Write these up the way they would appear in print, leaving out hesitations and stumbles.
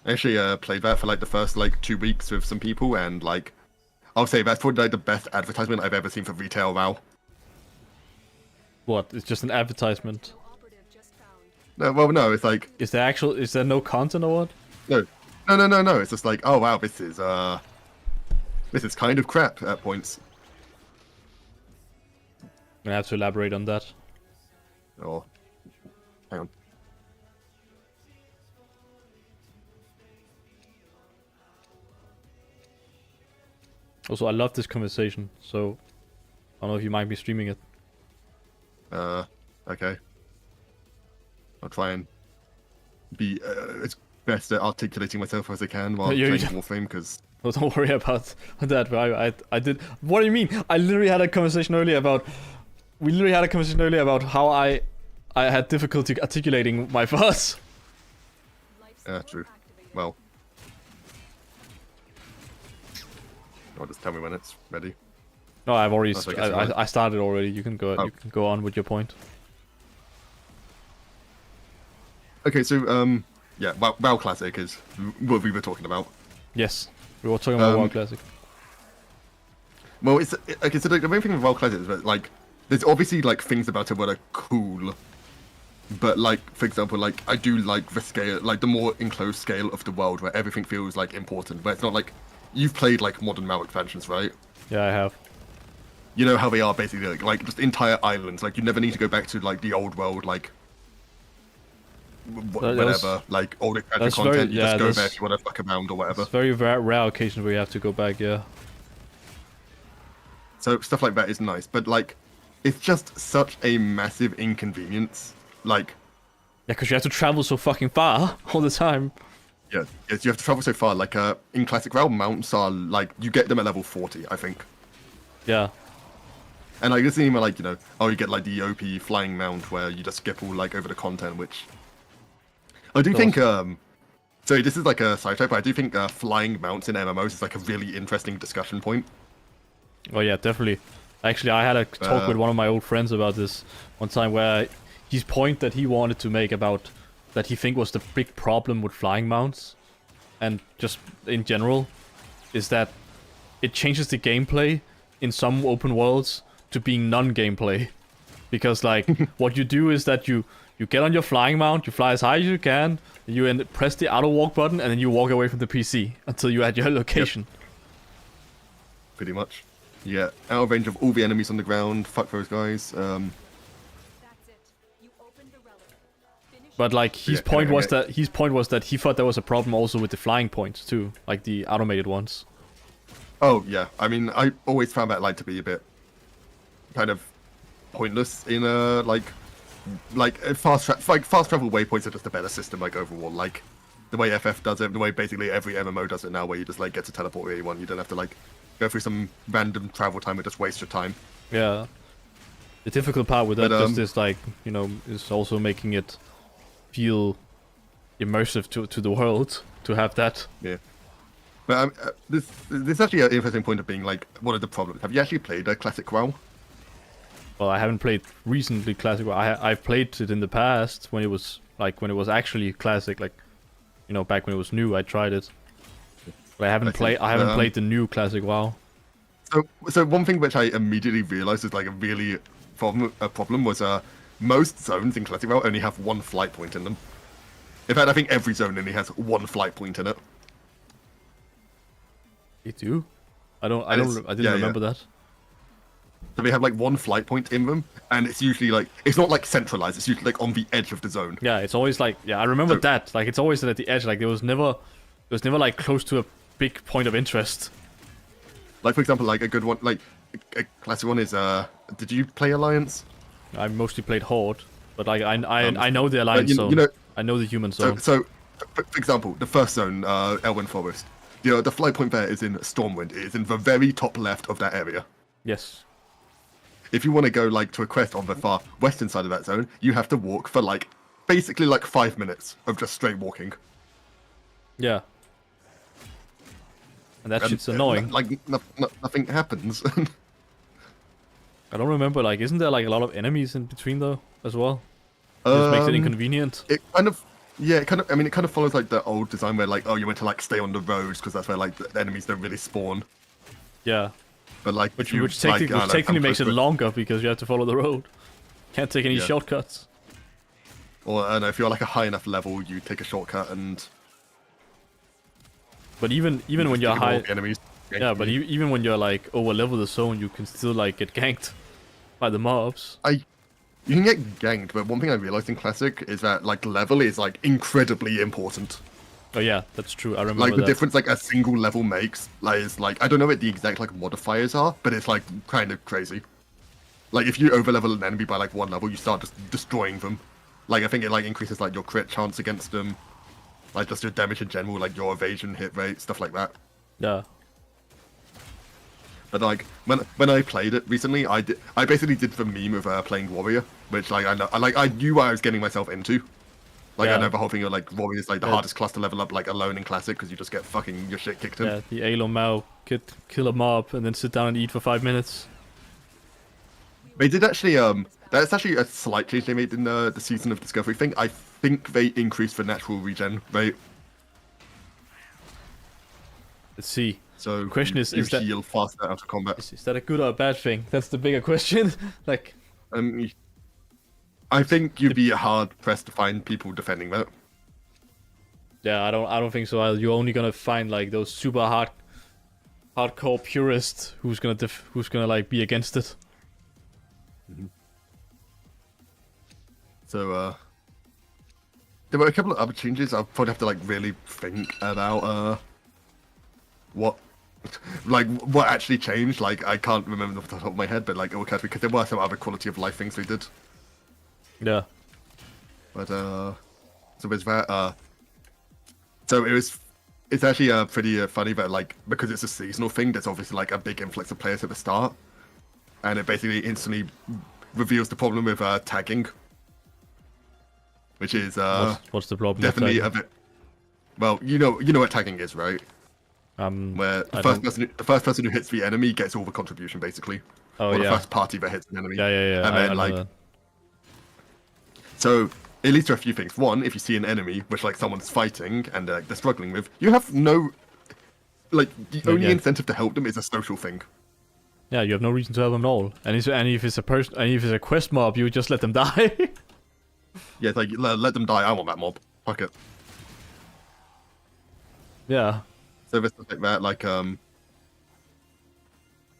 I actually played that for like the first like 2 weeks with some people, and like I'll say that's probably like the best advertisement I've ever seen for retail WoW. What? It's just an advertisement. No, well, no, it's like Is there no content or what? no. It's just like, oh wow, this is kind of crap at points. I'm gonna have to elaborate on that. Or hang on. Also, I love this conversation, so I don't know if you might be streaming it. Okay. I'll try and be as best at articulating myself as I can while You- playing Warframe, because Oh, don't worry about that. I did. What do you mean? I literally had a conversation earlier about. We literally had a conversation earlier about how I had difficulty articulating my thoughts. true. Well, or just tell me when it's ready. No, I've already. Oh, so I guess you're right. I started already. You can go. Oh. You can go on with your point. Okay, so yeah, WoW Classic is what we were talking about. Yes, we were talking about WoW Classic. Well, it's okay. So the main thing with WoW Classic is that like, there's obviously like things about it that are cool, but like for example, like I do like the scale, like the more enclosed scale of the world where everything feels like important. Where it's not like you've played like modern WoW expansions, right? Yeah, I have. You know how they are basically like just entire islands. Like you never need to go back to like the old world, like whatever, like old expansion that's content. very- You yeah, just go that's- there if you want to fuck around or whatever. It's very rare occasions where you have to go back. Yeah. So stuff like that is nice, but like, it's just such a massive inconvenience. Like, Yeah, because you have to travel so fucking far all the time. yeah, yes, you have to travel so far. Like, in Classic Realm, mounts are like you get them at level 40, I think. Yeah. And like, it's even like, you know, oh, you get like the OP flying mount where you just skip all like over the content, which I do think. So this is like a side track, but I do think flying mounts in MMOs is like a really interesting discussion point. Oh yeah, definitely. Actually, I had a talk with one of my old friends about this one time, where his point that he wanted to make about that he think was the big problem with flying mounts, and just in general, is that it changes the gameplay in some open worlds to being non-gameplay, because like what you do is that you get on your flying mount, you fly as high as you can, you press the auto walk button, and then you walk away from the PC until you're at your location. Pretty much. Yeah, out of range of all the enemies on the ground. Fuck those guys. But like his Yeah, point was yeah. that he thought there was a problem also with the flying points too, like the automated ones. Oh yeah, I mean, I always found that like to be a bit kind of pointless in a like fast travel waypoints are just a better system like overall. Like the way FF does it, the way basically every MMO does it now, where you just like get to teleport where you want. You don't have to like go through some random travel time and just waste your time. Yeah. The difficult part with that But, just is like, you know, is also making it feel immersive to the world to have that. Yeah. But this is actually an interesting point of being like, what are the problems? Have you actually played a classic WoW? Well, I haven't played recently classic. I've played it in the past when it was actually classic, like, you know, back when it was new. I tried it, but I haven't played the new classic WoW. So one thing which I immediately realized is like a really problem was most zones in classic WoW only have one flight point in them. In fact, I think every zone only has one flight point in it. You do? I didn't yeah, remember that. So they have like one flight point in them, and it's usually like, it's not like centralized. It's usually like on the edge of the zone. Yeah, it's always like, yeah, I remember So- that. Like, it's always at the edge. Like, it was never like close to a big point of interest. Like for example, like a good one, like a classic one is did you play Alliance? I mostly played Horde, but like I know the Alliance zone. you know- I know the human So, zone. so for example, the first zone, Elwyn Forest. The flight point there is in Stormwind. It is in the very top left of that area. Yes. If you want to go like to a quest on the far western side of that zone, you have to walk for like basically like 5 minutes of just straight walking. Yeah. And that And, shit's annoying. Like nothing happens. I don't remember, like, isn't there like a lot of enemies in between though, as well? It just makes it inconvenient. It kind of Yeah, it kind of. I mean, it kind of follows like the old design where like, oh, you want to like stay on the roads because that's where like the enemies don't really spawn. Yeah, But like, which if you, which, like, technically, I which don't know, technically come makes it close to longer because you have to follow the road. Can't take any Yeah. shortcuts. Or I don't know, if you're like a high enough level, you take a shortcut and But even when just you're take all high, the enemies. yeah, but even when you're like over level the zone, you can still like get ganked by the mobs. You can get ganked, but one thing I realized in Classic is that like level is like incredibly important. Oh yeah, that's true. I remember Like the that. difference like a single level makes like is like I don't know what the exact like modifiers are, but it's like kind of crazy. Like if you overlevel an enemy by like one level, you start just destroying them. Like I think it like increases like your crit chance against them, like just your damage in general, like your evasion hit rate, stuff like that. Yeah. But like when I played it recently, I basically did the meme of playing warrior, which like I knew what I was getting myself into. Like Yeah. I know the whole thing of like warrior is like the Yeah. hardest class to level up like alone in classic because you just get fucking your shit kicked in. Yeah, the Alo Mao kill a mob and then sit down and eat for 5 minutes. They did actually that's actually a slight change they made in the season of Discovery thing. I think they increased the natural regen rate. Let's see. So The question you is that heal faster out of combat. is that a good or a bad thing? That's the bigger question. Like, Um, I think you'd be hard pressed to find people defending that. yeah, I don't think so either. You're only gonna find like those super hardcore purists who's gonna like be against it. So there were a couple of other changes. I'll probably have to like really think about what like what actually changed. Like I can't remember off the top of my head, but like it occurred because there were some other quality of life things they did. Yeah. But so there's that. So it's actually pretty funny that like because it's a seasonal thing, there's obviously like a big influx of players at the start, and it basically instantly reveals the problem with tagging, which is What's the problem? with definitely that? a bit. Well, you know what tagging is, right? Where I the first person who hits the enemy gets all the contribution, basically. Oh or the yeah. first party that hits an enemy. Yeah. And I then know like that. so it leads to a few things. One, if you see an enemy which like someone's fighting and they're struggling with, you have no like the only yeah. incentive to help them is a social thing. Yeah, you have no reason to help them at all. And if it's a person, and if it's a quest mob, you just let them die. Yeah, it's like let them die. I want that mob. Fuck it. Yeah. So there's stuff like that. Like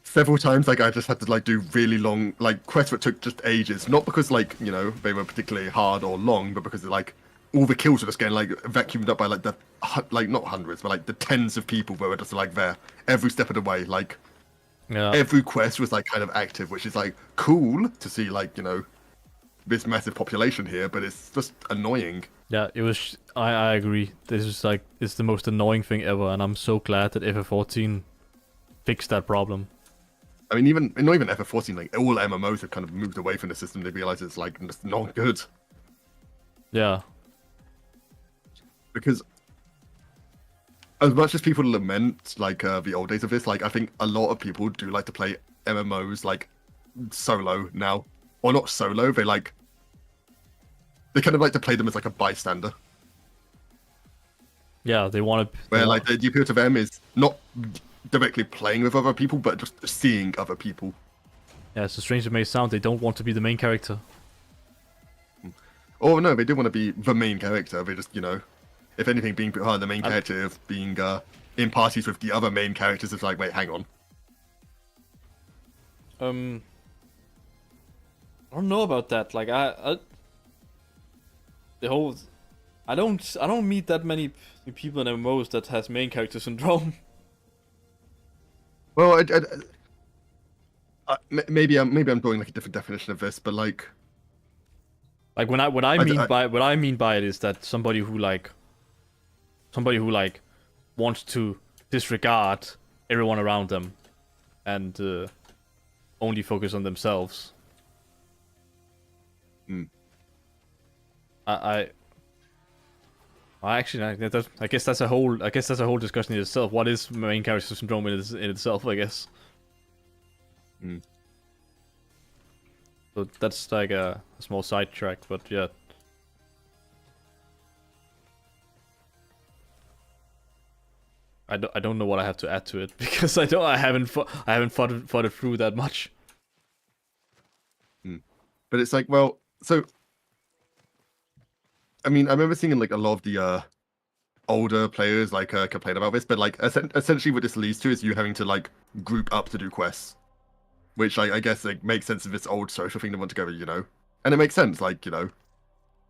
several times like I just had to like do really long like quests that took just ages. Not because like you know they were particularly hard or long, but because like all the kills were just getting like vacuumed up by like the like not hundreds, but like the tens of people that were just like there every step of the way. Like Yeah. every quest was like kind of active, which is like cool to see like you know this massive population here, but it's just annoying. Yeah, it was. I agree. This is like it's the most annoying thing ever, and I'm so glad that FF14 fixed that problem. I mean, even not even FF14, like all MMOs have kind of moved away from the system. They realize it's like just not good Yeah. because as much as people lament like the old days of this, like I think a lot of people do like to play MMOs like solo now, or not solo. They kind of like to play them as like a bystander, Yeah, they want to. where like the appeal to them is not directly playing with other people, but just seeing other people. Yeah, it's a strange it may sound. They don't want to be the main character. Or no, they do want to be the main character. They just, you know, if anything, being behind the main character of being in parties with the other main characters is like, wait, hang on. I don't know about that. Like the whole. I don't meet that many people in MMOs that has main character syndrome. Well, maybe I'm drawing like a different definition of this, but like, Like what I mean by it is that somebody who like wants to disregard everyone around them and only focus on themselves. I guess that's a whole discussion in itself. What is main character syndrome in itself? I guess. So that's like a small sidetrack, but yeah. I don't know what I have to add to it because I haven't thought it through that much. But it's like, well, so I mean, I remember seeing like a lot of the older players like complain about this, but like essentially what this leads to is you having to like group up to do quests, which I guess like makes sense of this old social thing they want to go, you know, and it makes sense, like, you know,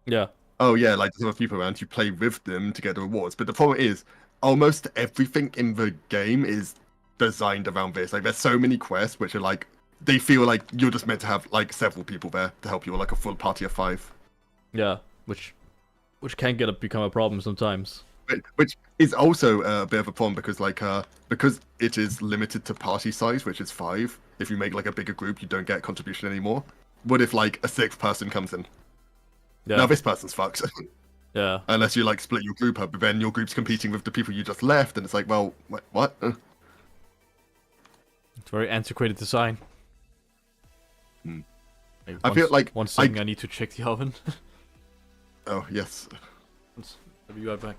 Yeah. oh yeah, like there's other people around, you play with them to get the rewards, but the problem is almost everything in the game is designed around this. Like there's so many quests which are like they feel like you're just meant to have like several people there to help you, or like a full party of 5. Yeah. Which can become a problem sometimes. Which is also a bit of a problem because like because it is limited to party size, which is 5. If you make like a bigger group, you don't get contribution anymore. What if like a 6th person comes in? Yeah. Now this person's fucked. Yeah. Unless you like split your group up, but then your group's competing with the people you just left, and it's like, well, what? It's very antiquated design. Hmm. Hey, I feel like one second, I need to check the oven. Oh yes. I'll be right back.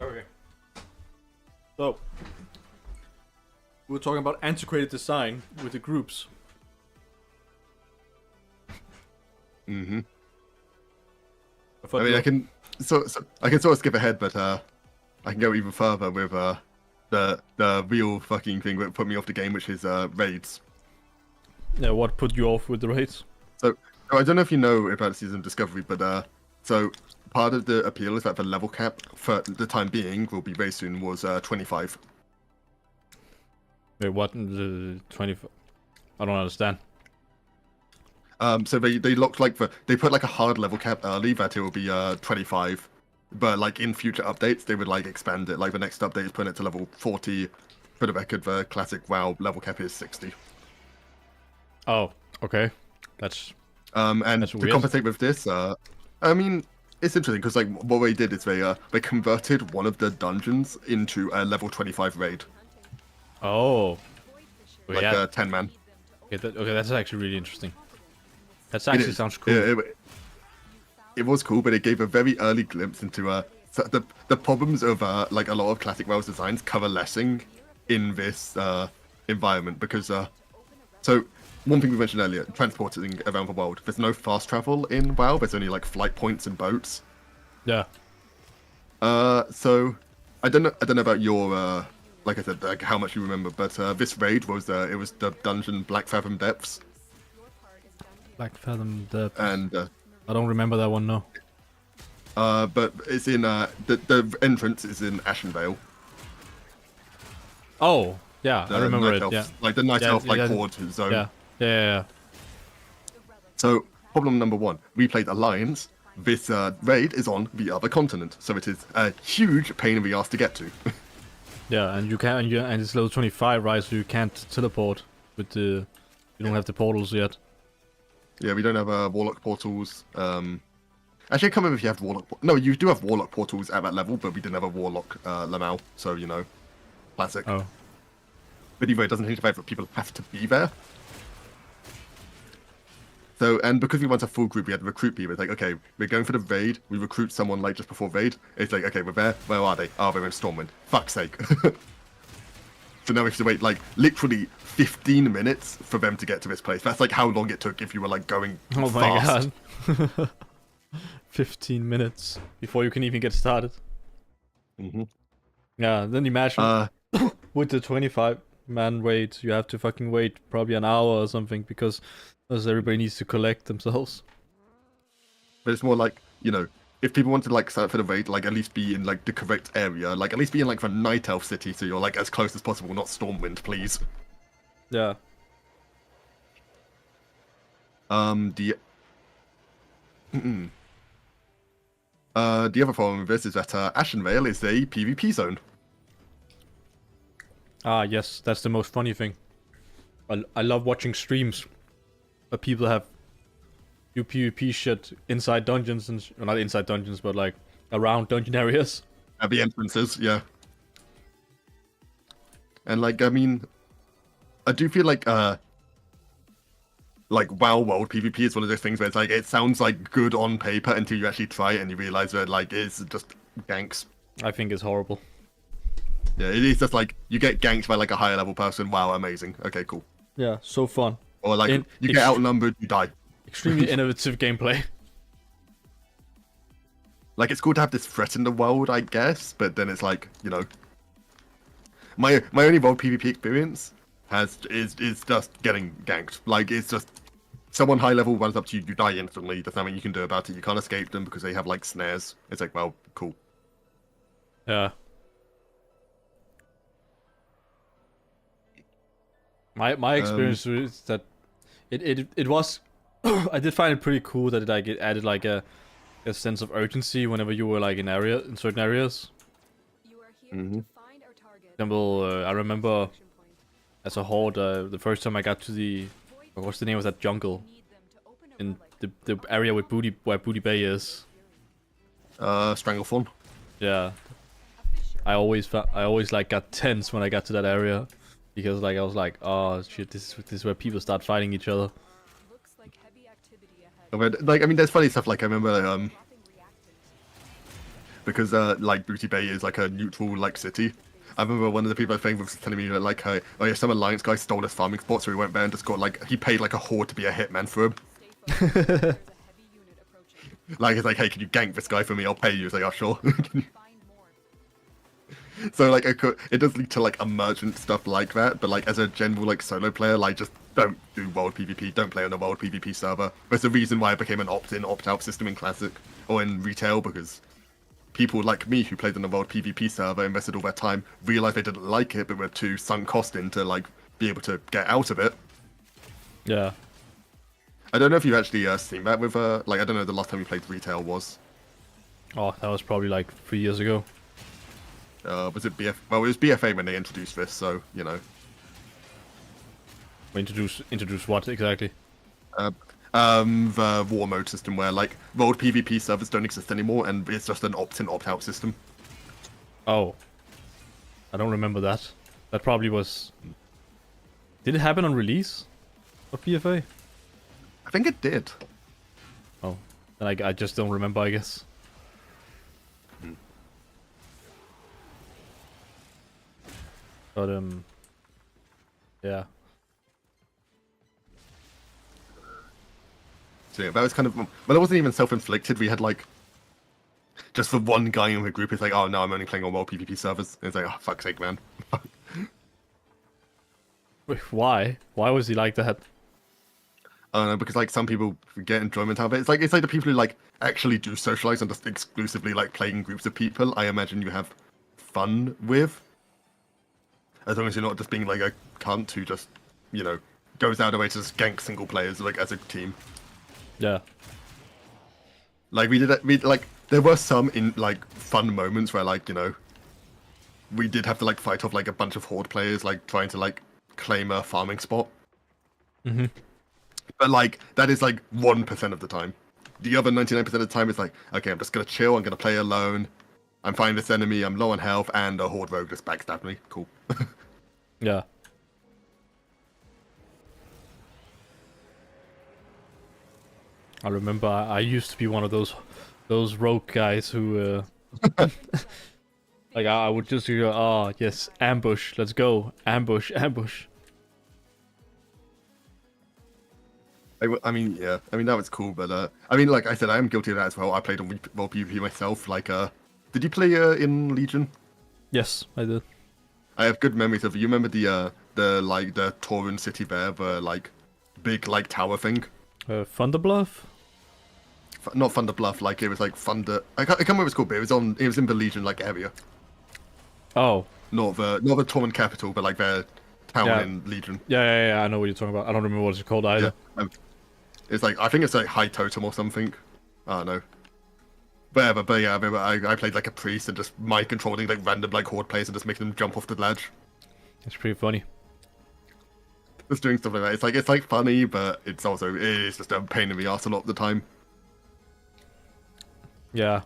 Okay. So, we were talking about antiquated design with the groups. Mm-hmm. I I mean, I can sort of skip ahead, but I can go even further with the real fucking thing that put me off the game, which is raids. Yeah, what put you off with the raids? So I don't know if you know about Season Discovery, but so part of the appeal is that the level cap for the time being will be very soon was 25. Wait, what? The 20? I don't understand. So they looked like they put like a hard level cap early that it will be 25, but like in future updates they would like expand it. Like the next update is putting it to level 40. For the record, the classic WoW level cap is 60. Oh, okay. That's And That's to weird. compensate with this, I mean, it's interesting because like what they did is they converted one of the dungeons into a level 25 raid, oh. Well, like yeah. a 10-man. Okay, that's actually really interesting. That actually sounds cool. Yeah, it was cool, but it gave a very early glimpse into so the problems of like a lot of classic WoW designs coalescing in this environment because so one thing we mentioned earlier, transporting around the world. There's no fast travel in WoW. There's only like flight points and boats. Yeah. So I don't know about your like I said, like how much you remember, but this raid was it was the dungeon Black Fathom Depths, Black Fathom Depths. and I don't remember that one, no. but it's in the entrance is in Ashenvale. Oh, yeah, I remember Night it. Elves, Yeah. like the Night Yeah, Elf like yeah, horde zone. Yeah. So problem number one, we played Alliance. This raid is on the other continent, so it is a huge pain in the ass to get to. Yeah, and you can and it's level 25, right? So you can't teleport with the you don't have the portals yet. Yeah, we don't have Warlock portals. Actually, I can't remember if you have Warlock. No, you do have Warlock portals at that level, but we didn't have a Warlock Lamau, so you know, classic. Oh. But anyway, it doesn't change the fact that people have to be there. So, and because we want a full group, we had to recruit people. It's like, okay, we're going for the raid. We recruit someone like just before raid. It's like, okay, we're there. Where are they? Oh, they're in Stormwind. Fuck's sake. So now we have to wait like literally 15 minutes for them to get to this place. That's like how long it took if you were like going Oh fast. my god. 15 minutes before you can even get started. Mm-hmm. Yeah, then imagine with the 25 man, wait. You have to fucking wait probably an hour or something because everybody needs to collect themselves. But it's more like, you know, if people want to like sign up for the raid, like at least be in like the correct area, like at least be in like the Night Elf city, so you're like as close as possible, not Stormwind, please. Yeah. The other problem with this is that Ashenvale is a PvP zone. Ah, yes, that's the most funny thing. I love watching streams where people have do PvP shit inside dungeons and well, not inside dungeons, but like around dungeon areas. At the entrances, yeah. And like, I mean, I do feel like WoW World PvP is one of those things where it's like it sounds like good on paper until you actually try it and you realize that like it's just ganks. I think it's horrible. Yeah, it is just like you get ganked by like a higher level person. Wow, amazing. Okay, cool. Yeah, so fun. Or like you get outnumbered, you die. Extremely innovative gameplay. Like it's cool to have this threat in the world, I guess, but then it's like, you know, my only world PvP experience is just getting ganked. Like it's just someone high level runs up to you, you die instantly. There's nothing you can do about it. You can't escape them because they have like snares. It's like, well, cool. Yeah. My experience is that it was I did find it pretty cool that it added like a sense of urgency whenever you were like in certain areas. Mm-hmm. For example, I remember as a horde, the first time I got to what's the name of that jungle in the area with where Booty Bay is. Stranglethorn. Yeah. I always like got tense when I got to that area because like I was like, oh shit, this is where people start fighting each other. Like I mean, there's funny stuff. Like I remember because like Booty Bay is like a neutral like city. I remember one of the people I was playing with was telling me that like, oh yeah, some Alliance guy stole his farming spot, so he went there and just got like he paid like a horde to be a hitman for him. Like it's like, hey, can you gank this guy for me? I'll pay you. It's like, oh sure. So like it does lead to like emergent stuff like that, but like as a general like solo player, like just don't do world PvP, don't play on a world PvP server. There's the reason why I became an opt-in, opt-out system in Classic or in retail, because people like me who played on a world PvP server, invested all their time, realized they didn't like it, but were too sunk cost in to like be able to get out of it. Yeah. I don't know if you've actually seen that with like I don't know the last time you played retail was. Oh, that was probably like 3 years ago. Was it BF? Well, it was BFA when they introduced this, so you know. Introduce what exactly? The war mode system where like world PvP servers don't exist anymore, and it's just an opt-in, opt-out system. Oh, I don't remember that. That probably was. Did it happen on release of BFA? I think it did. Oh, then I just don't remember, I guess. But yeah. So yeah, that was kind of, but it wasn't even self-inflicted. We had like, just for one guy in the group, it's like, oh no, I'm only playing on world PvP servers. And it's like, oh fuck's sake, man. Wait, why? Why was he like that? I don't know, because like some people get enjoyment out of it. It's like the people who like actually do socialize and just exclusively like playing groups of people. I imagine you have fun with, as long as you're not just being like a cunt who just, you know, goes out of the way to just gank single players like as a team. Yeah. Like we like there were some in like fun moments where like, you know, we did have to like fight off like a bunch of horde players like trying to like claim a farming spot. Mm-hmm. But like that is like 1% of the time. The other 99% of the time is like, okay, I'm just gonna chill, I'm gonna play alone. I'm fighting this enemy, I'm low on health, and a horde rogue just backstabbed me. Cool. Yeah. I remember I used to be one of those rogue guys who like I would just go, oh yes, ambush, let's go, ambush, ambush. I mean, yeah, I mean that was cool, but I mean, like I said, I am guilty of that as well. I played on world PvP myself. Like, did you play in Legion? Yes, I did. I have good memories of it. You remember the the Torun city there, the like big like tower thing. Thunderbluff? Not Thunder Bluff, like it was like Thunder. I can't remember what it's called, but it was in the Legion like area. Oh. Not the Torun capital, but like their town Yeah. in Legion. Yeah, I know what you're talking about. I don't remember what it's called either. Yeah. It's like I think it's like High Totem or something. I don't know. But yeah, I played like a priest and just mind controlling like random like horde players and just making them jump off the ledge. It's pretty funny. Just doing stuff like that. It's like funny, but it is just a pain in the ass a lot of the time. Yeah.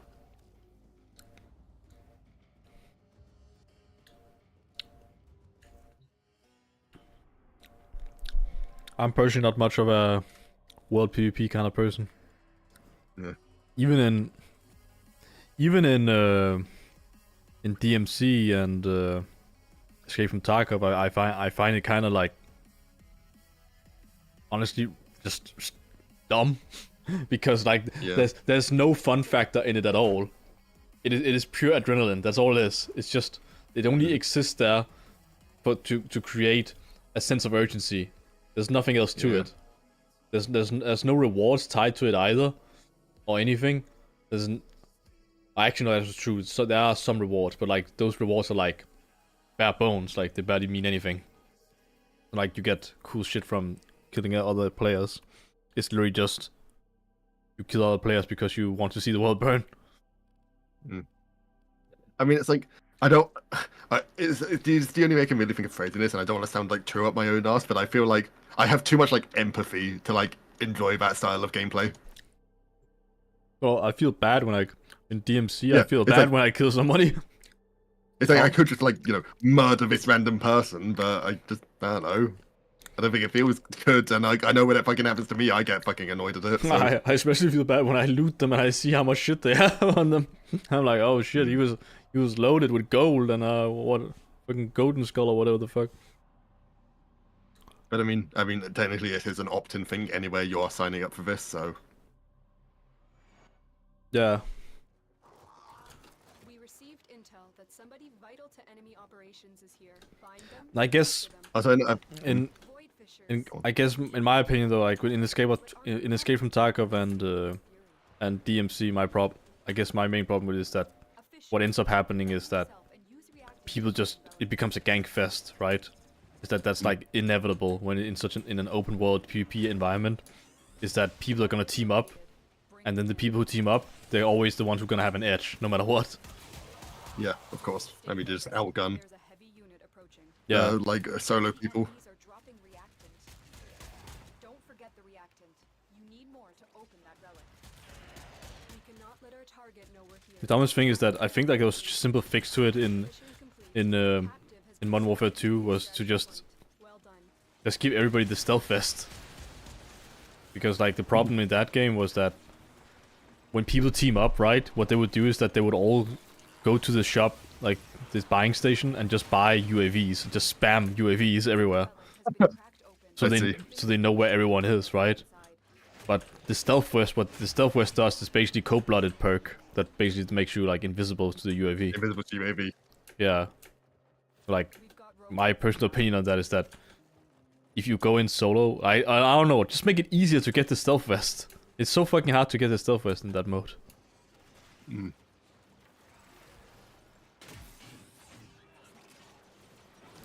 I'm personally not much of a world PvP kind of person. Yeah. Even in DMC and Escape from Tarkov, I find it kind of like, honestly, just dumb. Because like there's no fun factor in it at all. It is pure adrenaline. That's all it is. It's just it only exists there to create a sense of urgency. There's nothing else to it. There's no rewards tied to it either, or anything. Actually no, that's true. So there are some rewards, but like those rewards are like bare bones. Like they barely mean anything. Like you get cool shit from killing other players. It's literally just you kill other players because you want to see the world burn. I mean, it's like I don't. It's the only way I can really think of phrasing this, and I don't want to sound like true up my own ass, but I feel like I have too much like empathy to like enjoy that style of gameplay. Well, I feel bad when in DMC. I feel bad like, when I kill somebody. It's like I could just like murder this random person, but I don't know. I don't think it feels good, and I know when it fucking happens to me, I get fucking annoyed at it. So. I especially feel bad when I loot them and I see how much shit they have on them. I'm like, oh shit, he was loaded with gold and what fucking golden skull or whatever the fuck. But I mean, technically it is an opt-in thing anyway. You are signing up for this, so. Yeah. We received intel that somebody vital to enemy operations is here. Find them. I guess I guess in my opinion though, like in Escape from Tarkov and DMC, I guess my main problem with it is that what ends up happening is that people it becomes a gank fest, right? Is that's like inevitable when in an open world PvP environment, is that people are gonna team up, and then the people who team up, they're always the ones who are gonna have an edge, no matter what. Yeah, of course. I mean, just outgun. Yeah, like solo people. Don't forget the reactant. You need more to open that relic. We cannot let our target know we're here. the dumbest thing is that I think like there was a simple fix to it in Modern Warfare 2 was to just give everybody the stealth vest. Because like the problem in that game was that when people team up, right, what they would do is that they would all go to the shop, like this buying station, and just buy UAVs, just spam UAVs everywhere. So they know where everyone is, right? But the stealth vest, what the stealth vest does is basically cold-blooded perk that basically makes you like invisible to the UAV. Invisible to UAV. Yeah. Like my personal opinion on that is that if you go in solo, I don't know, just make it easier to get the stealth vest. It's so fucking hard to get the stealth vest in that mode.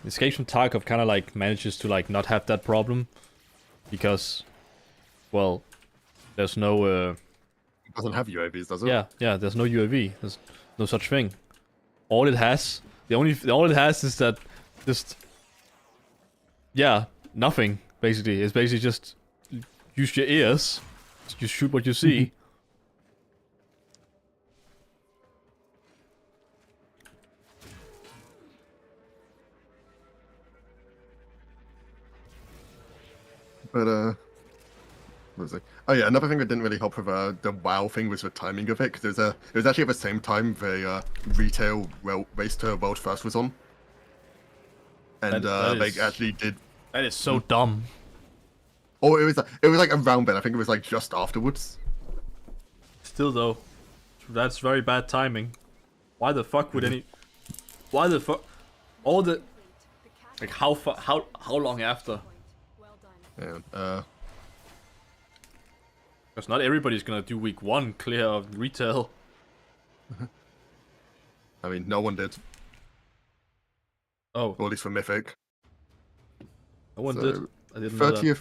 Escape from Tarkov kind of like manages to like not have that problem because, well, there's no. It doesn't have UAVs, does it? Yeah. There's no UAV. There's no such thing. All it has, all it has is that just. Yeah, nothing. Basically, it's basically just use your ears. You shoot what you see. But what was it? Oh yeah, another thing that didn't really help with the WoW thing was the timing of it, because it was actually at the same time the retail race to World First was on, and they actually did. That is so dumb. Oh, it was like around then. I think it was like just afterwards. Still though, that's very bad timing. Why the fuck would any? Why the fuck? All the Like how long after? Well done. Yeah. Because not everybody's gonna do week 1 clear of retail. I mean, no one did, Oh, or at least for Mythic. no one So, did. I didn't know that.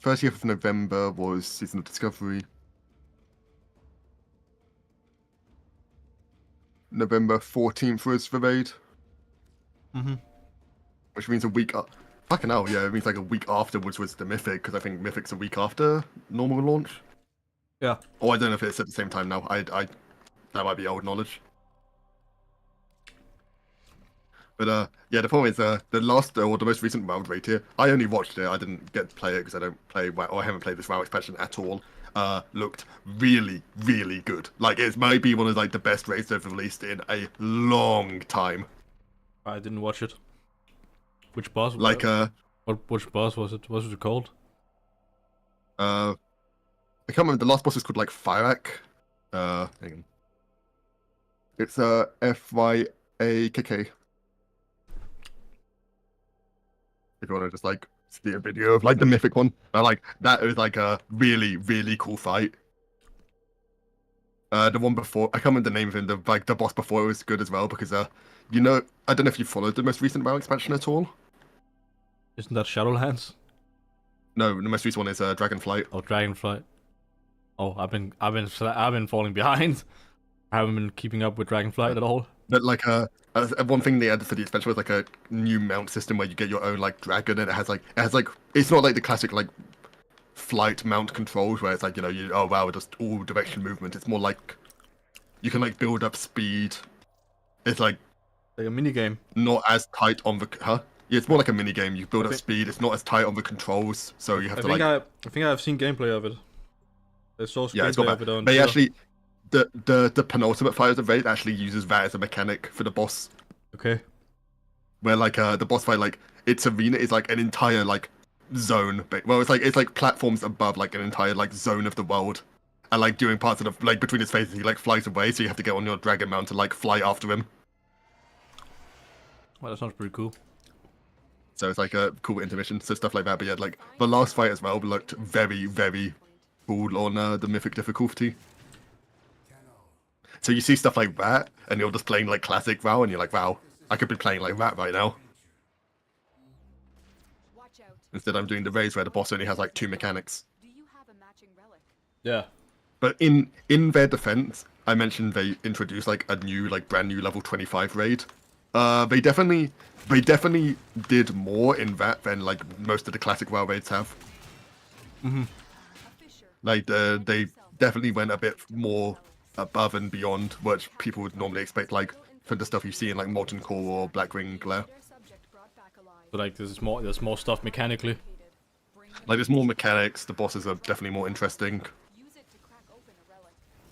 30th of November was Season of Discovery. November 14th was the raid. Which means a week up. Fucking hell, yeah, it means like a week afterwards was the Mythic, because I think Mythic's a week after normal launch. Yeah. Oh, I don't know if it's at the same time now. That might be old knowledge. But yeah, the problem is the last or the most recent WoW raid here. I only watched it. I didn't get to play it because I don't play WoW, or I haven't played this WoW expansion at all. Looked really, really good. Like it might be one of like the best raids they've released in a long time. I didn't watch it. Which boss? Like which boss was it? What was it called? I can't remember. The last boss is called like Fyrak. Hang on. It's Fyakk. If you want to just like see a video of like the Mythic one, like that was like a really, really cool fight. The one before, I can't remember the name of him. The boss before was good as well because you know, I don't know if you followed the most recent WoW expansion at all. Isn't that Shadowlands? No, the most recent one is Dragonflight. Oh, Dragonflight. Oh, I've been falling behind. I haven't been keeping up with Dragonflight at all. But like one thing they added for the expansion was like a new mount system where you get your own like dragon, and it has like it's not like the classic like flight mount controls where it's like, you know, oh wow, just all direction movement. It's more like you can like build up speed. It's like a mini game. Not as tight on the Yeah, it's more like a mini game. You build up speed. It's not as tight on the controls, so you have to like. I think I've seen gameplay of it. I saw gameplay of it on. They actually, the penultimate fight of the raid actually uses that as a mechanic for the boss. Okay. Where like the boss fight, like its arena is like an entire like zone. Well, it's like platforms above like an entire like zone of the world, and like during parts of the like between his phases he like flies away, so you have to get on your dragon mount to like fly after him. Well, that sounds pretty cool. So it's like a cool intermission, so stuff like that. But yeah, like the last fight as well looked very, very cool on the Mythic difficulty. So you see stuff like that, and you're just playing like classic WoW, and you're like, wow, I could be playing like that right now. Instead, I'm doing the raids where the boss only has like 2 mechanics. Do you have a matching relic? Yeah. But in their defense, I mentioned they introduced like a new, like brand new level 25 raid. They definitely did more in that than like most of the classic WoW raids have. Like they definitely went a bit more above and beyond what people would normally expect, like for the stuff you see in like Molten Core or Blackwing Glare. So like there's more stuff mechanically. Like there's more mechanics. The bosses are definitely more interesting.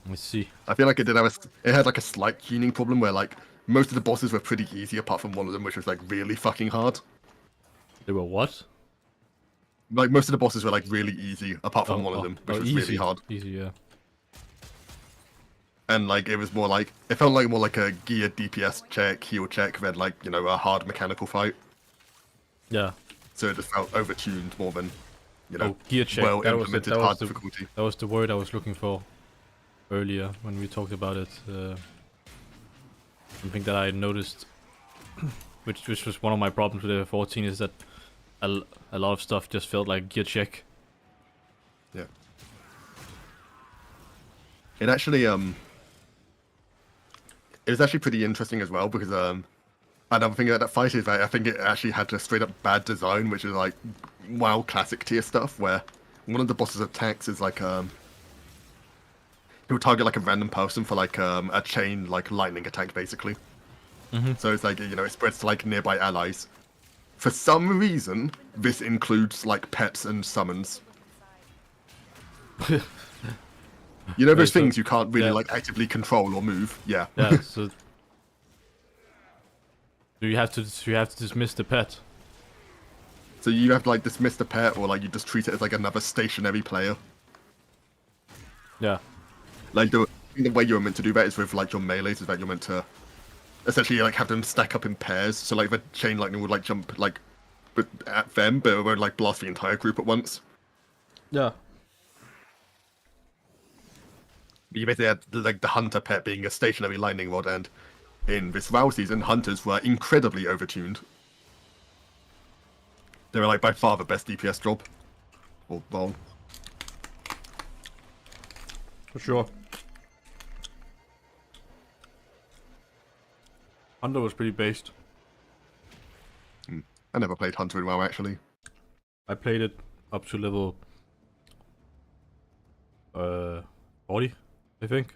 Let me see. I feel like it had like a slight tuning problem where like most of the bosses were pretty easy apart from one of them, which was like really fucking hard. They were what? Like most of the bosses were like really easy apart from one of them, which was easy. really hard. Easy, yeah. And like it was more like it felt like more like a geared DPS check, heal check than like, you know, a hard mechanical fight. Yeah. So it just felt overtuned more than, you know, gear check. well implemented hard difficulty. That was the word I was looking for earlier when we talked about it. Something that I noticed, which was one of my problems with the 14, is that a lot of stuff just felt like gear check. Yeah. It actually it was actually pretty interesting as well because another thing about that fight is that I think it actually had a straight up bad design, which is like WoW classic tier stuff, where one of the boss's attacks is like he'll target like a random person for like a chain like lightning attack basically. So it's like, you know, it spreads to like nearby allies. For some reason, this includes like pets and summons. You know those things you can't really like actively control or move. Yeah. Yeah. So you have to dismiss the pet. So you have to like dismiss the pet, or like you just treat it as like another stationary player. Yeah. Like the way you're meant to do that is with like your melees, is that you're meant to essentially like have them stack up in pairs. So like the chain lightning would like jump like at them, but it won't like blast the entire group at once. Yeah. You basically had like the hunter pet being a stationary lightning rod, and in this WoW season, hunters were incredibly overtuned. They were like by far the best DPS job. Or role. For sure. Hunter was pretty based. I never played hunter in WoW actually. I played it up to level 40, I think.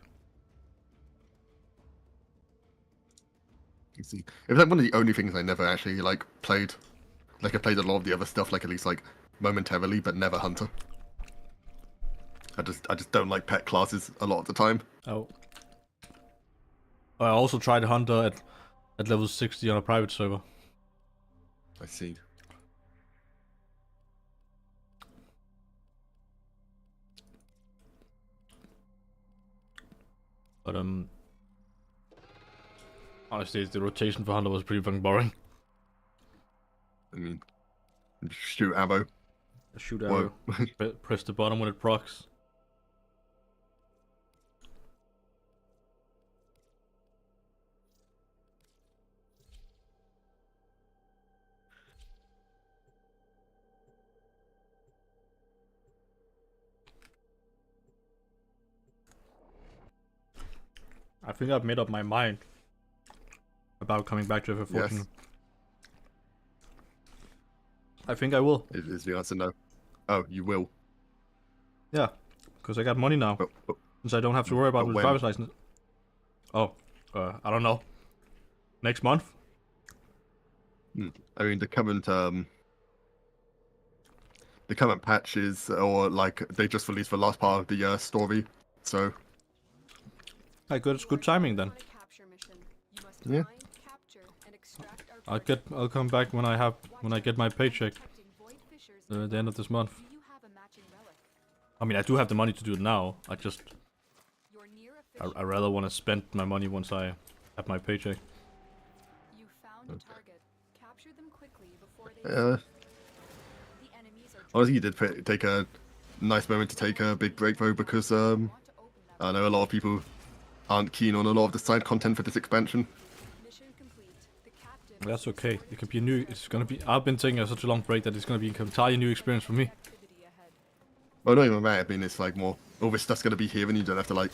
You see, it was like one of the only things I never actually like played. Like I played a lot of the other stuff, like at least like momentarily, but never hunter. I just don't like pet classes a lot of the time. Oh. I also tried Hunter at level 60 on a private server. I see. But honestly, the rotation for Hunter was pretty fucking boring. I mean, shoot ammo. Shoot Whoa. arrow. Press the bottom when it procs. I think I've made up my mind about coming back to FF14. Yes. I think I will. Is the answer no? Oh, you will. Yeah, because I got money now. But Since I don't have to worry about But the when? driver's license. Oh, I don't know. Next month? I mean, the current patch is, or like they just released the last part of the story, so It's good timing then. On a capture mission. You must Yeah. find, capture, and extract our I'll come back when I get my paycheck detecting void fissures. at the end of this month. Do you have a matching relic? I mean, I do have the money to do it now. You're near a fissure. I rather want to spend my money once I have my paycheck. You found a target. Capture them quickly before they. uh, The enemies are. honestly, you did take a nice moment to take a big break though, because Want to open that I know a lot of people aren't keen on a lot of the side content for this expansion. mission complete. The captain. That's okay. It can be a new. It's gonna be. I've been taking such a long break that it's gonna be an entirely new experience for me. Activity ahead. Well, not even that. I mean, it's like more all this stuff's gonna be here, and you don't have to like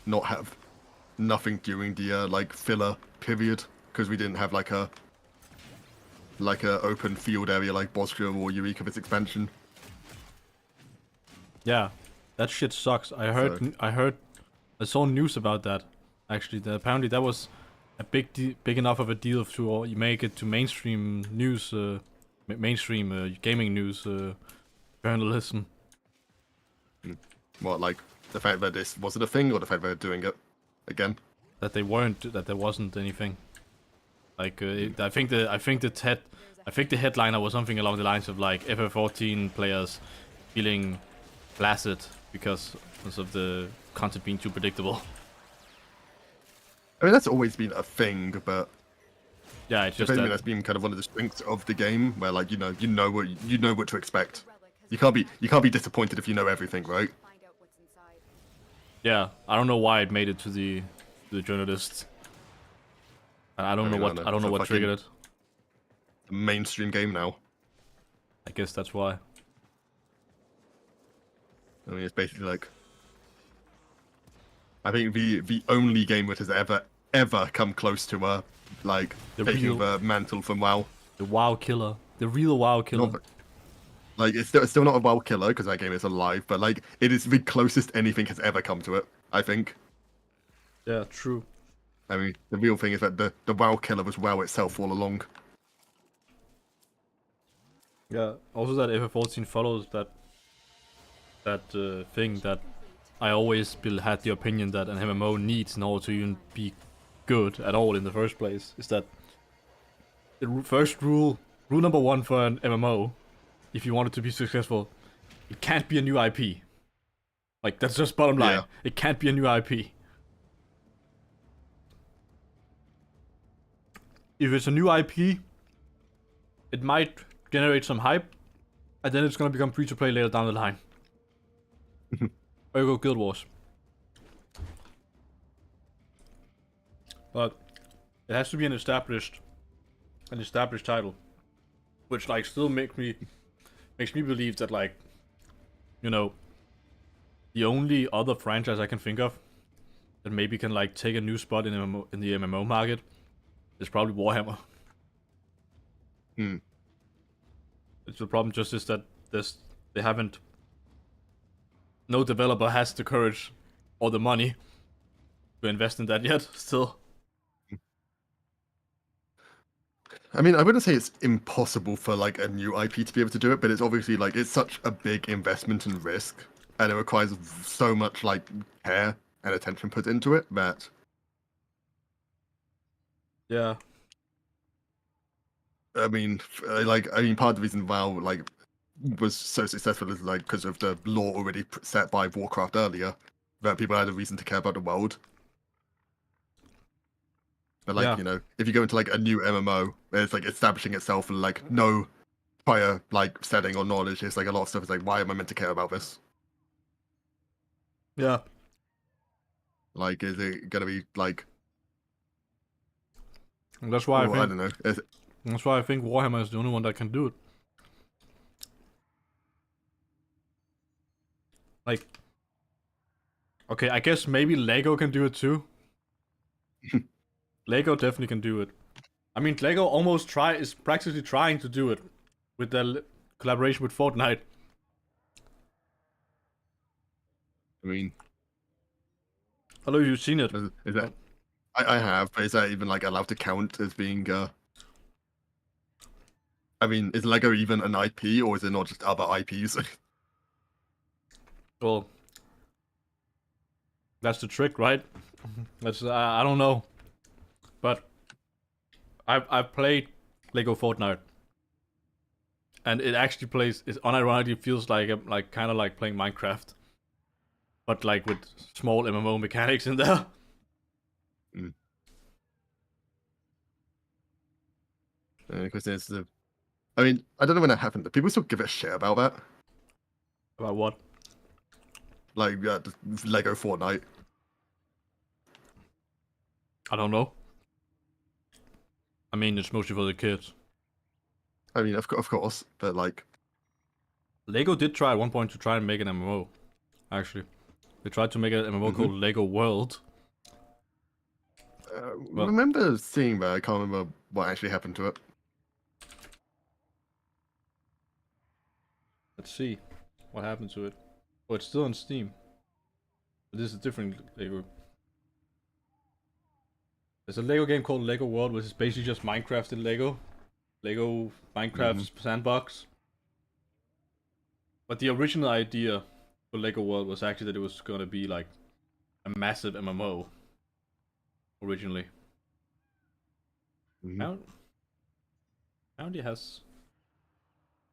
not have nothing during the like filler period, because we didn't have like a open field area like Bosnia or Eureka this expansion. Yeah, that shit sucks. I saw news about that. Actually, apparently that was a big enough of a deal to you make it to mainstream news, mainstream gaming news journalism. What, like the fact that this wasn't a thing, or the fact that they're doing it again? That there wasn't anything. Like I think the headliner was something along the lines of like FF14 players feeling flaccid because of the content being too predictable. I mean, that's always been a thing, but Yeah, it's if just anything, that. that's been kind of one of the strengths of the game, where like you know what to expect. Relic has You can't be disappointed if you know everything, right? find out what's inside. Yeah, I don't know why it made it to the journalists. And I don't know what It's a what fucking triggered it. mainstream game now. I guess that's why. I mean, it's basically like I think the only game that has ever come close to like The taking real- the mantle from WoW. The WoW killer, the real WoW killer. Not- Like it's still not a WoW killer because that game is alive, but like it is the closest anything has ever come to it. I think. Yeah, true. I mean, the real thing is that the WoW killer was WoW itself all along. Yeah. Also, that FF14 follows that thing that I always had the opinion that an MMO needs in order to even be good at all in the first place. Is that the first rule number one for an MMO, if you want it to be successful, it can't be a new IP. Like that's just bottom line. Yeah. It can't be a new IP. if it's a new IP, it might generate some hype, and then it's gonna become free to play later down the line. Ergo Guild Wars. But it has to be an established title, which like still makes me believe that like, you know, the only other franchise I can think of that maybe can like take a new spot in the MMO market is probably Warhammer. Hmm. It's the problem just is that they haven't. No developer has the courage or the money to invest in that yet. Still. I mean, I wouldn't say it's impossible for like a new IP to be able to do it, but it's obviously like it's such a big investment and risk, and it requires so much like care and attention put into it that Yeah. I mean, part of the reason WoW like was so successful is like because of the law already set by Warcraft earlier, that people had a reason to care about the world. But like, Yeah. you know, if you go into like a new MMO, it's like establishing itself and like no prior like setting or knowledge. It's like a lot of stuff is like, why am I meant to care about this? Yeah. Like, is it gonna be like? And that's why I don't know. that's why I think Warhammer is the only one that can do it. Like, okay, I guess maybe Lego can do it too. Lego definitely can do it. I mean, Lego is practically trying to do it with their collaboration with Fortnite. I mean, I don't know if you've seen it. is that? I have, but is that even like allowed to count as being? I mean, is Lego even an IP, or is it not just other IPs? Well, that's the trick, right? That's I don't know, but I've played Lego Fortnite, and it actually it unironically feels like kind of like playing Minecraft, but like with small MMO mechanics in there. Mm. Because there's the. I mean, I don't know when that happened, but people still give a shit about that. About what? Like Lego Fortnite. I don't know. I mean, it's mostly for the kids. I mean, of course, but like, Lego did try at one point to try and make an MMO. Actually, they tried to make an MMO called Lego World. Well- remember seeing that. I can't remember what actually happened to it. Let's see what happened to it. Oh, it's still on Steam. But this is a different Lego. There's a Lego game called Lego World, which is basically just Minecraft in Lego. Lego Minecraft sandbox. But the original idea for Lego World was actually that it was gonna be like a massive MMO. Originally. Apparently has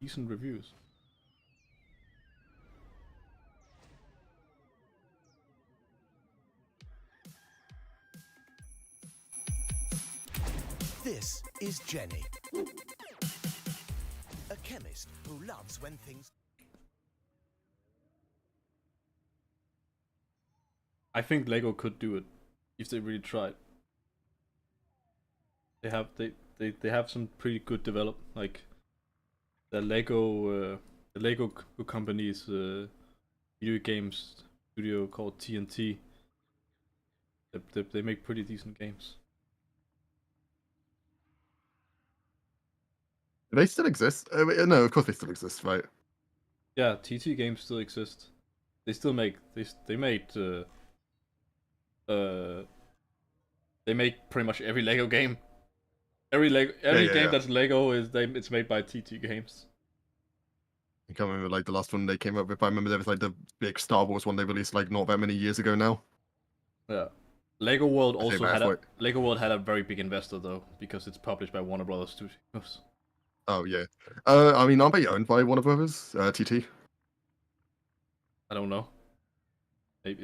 decent reviews. This is Jenny, a chemist who loves when things... I think Lego could do it if they really tried. They have some pretty good like the Lego company's video games studio called TNT. They make pretty decent games. Do they still exist? No, of course they still exist, right? Yeah, TT games still exist. They still make they make pretty much every Lego game. Every game that's Lego it's made by TT Games. I can't remember like the last one they came up with. I remember there was like the big Star Wars one they released like not that many years ago now. Yeah. Lego World also had Lego World had a very big investor though, because it's published by Warner Brothers Studios. Oh yeah. I mean, aren't they owned by Warner Brothers? TT. I don't know. Let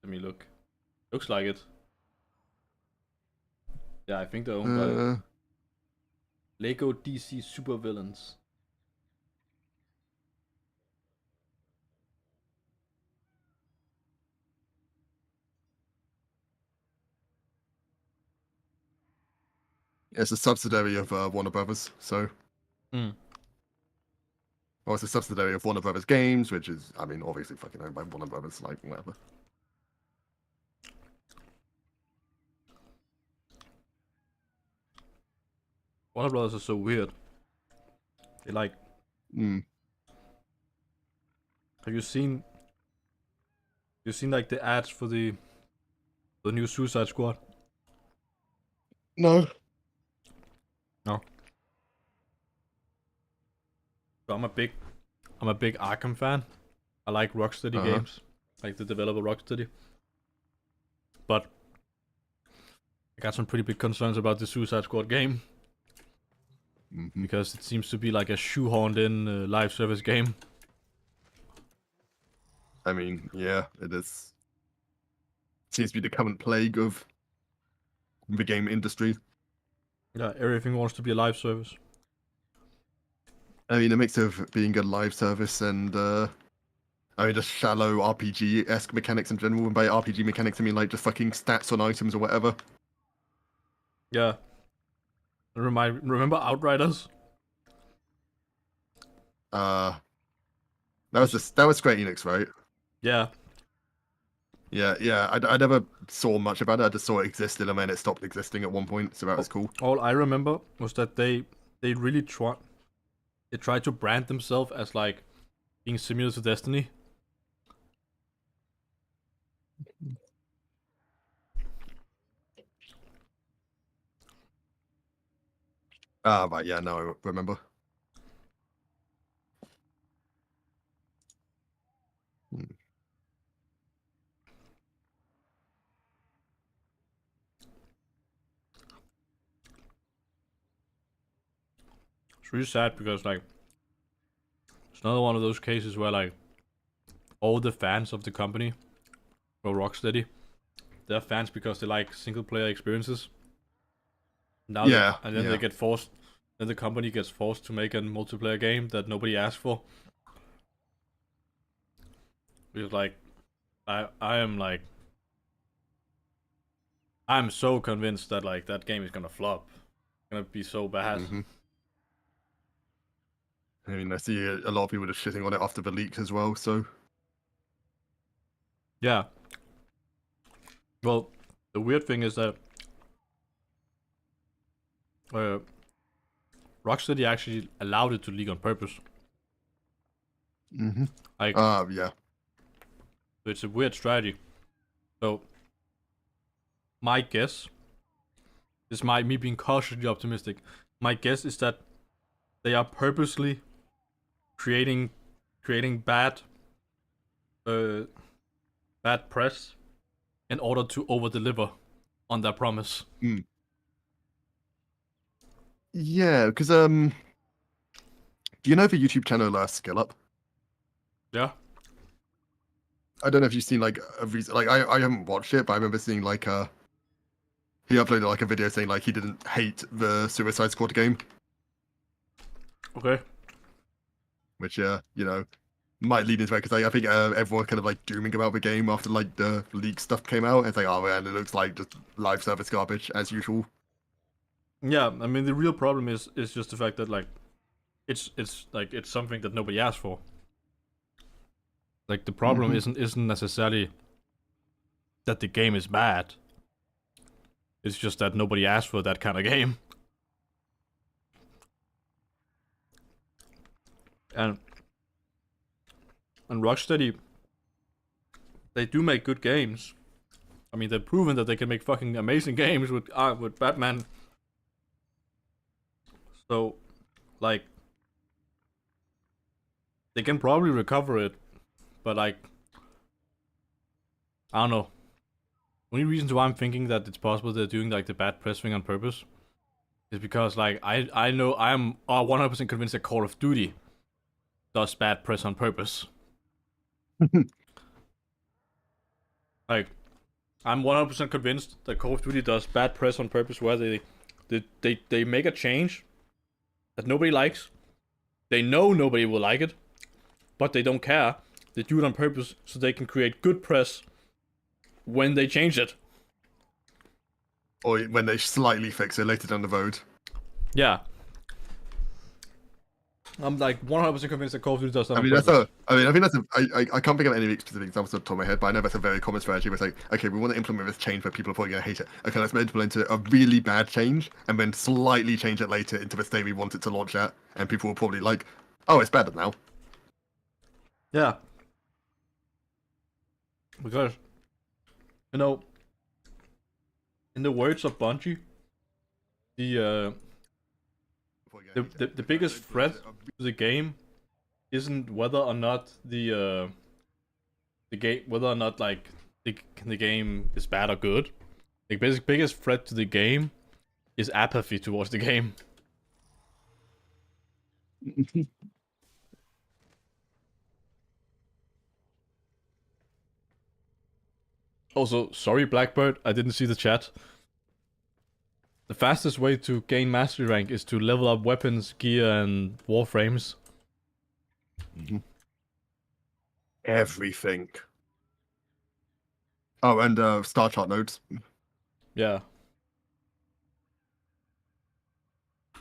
me look. Looks like it. Yeah, I think they're owned by. Lego DC supervillains. It's a subsidiary of Warner Brothers, so. Hmm. Well, it's a subsidiary of Warner Brothers Games, which is, I mean, obviously fucking owned by Warner Brothers, like, whatever. Warner Brothers are so weird. They like. Mm. Have you seen? You seen like the ads for the new Suicide Squad? No. No. So I'm a big Arkham fan. I like Rocksteady games, like the developer Rocksteady. But I got some pretty big concerns about the Suicide Squad game because it seems to be like a shoehorned in live service game. I mean, yeah, it is. Seems to be the current plague of the game industry. Yeah, everything wants to be a live service. I mean, a mix of being a live service and, I mean, just shallow RPG-esque mechanics in general. And by RPG mechanics, I mean, like, just fucking stats on items or whatever. Yeah. Remember Outriders? That was Square Enix, right? Yeah. Yeah. I never saw much about it. I just saw it existed, and then it stopped existing at one point, so that was cool. All I remember was that they really tried to brand themselves as like being similar to Destiny. Right, yeah, no, I remember. It's really sad because like it's another one of those cases where like all the fans of the company or Rocksteady, they're fans because they like single player experiences. Now Yeah, and then yeah. they get forced. Then the company gets forced to make a multiplayer game that nobody asked for. Because like, I'm so convinced that like that game is gonna flop, gonna be so bad. I mean, I see a lot of people just shitting on it after the leak as well, so. Yeah. Well, the weird thing is that Rocksteady actually allowed it to leak on purpose. Like, Yeah. so it's a weird strategy. So, my guess is me being cautiously optimistic. My guess is that they are purposely creating bad press in order to over deliver on their promise. Yeah, because do you know the YouTube channel Skill Up? Yeah. I don't know if you've seen like a recent, like I haven't watched it, but I remember seeing like he uploaded like a video saying like he didn't hate the Suicide Squad game, Okay. which you know, might lead into that because I think everyone kind of like dooming about the game after like the leak stuff came out. It's like, oh man, it looks like just live service garbage as usual. Yeah, I mean the real problem is just the fact that like it's something that nobody asked for. Like the problem isn't necessarily that the game is bad. It's just that nobody asked for that kind of game. And Rocksteady, they do make good games. I mean, they've proven that they can make fucking amazing games with Batman. So, like, they can probably recover it, but like, I don't know. Only reasons why I'm thinking that it's possible they're doing like the bad press thing on purpose is because like I know I'm 100% convinced that Call of Duty does bad press on purpose. Like, I'm 100% convinced that Call of Duty does bad press on purpose, where they make a change that nobody likes. They know nobody will like it, but they don't care. They do it on purpose so they can create good press when they change it. Or when they slightly fix it later down the road. Yeah. I'm like 100% convinced that Call of Duty does that I on mean, purpose. I think that's I can't think of any specific examples off the top of my head, but I know that's a very common strategy where it's like, okay, we want to implement this change where people are probably going to hate it. Okay, let's implement a really bad change and then slightly change it later into the state we want it to launch at, and people will probably like, oh, it's better now. Yeah. Because, you know, in the words of Bungie, the biggest threat to the game isn't whether or not the game, whether or not like the game is bad or good. The biggest threat to the game is apathy towards the game. Also, sorry Blackbird, I didn't see the chat. The fastest way to gain mastery rank is to level up weapons, gear, and warframes. Everything. Oh, and star chart nodes. Yeah.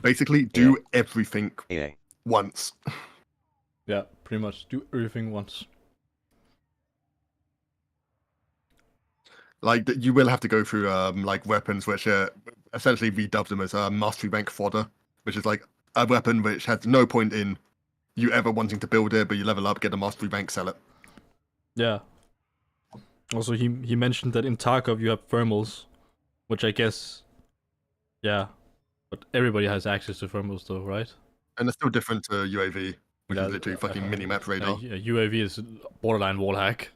Basically, do everything once. Yeah, pretty much. Do everything once. Like you will have to go through like weapons which essentially we dubbed them as mastery rank fodder, which is like a weapon which has no point in you ever wanting to build it, but you level up, get a mastery rank, sell it. Yeah. Also, he mentioned that in Tarkov you have thermals, which I guess, yeah, but everybody has access to thermals though, right? And it's still different to UAV, which Yeah, is literally fucking minimap radar. UAV is borderline wall hack.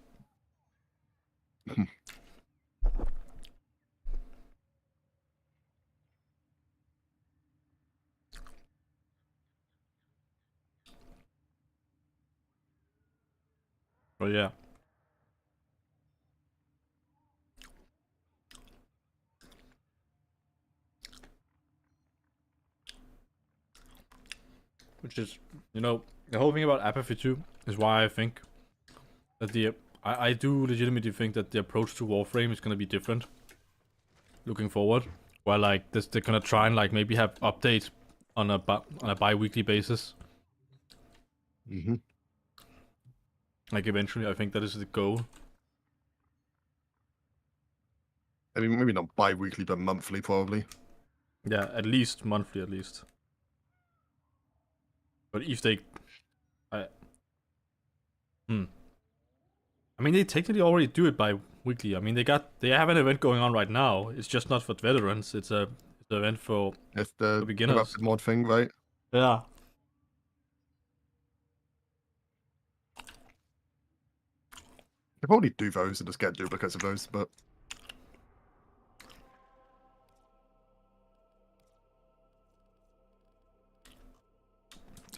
But yeah. Which is, you know, the whole thing about apathy too is why I think that I do legitimately think that the approach to Warframe is gonna be different looking forward. Where like this, they're gonna try and like maybe have updates on a bi-weekly basis. Mm-hmm. Like eventually, I think that is the goal. I mean, maybe not bi-weekly, but monthly probably. Yeah, at least monthly, at least. But if they, I mean, they technically already do it bi-weekly. I mean, they have an event going on right now. It's just not for veterans. It's an event for It's the beginners. corrupted mod thing, right? Yeah. They probably do those and just get duplicates of those, but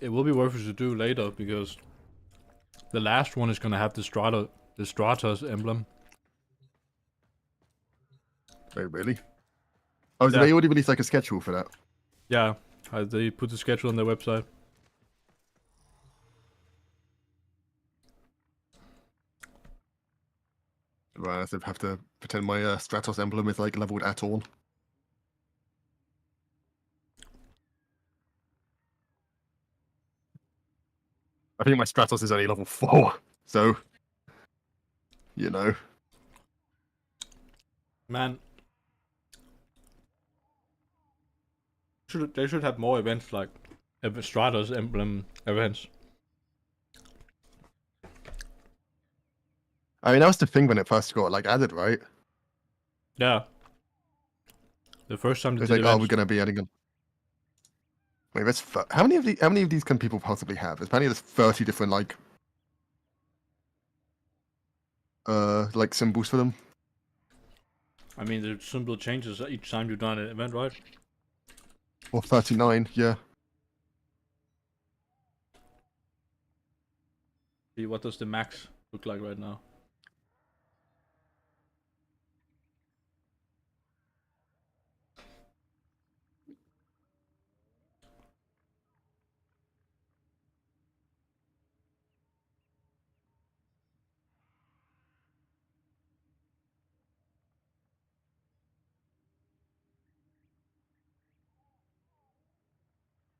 It will be worth it to do later because the last one is gonna have the Stratos emblem. wait, really? Oh, so Yeah. they already released like a schedule for that? Yeah, they put the schedule on their website. Right, so I have to pretend my Stratos emblem is like leveled at all. I think my Stratos is only level 4, so you know. Man, they should have more events like Stratos emblem events. I mean, that was the thing when it first got like added, right? Yeah. The first time they It's did like, oh, events. we're gonna be adding. Wait, that's how many of these can people possibly have? There's apparently there's 30 different like symbols for them. I mean, the symbol changes each time you've done an event, right? Or 39, yeah. See, what does the max look like right now?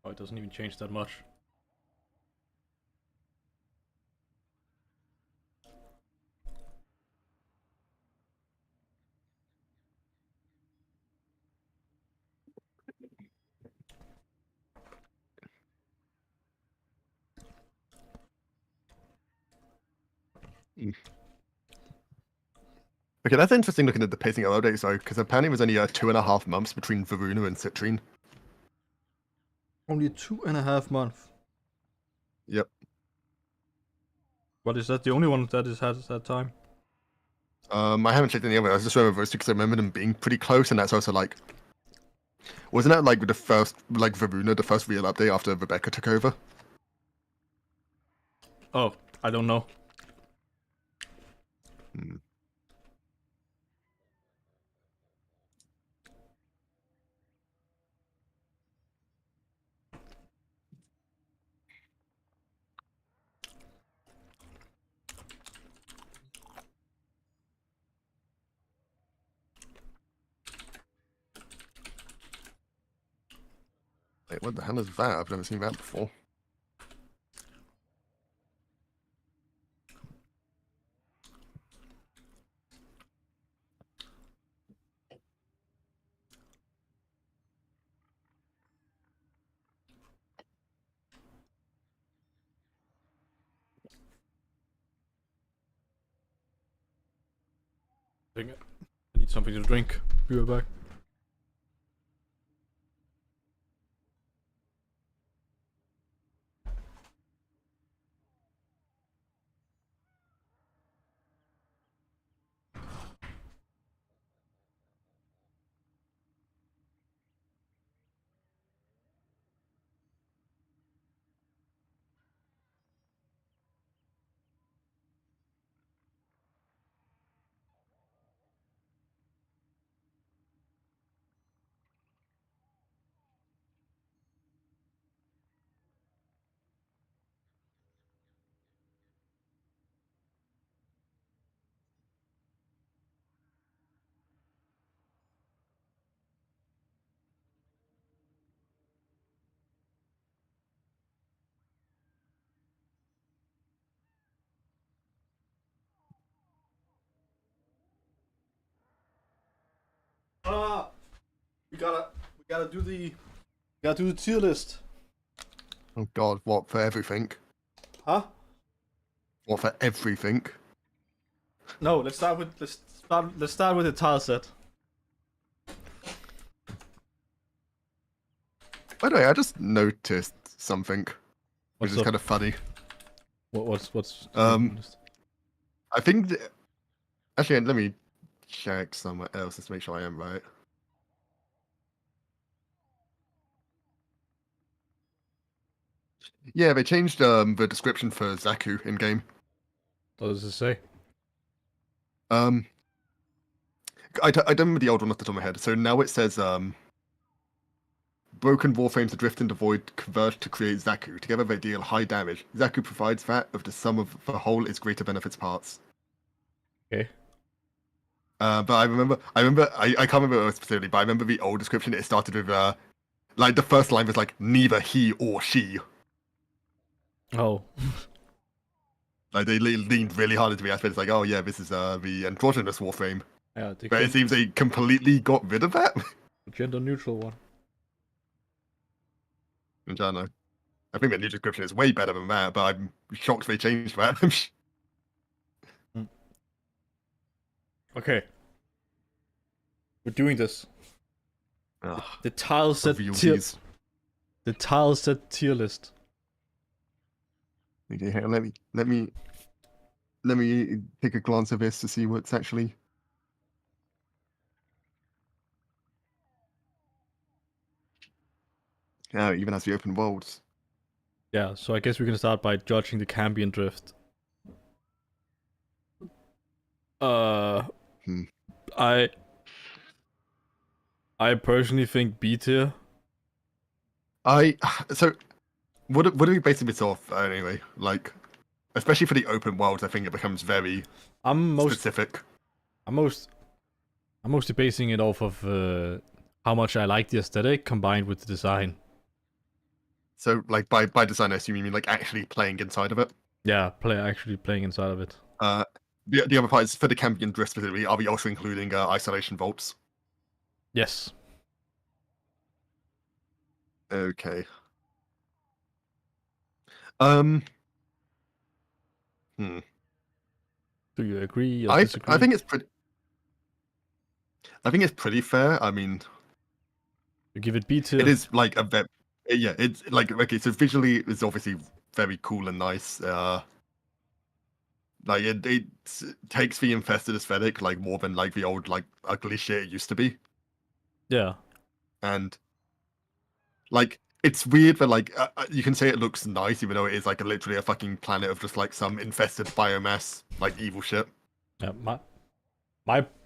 Oh, it doesn't even change that much. Okay, that's interesting looking at the pacing of updates though, because apparently it was only 2.5 months between Varuna and Citrine. Only 2.5 months. Yep. But is that the only one that has that time? I haven't checked any of it. I just remember those two because I remember them being pretty close, and that's also like, wasn't that like the first, like Varuna, the first real update after Rebecca took over? Oh, I don't know. Hmm. Wait, what the hell is that? I've never seen that before. I need something to drink. Be right back. We gotta do the tier list. Oh god, what for everything? Huh? What for everything? No, let's start with the tile set. By the way, I just noticed something, which What's is up? kind of funny. What's I think actually, let me check somewhere else just to make sure I am right. Yeah, they changed the description for Zaku in game. What does it say? Um, I don't remember the old one off the top of my head. So now it says broken warframes adrift in the void converge to create Zaku. Together they deal high damage. Zaku provides that of the sum of the whole is greater than of its parts. Okay. But I can't remember it specifically, but I remember the old description. It started with like the first line was like neither he or she. Oh. Like they leaned really hard into the aspect. It's like, oh yeah, this is the androgynous warframe. Yeah, But it seems they completely got rid of that. gender neutral one. I don't know. I think the new description is way better than that, but I'm shocked they changed that. Okay. We're doing this. Ugh, The tile set reveal tier. these. The tile set tier list. Okay, hang on, let me take a glance at this to see what's actually. Yeah, it even has the open worlds. Yeah, so I guess we can start by judging the Cambion drift. Hmm. I personally think B tier. So what do we base this off anyway? Like, especially for the open worlds, I think it becomes very I'm specific. mostly basing it off of how much I like the aesthetic combined with the design. So like by design, I assume you mean like actually playing inside of it. Yeah, actually playing inside of it. The other part is for the Cambion drift specifically. Are we also including isolation vaults? Yes. Okay. Hmm. Do you agree or I disagree? I think it's pretty. I think it's pretty fair. I mean, You give it B tier. it is like a bit. Yeah, it's like okay. So visually, it's obviously very cool and nice. Like it takes the infested aesthetic like more than like the old like ugly shit it used to be. Yeah. And like it's weird that like you can say it looks nice even though it is like literally a fucking planet of just like some infested biomass like evil shit. Yeah.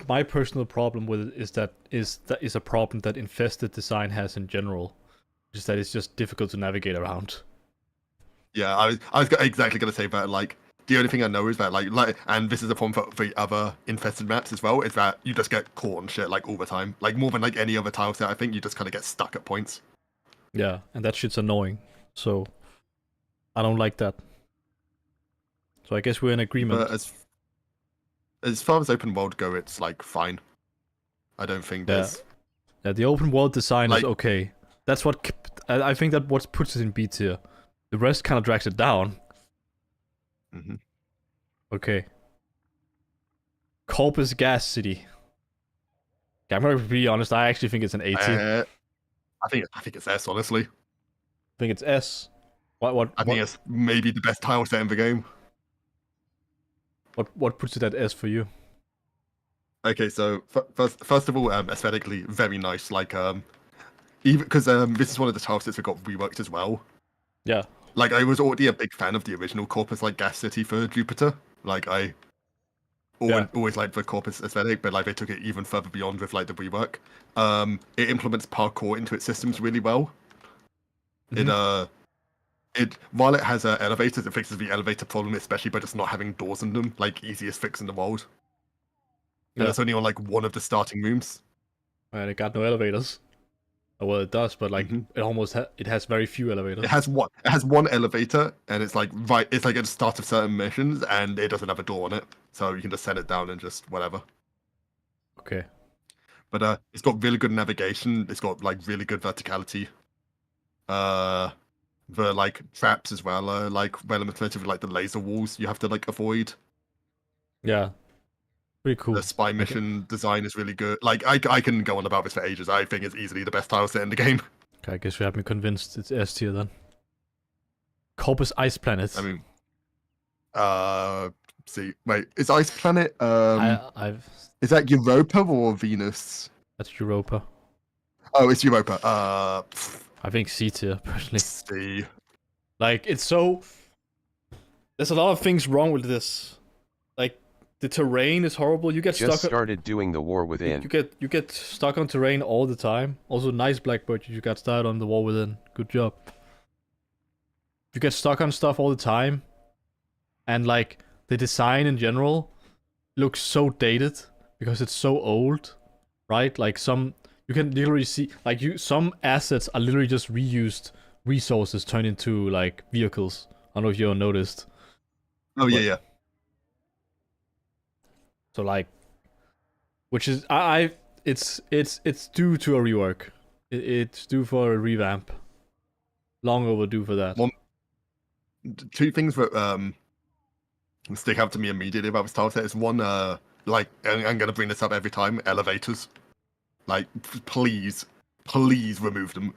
My personal problem with it is a problem that infested design has in general. Just that it's just difficult to navigate around. Yeah, I was exactly gonna say that. Like the only thing I know is that like and this is a problem for the other infested maps as well, is that you just get caught on shit like all the time. Like more than like any other tile set, I think you just kind of get stuck at points. Yeah, and that shit's annoying. So I don't like that. So I guess we're in agreement. But as far as open world go, it's like fine. I don't think Yeah. there's Yeah, the open world design is Like- okay. That's what I think that what puts it in B tier. The rest kind of drags it down. Mhm. Okay. Corpus Gas City. Yeah, I'm gonna be honest. I actually think it's an A tier. I think it's S honestly. I think it's S. I think it's maybe the best tile set in the game. What puts it at S for you? Okay, so first of all, aesthetically very nice. Like even because this is one of the tile sets that got reworked as well. Yeah. Like I was already a big fan of the original Corpus like Gas City for Jupiter. Like I always liked the Corpus aesthetic, but like they took it even further beyond with like the rework. It implements parkour into its systems really well. It while it has elevators, it fixes the elevator problem, especially by just not having doors in them. Like easiest fix in the world. And Yeah. it's only on like one of the starting rooms. And it got no elevators. Oh, well, it does, but like Mhm. it almost it has very few elevators. It has one elevator, and it's like it's like at the start of certain missions, and it doesn't have a door on it, so you can just set it down and just whatever. Okay. But it's got really good navigation. It's got like really good verticality. The like traps as well are like relative like the laser walls you have to like avoid. Yeah. Pretty cool. The spy mission design is really good. Like I can go on about this for ages. I think it's easily the best tile set in the game. Okay, I guess you have me convinced it's S tier then. Corpus Ice Planet. I mean, see, wait, is Ice Planet I've is that Europa or Venus? that's Europa. Oh, it's Europa. I think C tier personally. See. Like it's so. There's a lot of things wrong with this. Like the terrain is horrible. You get Just stuck. started doing the War Within. You get stuck on terrain all the time. Also, nice Blackbird. You got started on the War Within. Good job. You get stuck on stuff all the time, and like the design in general looks so dated because it's so old, right? Like you can literally see some assets are literally just reused resources turned into like vehicles. I don't know if you noticed. Oh yeah. So like, which is it's due to a rework. It's due for a revamp. Long overdue for that. One- Two things that stick out to me immediately about this tile set is one, like I'm gonna bring this up every time. Elevators, like please remove them.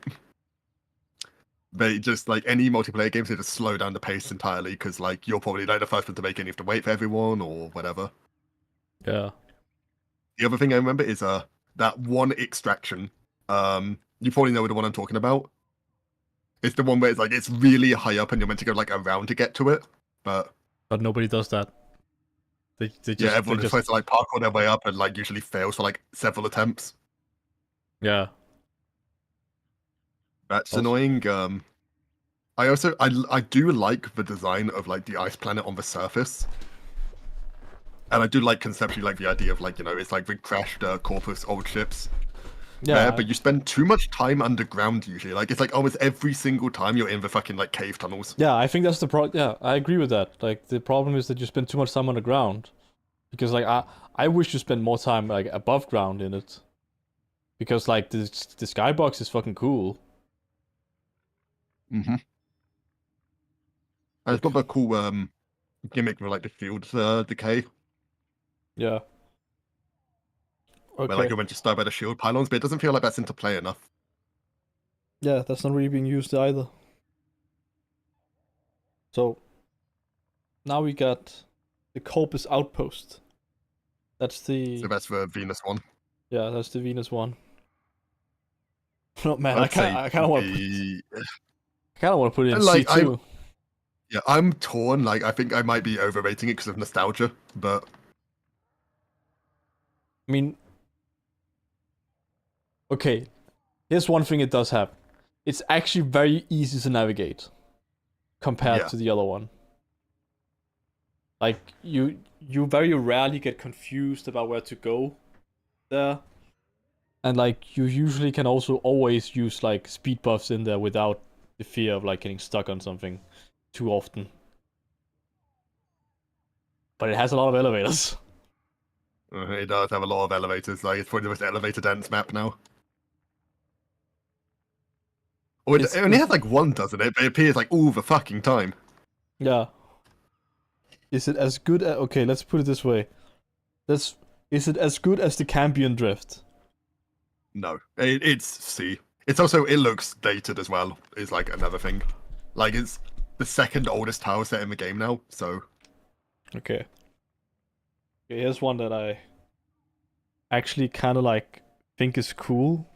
They just like any multiplayer games, they just slow down the pace entirely because like you're probably like the first one to make it, and you have to wait for everyone or whatever. Yeah. The other thing I remember is that one extraction. You probably know the one I'm talking about. It's the one where it's like it's really high up and you're meant to go like around to get to it, but Nobody does that. They just yeah, everyone they just tries to like parkour their way up and like usually fails for like several attempts. yeah. That's Also- annoying. I do like the design of like the ice planet on the surface, and I do like conceptually like the idea of like it's like we crashed Corpus old ships. Yeah, but you spend too much time underground usually. Like it's like almost every single time you're in the fucking like cave tunnels. yeah, I think that's the pro. Yeah, I agree with that. Like the problem is that you spend too much time on the ground, because like I wish you spend more time like above ground in it, because like the skybox is fucking cool. Mm-hmm. And it's got the cool gimmick with like the field decay, Yeah. where like Okay. you're meant to start by the shield pylons, but it doesn't feel like that's into play enough. Yeah, that's not really being used either. So now we got the Corpus Outpost. That's the So that's the Venus one. yeah, that's the Venus one. Oh man, I'd say I kind of want to the put it in like C2. I'm torn. Like I think I might be overrating it because of nostalgia, but I mean, okay, here's one thing it does have. It's actually very easy to navigate compared yeah, to the other one. Like you very rarely get confused about where to go there. And like you usually can also always use like speed buffs in there without the fear of like getting stuck on something too often. But it has a lot of elevators. it does have a lot of elevators. Like it's probably the most elevator dense map now. Or it only has like one, doesn't it? But it appears like all the fucking time. Yeah. Is it as good as, okay, let's put it this way. Is it as good as the Cambion Drift? No, it's C. It's also it looks dated as well. Is like another thing. Like it's the second oldest tower set in the game now. So Okay. Okay, here's one that I actually kind of like think is cool,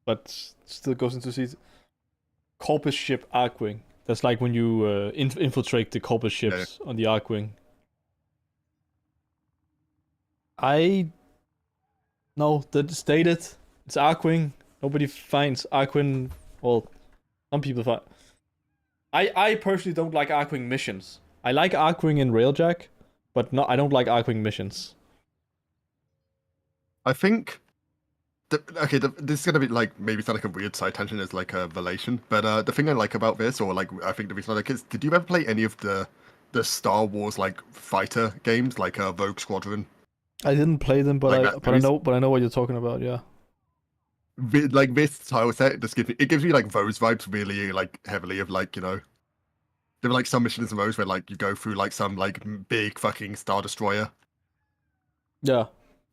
but still goes into C. Corpus ship Archwing. That's like when you infiltrate the Corpus ships on the Archwing. No, that's stated. It's Archwing. Nobody finds Archwing. Well, some people find. I personally don't like Archwing missions. I like Archwing in Railjack, but no, I don't like Archwing missions. I think. This is gonna be like maybe sound like a weird side tangent as like a relation, but the thing I like about this, or like I think the reason I like it is, did you ever play any of the Star Wars like fighter games, like Rogue Squadron? I didn't play them, but Like that I know what you're talking about. Yeah. Like this tile set, it gives me like those vibes really like heavily of like there were like some missions in those where like you go through like some like big fucking Star Destroyer. Yeah.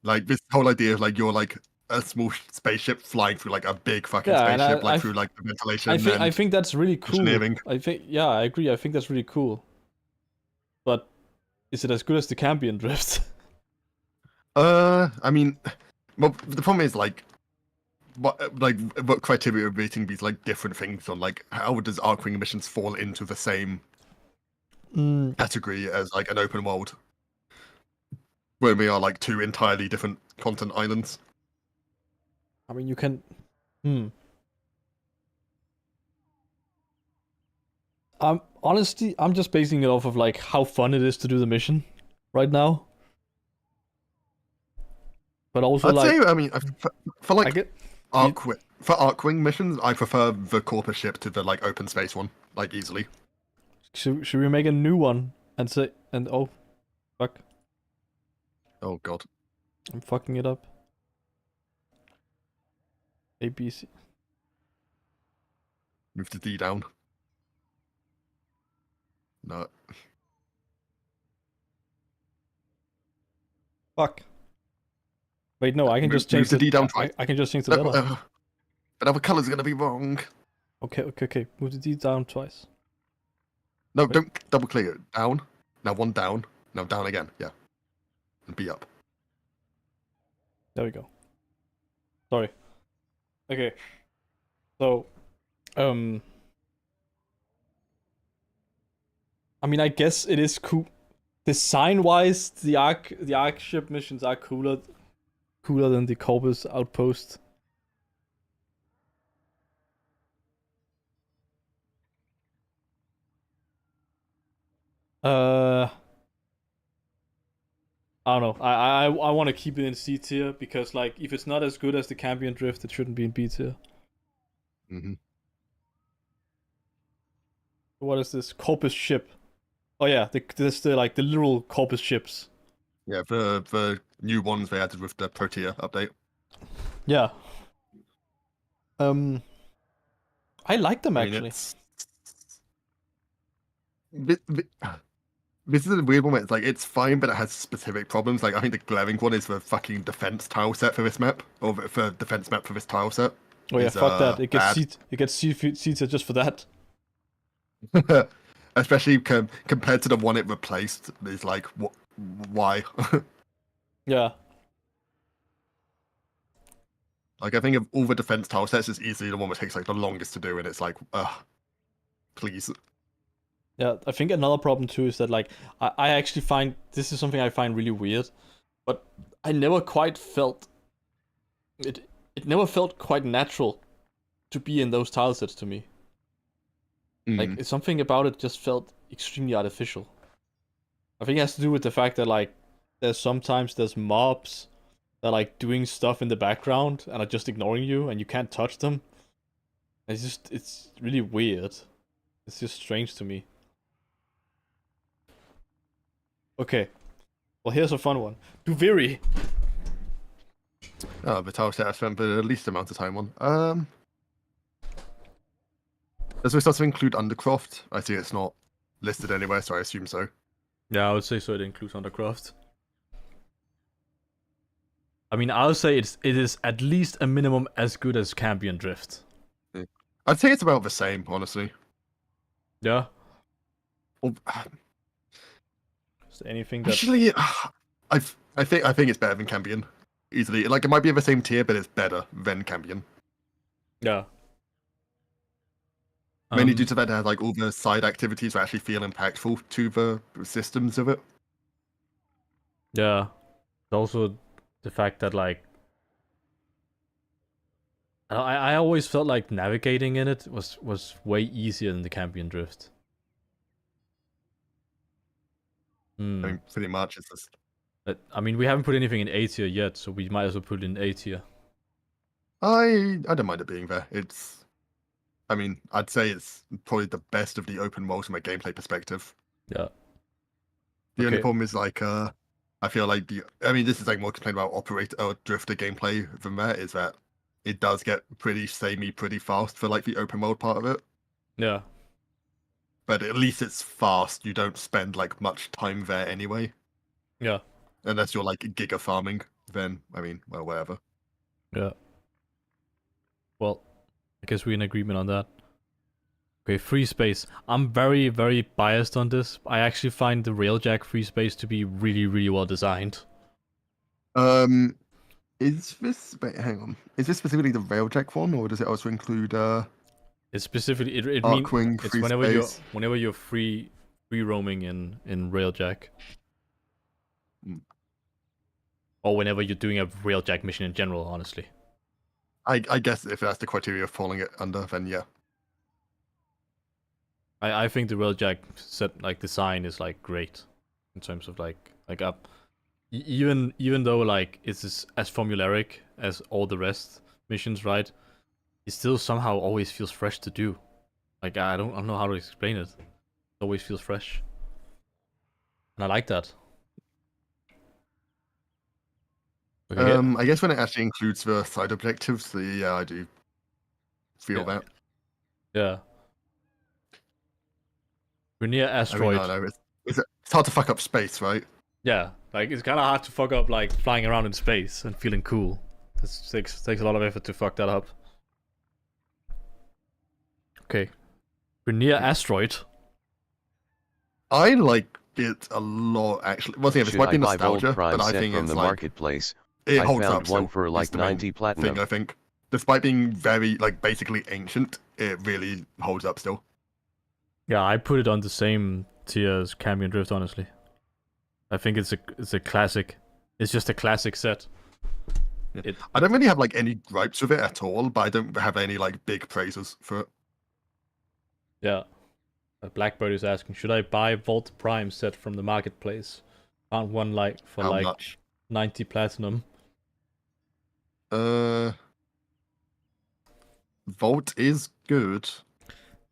Like this whole idea of like you're like a small spaceship flying through like a big fucking Yeah, and spaceship, like through like the ventilation. I think that's really cool. engineering. I think yeah, I agree. I think that's really cool. But is it as good as the Cambion Drift? I mean, well, the problem is like what criteria are rating these like different things on? Like, how does Archwing missions fall into the same category as like an open world, where we are like two entirely different content islands? I mean, you can. Honestly, I'm just basing it off of like how fun it is to do the mission right now. But also I'd like say, I mean, for like I get for Archwing missions, I prefer the Corpus ship to the like open space one, like easily. should we make a new one and say and oh fuck, Oh god. I'm fucking it up. ABC. Move the D down. No. Fuck. Wait, no, I can just Move change the D down I, twice. I can just change the letter. But our color's gonna be wrong. Okay. Move the D down twice. No, Wait. don't double click it. Down. Now one down. Now down again. Yeah. And B up. There we go. Sorry. Okay. So, I mean, I guess it is cool. Design-wise, the Ark ship missions are cooler than the Corpus Outpost. I don't know. I want to keep it in C tier because like if it's not as good as the Cambion Drift, it shouldn't be in B tier. Hmm. What is this Corpus ship? Oh yeah, this the like the literal Corpus ships. Yeah, the new ones they added with the Protea update. Yeah. I like them I mean, actually. it's this is a weird one. Where it's like it's fine, but it has specific problems. Like I think the glaring one is the fucking defense tile set for this map, or for defense map for this tile set. Oh yeah, is, fuck that. It gets bad. C. It gets C tier just for that. Especially compared to the one it replaced. It's like, what? Why? Yeah. Like I think of all the defense tile sets, it's easily the one that takes like the longest to do, and it's like, please. Yeah, I think another problem too is that like I actually find this is something I find really weird, but I never quite felt it. It never felt quite natural to be in those tile sets to me. Like Mm. it's something about it just felt extremely artificial. I think it has to do with the fact that like sometimes there's mobs that are like doing stuff in the background and are just ignoring you and you can't touch them. It's really weird. It's just strange to me. Okay. Well, here's a fun one. Duviri. Oh, the tile set I spent the least amount of time on. Does this also include Undercroft? I see it's not listed anywhere, so I assume so. Yeah, I would say so. It includes Undercroft. I mean, I would say it is at least a minimum as good as Cambion Drift. I'd say it's about the same, honestly. Yeah. Well, Is there anything that? actually, I think it's better than Cambion. Easily, like it might be in the same tier, but it's better than Cambion. Yeah. Mainly due to that, it has like all the side activities that actually feel impactful to the systems of it. Yeah. Also, the fact that like I always felt like navigating in it was way easier than the Cambion Drift. I mean, pretty much it's just. I mean, we haven't put anything in A tier yet, so we might as well put it in A tier. I don't mind it being there. It's. I mean, I'd say it's probably the best of the open worlds from a gameplay perspective. Yeah. The only Okay. problem is like I feel like I mean this is like more complaint about operator or drifter gameplay than that is that it does get pretty samey pretty fast for like the open world part of it. Yeah. But at least it's fast. You don't spend like much time there anyway. Yeah. Unless you're like giga farming, then I mean, well, whatever. Yeah. Well, I guess we're in agreement on that. Okay, free space. I'm very, very biased on this. I actually find the Railjack free space to be really, really well designed. Is this wait, hang on. Is this specifically the Railjack one, or does it also include It's specifically it means Arcwing it's free whenever space? you're free roaming in Railjack. Hmm. Or whenever you're doing a Railjack mission in general, honestly. I guess if that's the criteria of falling it under, then yeah. I think the Railjack set like design is like great in terms of like up even though like it's as formulaic as all the rest missions, right? It still somehow always feels fresh to do. Like I don't know how to explain it. It always feels fresh. And I like that. Okay, I guess when it actually includes the side objectives, yeah, I do feel Yeah. that. yeah. We're near I mean, asteroid. I know it's hard to fuck up space, right? Yeah, like it's kind of hard to fuck up like flying around in space and feeling cool. It takes a lot of effort to fuck that up. Okay, we're near asteroid. I like it a lot, actually. Well, yeah, this Should might I be buy Volt nostalgia, Prime but I set think from it's the like marketplace? it I holds found up. one Still, for is like the main 90 platinum. thing, I think, despite being very like basically ancient, it really holds up still. Yeah, I put it on the same tier as Cambion Drift. Honestly, I think it's a classic. It's just a classic set. I don't really have like any gripes with it at all, but I don't have any like big praises for it. Yeah. Blackbird is asking, should I buy Volt Prime set from the marketplace? Found one like for How like much? 90 platinum. Volt is good.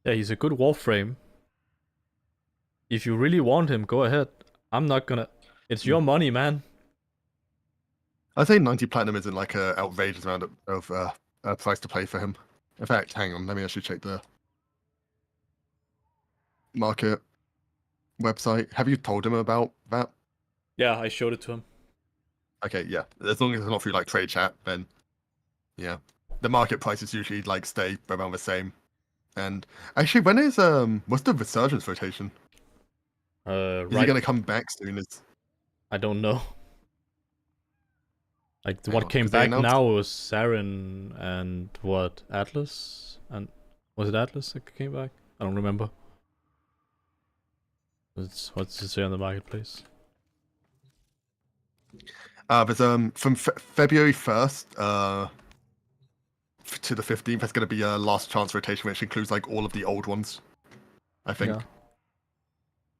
Yeah, he's a good Warframe. If you really want him, go ahead. I'm not gonna. It's your money, man. I'd say 90 platinum isn't like a outrageous amount of price to pay for him. In fact, hang on, let me actually check the market website. Have you told him about that? Yeah, I showed it to him. Okay, yeah. As long as it's not through like trade chat, then yeah. The market prices usually like stay around the same. And actually, when is what's the resurgence rotation? Is he Right. gonna come back soon? Is I don't know. Like Hang what on, came 'cause they back announced- now was Saren and what Atlas and was it Atlas that came back? I don't remember. What's it say on the marketplace? there's from February 1st to the 15th. There's gonna be a last chance rotation, which includes like all of the old ones. I think. Yeah.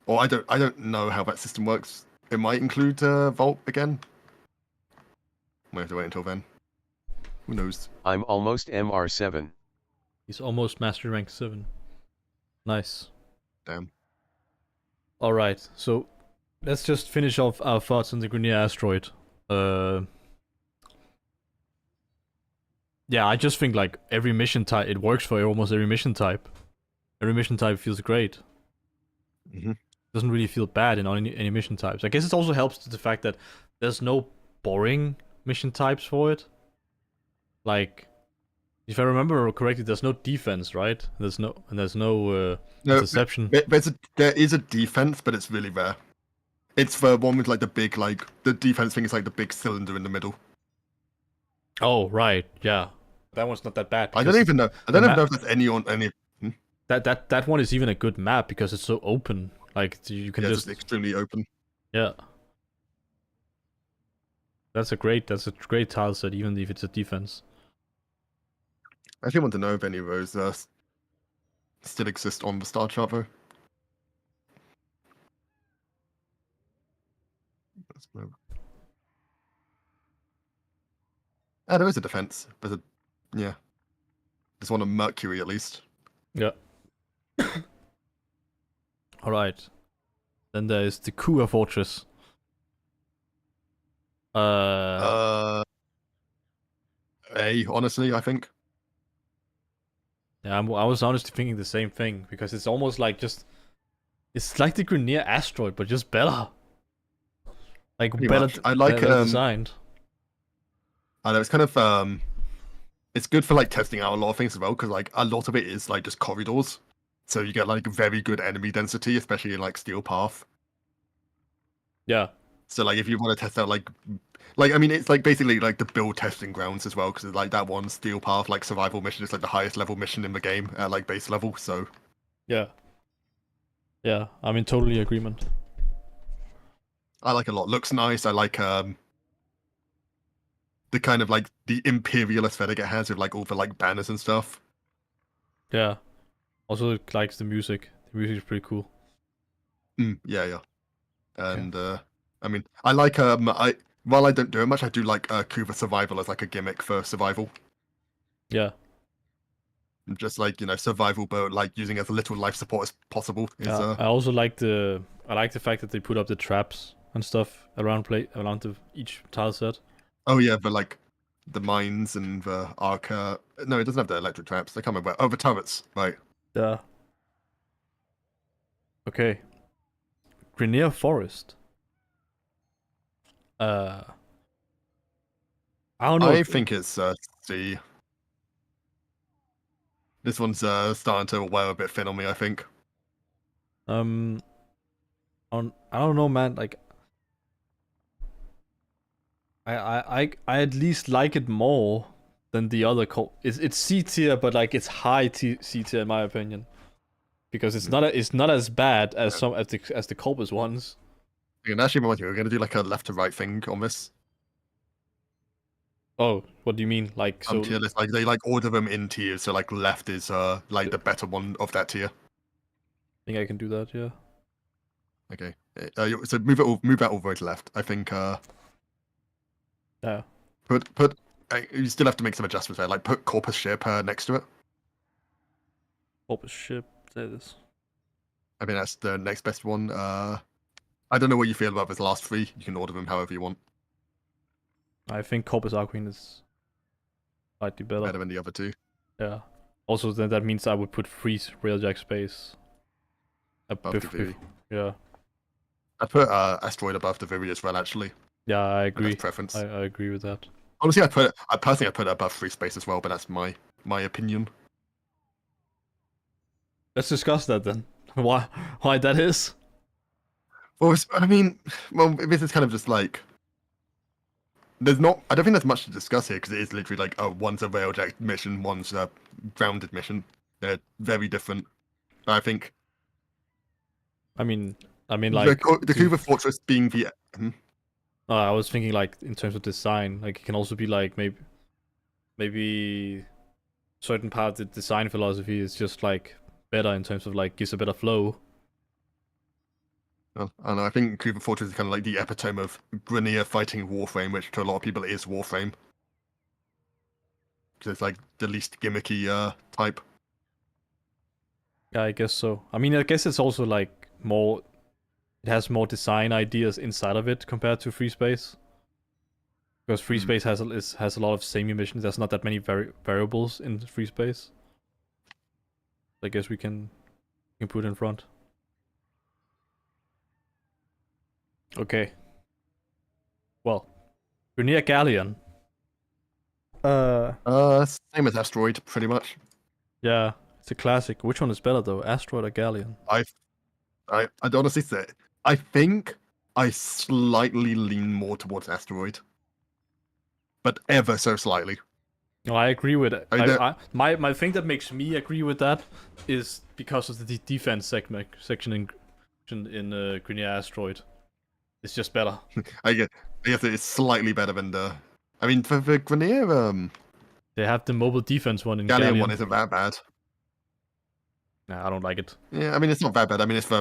Or I don't know how that system works. It might include Vault again. We have to wait until then. Who knows? I'm almost MR7. He's almost master rank 7. Nice. Damn. All right, so let's just finish off our thoughts on the Grineer asteroid. Yeah, I just think like every mission type, it works for almost every mission type. Every mission type feels great. Mhm. Doesn't really feel bad in any mission types. I guess it also helps to the fact that there's no boring mission types for it. Like, if I remember correctly, there's no defense, right? There's no No, interception. there is a defense, but it's really rare. It's the one with like the big the defense thing is like the big cylinder in the middle. Oh, right, yeah. That one's not that bad. I don't because even know. I don't the even know if there's any on any. that one is even a good map because it's so open. Like you can Yeah, just it's extremely open. yeah. That's a great tile set, even if it's a defense. I actually want to know if any of those still exist on the star chart though. Let's move. Ah, there is a defense. There's a yeah. There's one on Mercury at least. Yeah. All right. Then there is the Kua Fortress. Honestly, I think. Yeah, I was honestly thinking the same thing because it's almost like it's like the Grineer asteroid, but just better. Like Pretty better, much. I like, better designed. I know it's kind of it's good for like testing out a lot of things as well because like a lot of it is like just corridors, so you get like very good enemy density, especially in like Steel Path. Yeah. So like if you want to test out like I mean it's like basically like the build testing grounds as well because like that one Steel Path like survival mission is like the highest level mission in the game at like base level. So Yeah. Yeah, I'm in totally agreement. I like it a lot. Looks nice. I like the kind of like the imperial aesthetic it has with like all the like banners and stuff. Yeah. Also likes the music. The music is pretty cool. Yeah. And I mean I like while I don't do it much, I do like Kuva survival as like a gimmick for survival. Yeah. Just like, you know, survival but like using as little life support as possible is Yeah. I also like the fact that they put up the traps and stuff around each tile set. Oh yeah, but like the mines and the arca. No, it doesn't have the electric traps. They come with the turrets, right? Yeah. Okay. Grineer Forest. I don't know. I think it's C. This one's starting to wear a bit thin on me, I think. I don't know, man. Like, I at least like it more than the other. It's C tier, but like it's high C tier in my opinion, because it's not as bad as some as the Corpus ones. You can actually remind you, we're gonna do like a left to right thing on this. Oh, what do you mean? Like so? Tier list, like they like order them in tiers, so like left is like the better one of that tier. I think I can do that. Yeah. Okay. So move that all the way to left. I think Yeah. put you still have to make some adjustments there. Like put Corpus Ship next to it. Corpus ship. There it is. I think that's the next best one. I don't know what you feel about those last three. You can order them however you want. I think Corpus Arquine is slightly better. Better than the other two. Yeah. Also, then that means I would put Freeze Railjack Space Above the Vivi. Yeah. I put Asteroid above the Vivi as well, actually. Yeah, I agree. That's preference. I agree with that. Honestly, I personally put it above Free Space as well, but that's my opinion. Let's discuss that then. Why that is? Well, this is kind of just like I don't think there's much to discuss here because it is literally like, oh, one's a railjack mission, one's a grounded mission. They're very different. But I think I mean like the Kuva Fortress being the I was thinking like in terms of design, like it can also be like maybe certain part of the design philosophy is just like better in terms of like gives a better flow. and I think Kuva Fortress is kind of like the epitome of Grineer fighting Warframe, which to a lot of people is Warframe. Because it's like the least gimmicky type. Yeah, I guess so. I mean, I guess it's also like more. It has more design ideas inside of it compared to Free Space. Because Free Space has a lot of samey missions. There's not that many variables in Free Space. I guess we can put in front. Okay. Well, Grineer Galleon. Same as Asteroid, pretty much. Yeah, it's a classic. Which one is better though, Asteroid or Galleon? I'd honestly say I think I slightly lean more towards Asteroid, but ever so slightly. No, I agree with it. I My thing that makes me agree with that is because of the defense section in Grineer Asteroid. It's just better. I guess it's slightly better than the. I mean, for Grineer, They have the mobile defense one in Galleon one isn't that bad. Nah, I don't like it. Yeah, I mean it's not that bad. I mean it's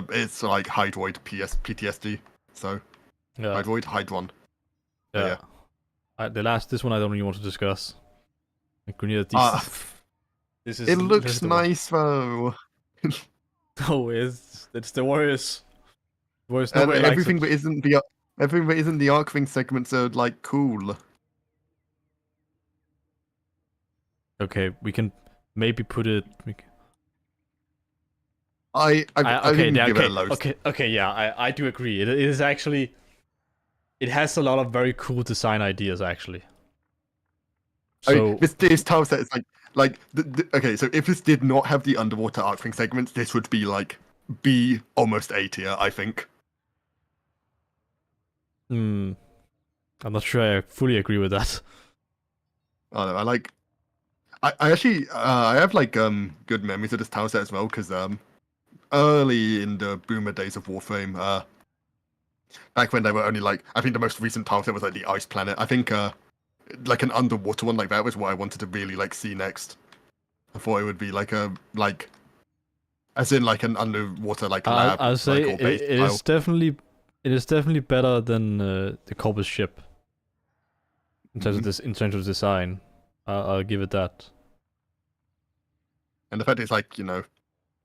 like Hydroid PTSD. So Yeah. Hydroid Hydron. Yeah. This one I don't really want to discuss. Grineer defense. This is. It this looks is the one. nice though. No, it's the Warriors. Warriors. And Nobody likes everything it. that isn't the Arcwing segments are like cool. Okay, we can maybe put it. I Okay, didn't yeah, give okay, it a low. okay, yeah, I do agree. It is actually, it has a lot of very cool design ideas actually. I So mean, this tile set is okay. So if this did not have the underwater Arcwing segments, this would be like B almost A tier, I think. I'm not sure I fully agree with that. I don't know, I actually I have like good memories of this tile set as well because early in the boomer days of Warframe, back when they were only like, I think the most recent tile set was like the Ice Planet. I think like an underwater one like that was what I wanted to really like see next. I thought it would be like as in like an underwater like lab. I'll say like, or base it tile. is definitely better than the Corpus ship in terms of this in terms of design. I'll give it that. And the fact it's like,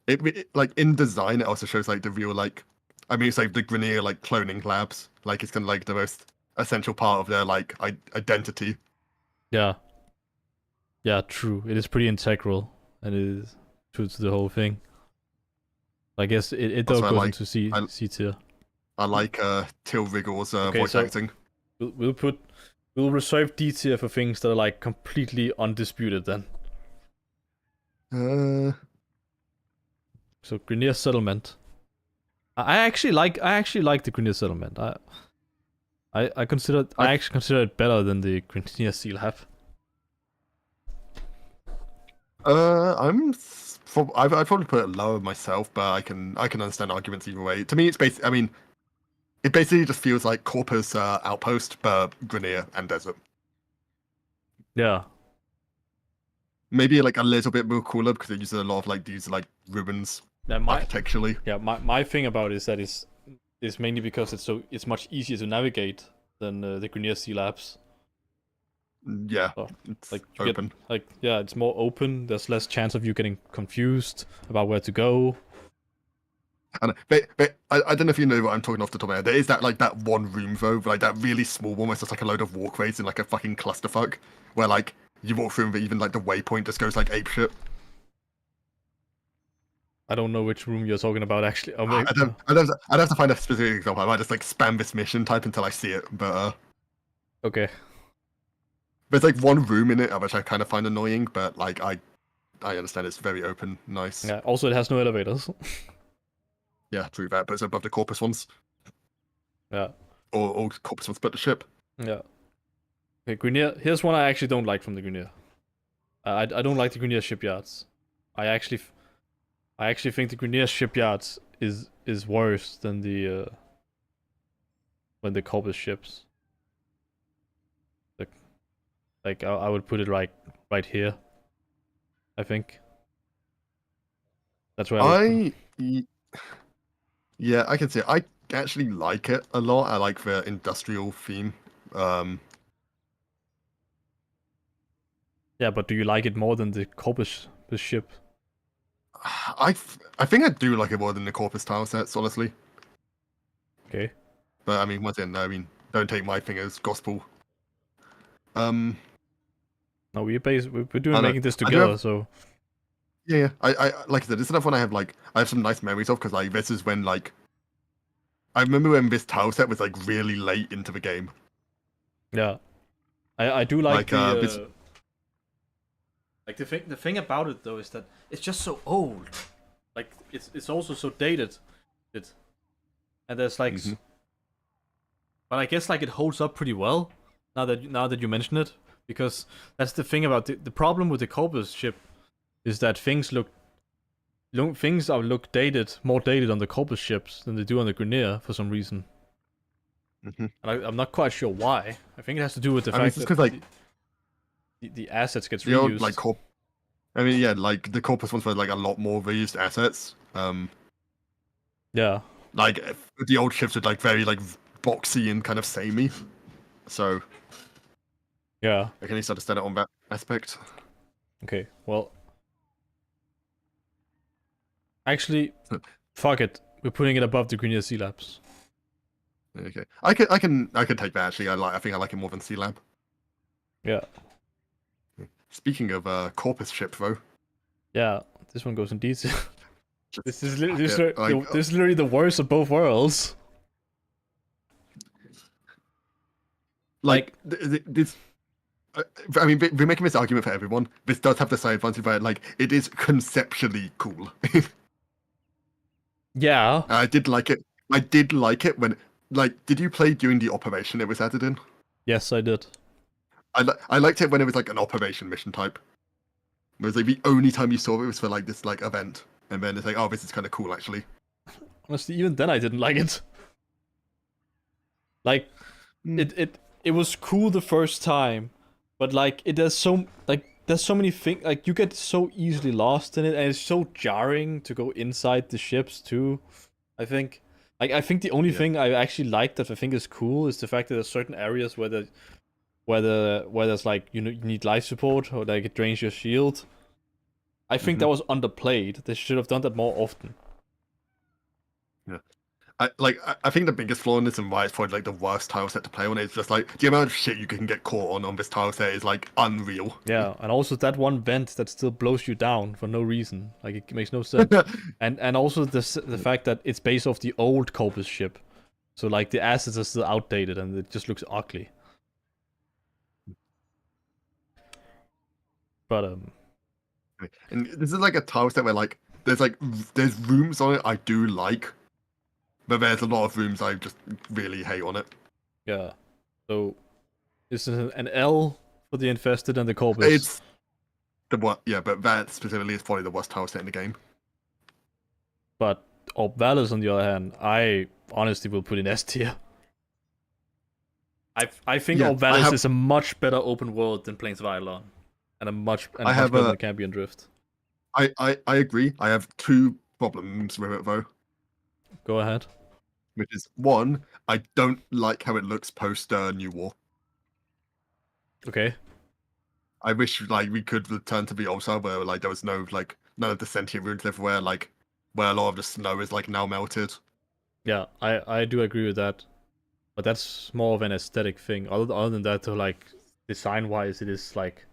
it like in design, it also shows like the real like, I mean, it's like the Grineer like cloning labs. Like it's kind of like the most essential part of their like identity. Yeah. Yeah, true. It is pretty integral, and it is true to the whole thing. I guess it Also, though I goes like- into C tier. I like Till Rigor's Okay, voice so- acting. We'll reserve D tier for things that are like completely undisputed then. So Grineer Settlement. I actually like the Grineer Settlement. I actually consider it better than the Grineer Seal Hab. I'd probably put it lower myself, but I can understand arguments either way. To me, it's basically, I mean, it basically just feels like Corpus Outpost, but Grineer and Desert. Yeah. Maybe like a little bit more cooler because it uses a lot of like these like ruins Yeah, architecturally. my thing about it is that it's is mainly because it's much easier to navigate than the Grineer Sea Labs. Yeah, So, it's like open. it's more open. There's less chance of you getting confused about where to go. And but I don't know if you know what I'm talking off the top of my head. There is that like that one room though, like that really small one where it's just like a load of walkways in like a fucking clusterfuck, where like you walk through and even like the waypoint just goes like apeshit. I don't know which room you're talking about actually. Oh, I'd have to find a specific example. I might just like spam this mission type until I see it, but okay. there's like one room in it which I kind of find annoying, but like I understand it's very open, nice. Yeah. Also, it has no elevators. Yeah, true that, but it's above the Corpus ones. Yeah. Or Corpus ones, but the ship. Yeah. Okay, Grineer. Here's one I actually don't like from the Grineer. I don't like the Grineer shipyards. I actually think the Grineer shipyards is worse than the Corpus ships. Like I would put it right here. I think. That's where Yeah, I can see it. I actually like it a lot. I like the industrial theme. Yeah, but do you like it more than the Corpus ship? I think I do like it more than the Corpus tile sets, honestly. Okay. But I mean, once again, don't take my thing as gospel. No, we're doing I know. making this I do together, have- so Yeah. I like I said, this is another one I have some nice memories of because like this is when like I remember when this tile set was like really late into the game. yeah. I do like this- like the thing about it though is that it's just so old. Like it's also so dated. And there's like Mhm. but I guess like it holds up pretty well now that you mention it, because that's the thing about the problem with the Corpus ship is that things look dated, more dated on the Corpus ships than they do on the Grineer for some reason. Mhm. And I'm not quite sure why. I think it has to do with the I mean, fact it's that 'cause, like, the assets gets the old reused. like I mean, yeah, like the Corpus ones were like a lot more reused assets. Yeah. Like the old ships were like very like boxy and kind of samey. So Yeah. I can at least understand it on that aspect. Okay. Well, actually, fuck it. We're putting it above the Grineer Sea Labs. Okay, I can take that actually. I think I like it more than Sea Lab. Yeah. Speaking of Corpus ship though, Yeah. This one goes in detail. just- This is yeah, this is literally the worst of both worlds. like this. I mean, we're making this argument for everyone. This does have the side advantage where like it is conceptually cool. Yeah. I did like it. I did like it when like. Did you play during the operation it was added in? Yes, I did. I liked it when it was like an operation mission type. It was like the only time you saw it was for like this like event, and then it's like, oh, this is kind of cool actually. Honestly, even then I didn't like it. Like, it was cool the first time, but like there's so many things, like you get so easily lost in it, and it's so jarring to go inside the ships too. I think the only thing I actually like that I think is cool is the fact that there's certain areas where there's like you need life support or like it drains your shield. I think that was underplayed. They should have done that more often. I think the biggest flaw in this and why it's probably like the worst tile set to play on is just like the amount of shit you can get caught on this tile set is like unreal. Yeah, and also that one vent that still blows you down for no reason. Like it makes no sense. and also the fact that it's based off the old Corpus ship, so like the assets are still outdated and it just looks ugly. But And this is like a tile set where like there's rooms on it I do like, but there's a lot of rooms I just really hate on it. yeah, so this is an L for the infested and the Corpus. It's the what? Yeah, but that specifically is probably the worst tile set in the game. But Obvalis, on the other hand, I honestly will put in S tier. I think Yeah, Obvalis is a much better open world than Plains of Eidolon, and much better than Cambion Drift. I agree. I have two problems with it though. Go ahead. which is one, I don't like how it looks post New War. Okay. I wish like we could return to the old style where like there was no like none of the sentient runes everywhere, like where a lot of the snow is like now melted. Yeah, I do agree with that. But that's more of an aesthetic thing. Other than that, though, like design-wise, it is like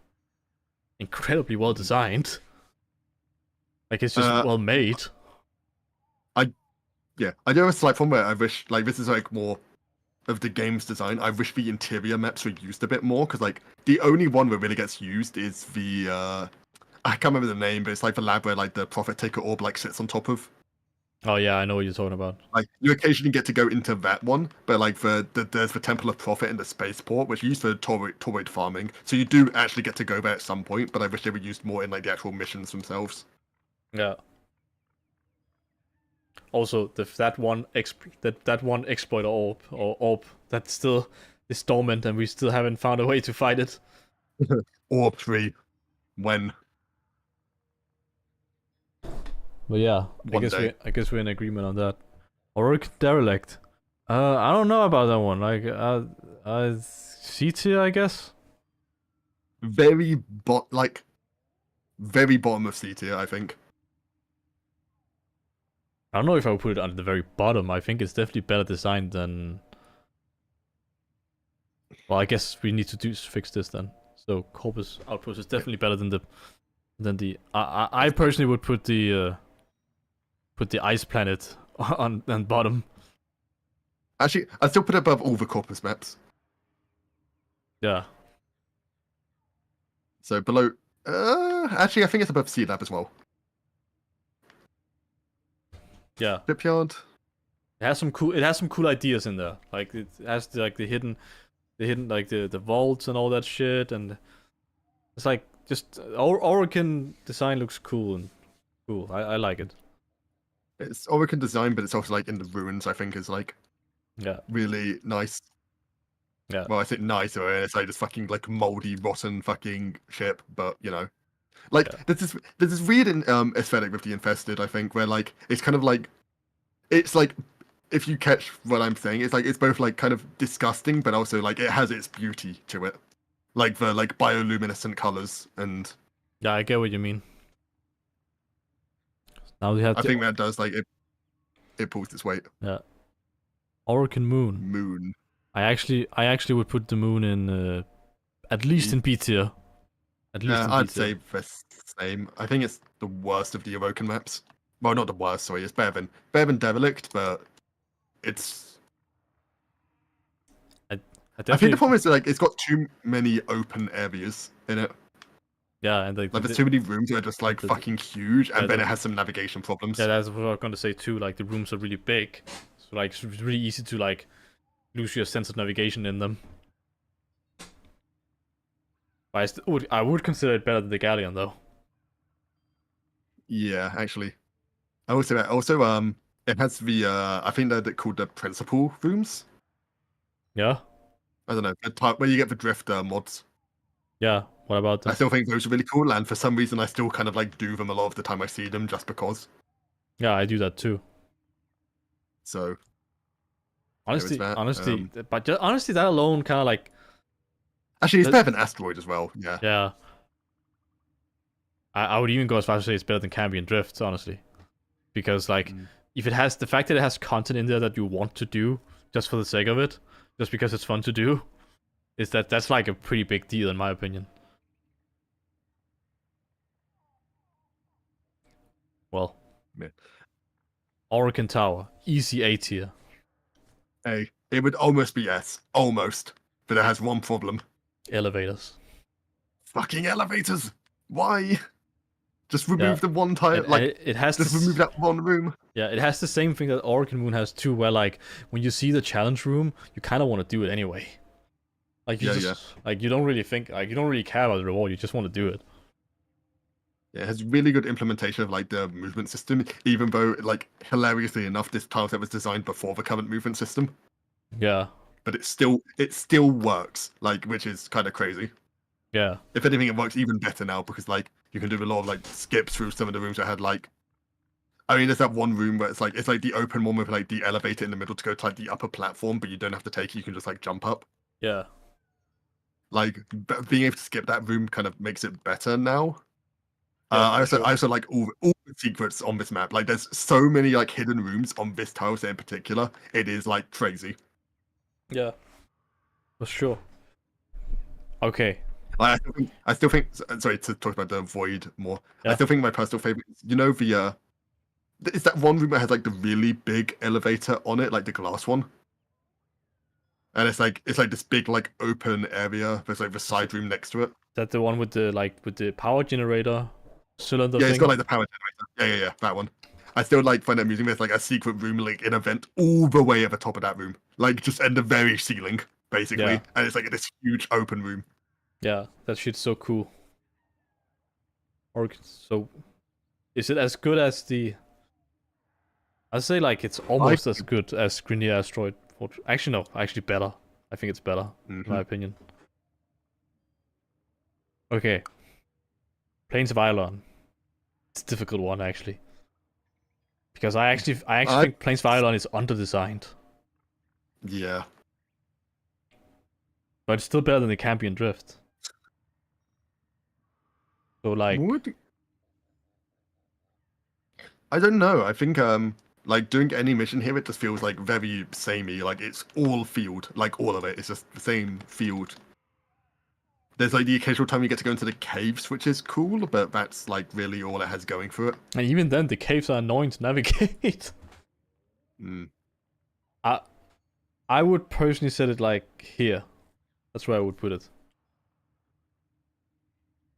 incredibly well designed. Like it's just well made. Yeah, I do have a slight problem where I wish like this is like more of the game's design. I wish the interior maps were used a bit more because like the only one that really gets used is the I can't remember the name, but it's like the lab where like the Prophet Taker orb like sits on top of. Oh yeah, I know what you're talking about. Like you occasionally get to go into that one, but like there's the Temple of Prophet and the Spaceport, which are used for toroid farming. So you do actually get to go there at some point, but I wish they were used more in like the actual missions themselves. Yeah. Also, that one exploiter orb that still is dormant, and we still haven't found a way to fight it. Orb 3, when? But yeah, One day. I guess we're in agreement on that. Auric Derelict. I don't know about that one. Like, C tier, I guess. Very bottom of C tier, I think. I don't know if I would put it at the very bottom. I think it's definitely better designed than. Well, I guess we need to fix this then. So Corpus Outpost is definitely better than the. I personally would put the Ice Planet on bottom. Actually, I'd still put it above all the Corpus maps. Yeah. So below. Actually, I think it's above Sea Lab as well. Yeah. Shipyard. It has some cool ideas in there. Like it has the hidden like the vaults and all that shit, and it's like just Orokin design looks cool and cool. I like it. It's Orokin design, but it's also like in the ruins. I think is like really nice. Yeah. Well, I think nice, or it's like this fucking like moldy, rotten fucking ship, but you know, like there's this weird aesthetic with the Infested. I think where like it's kind of like it's like if you catch what I'm saying, it's like it's both like kind of disgusting, but also like it has its beauty to it, like the like bioluminescent colors and. Yeah, I get what you mean. Now we have. I think that does like it pulls its weight. Yeah. Orokin Moon. Moon. I actually would put the moon in at least in B tier. At least in B I'd tier. say the same. I think it's the worst of the Awoken maps. Well, not the worst. Sorry, it's better than Derelict, but it's. I think the problem is like it's got too many open areas in it. Yeah, and like there's too many rooms that are just like fucking huge, and then it has some navigation problems. Yeah, that's what I was going to say too. Like the rooms are really big, so like it's really easy to like lose your sense of navigation in them. But I would consider it better than the Galleon though. Yeah, actually. I would say that. Also, it has the I think they're called the principal rooms. Yeah. I don't know the type where you get the drifter mods. Yeah. What about them? I still think those are really cool, and for some reason, I still kind of like do them a lot of the time I see them, just because. Yeah, I do that too. So. Honestly, but just, honestly, that alone kind of like. Actually, it's better than Asteroid as well. Yeah. Yeah. I would even go as far as to say it's better than Cambion Drift, honestly, because like if it has the fact that it has content in there that you want to do just for the sake of it, just because it's fun to do, that's like a pretty big deal in my opinion. Well, Orokin Tower, easy A tier. Hey, it would almost be S, almost, but it has one problem. Elevators. Fucking elevators! Why? Just remove the one tile. Like it has just remove that one room. Yeah, it has the same thing that Orokin Moon has too, where like when you see the challenge room, you kind of want to do it anyway. Like you like you don't really think, like you don't really care about the reward, you just want to do it. Yeah, it has really good implementation of like the movement system, even though like hilariously enough, this tile set was designed before the current movement system. Yeah. But it still works, like, which is kind of crazy. Yeah. If anything, it works even better now because like you can do a lot of like skips through some of the rooms that had like I mean, there's that one room where it's like the open one with like the elevator in the middle to go to like the upper platform, but you don't have to take it. You can just like jump up. Yeah. Like being able to skip that room kind of makes it better now. Yeah, I also like all the secrets on this map. Like, there's so many like hidden rooms on this tile set in particular. It is like crazy. Yeah. For sure. Okay. Like, I still think. Sorry to talk about the void more. Yeah. I still think my personal favorite. You know the is that one room that has like the really big elevator on it, like the glass one. And it's like this big like open area. There's like the side room next to it. Is that the one with the power generator cylinder Yeah, thing? it's got like the power generator. Yeah, that one. I still like find it amusing. There's like a secret room, like in a vent, all the way at the top of that room, like just in the very ceiling, basically. Yeah. And it's like this huge open room. Yeah, that shit's so cool. Or so, is it as good as the? I'd say like it's almost as good as Grineer Asteroid Fortress. Actually, no, actually better. I think it's better, in my opinion. Okay. Plains of Ylon. It's a difficult one actually. Because I actually think Plains of Ylon is under-designed. Yeah. But it's still better than the Cambion Drift. So like I don't know. I think like doing any mission here, it just feels like very samey. Like it's all field, like all of it. It's just the same field. There's like the occasional time you get to go into the caves, which is cool, but that's like really all it has going for it. and even then the caves are annoying to navigate. Mm. I would personally set it like here. That's where I would put it.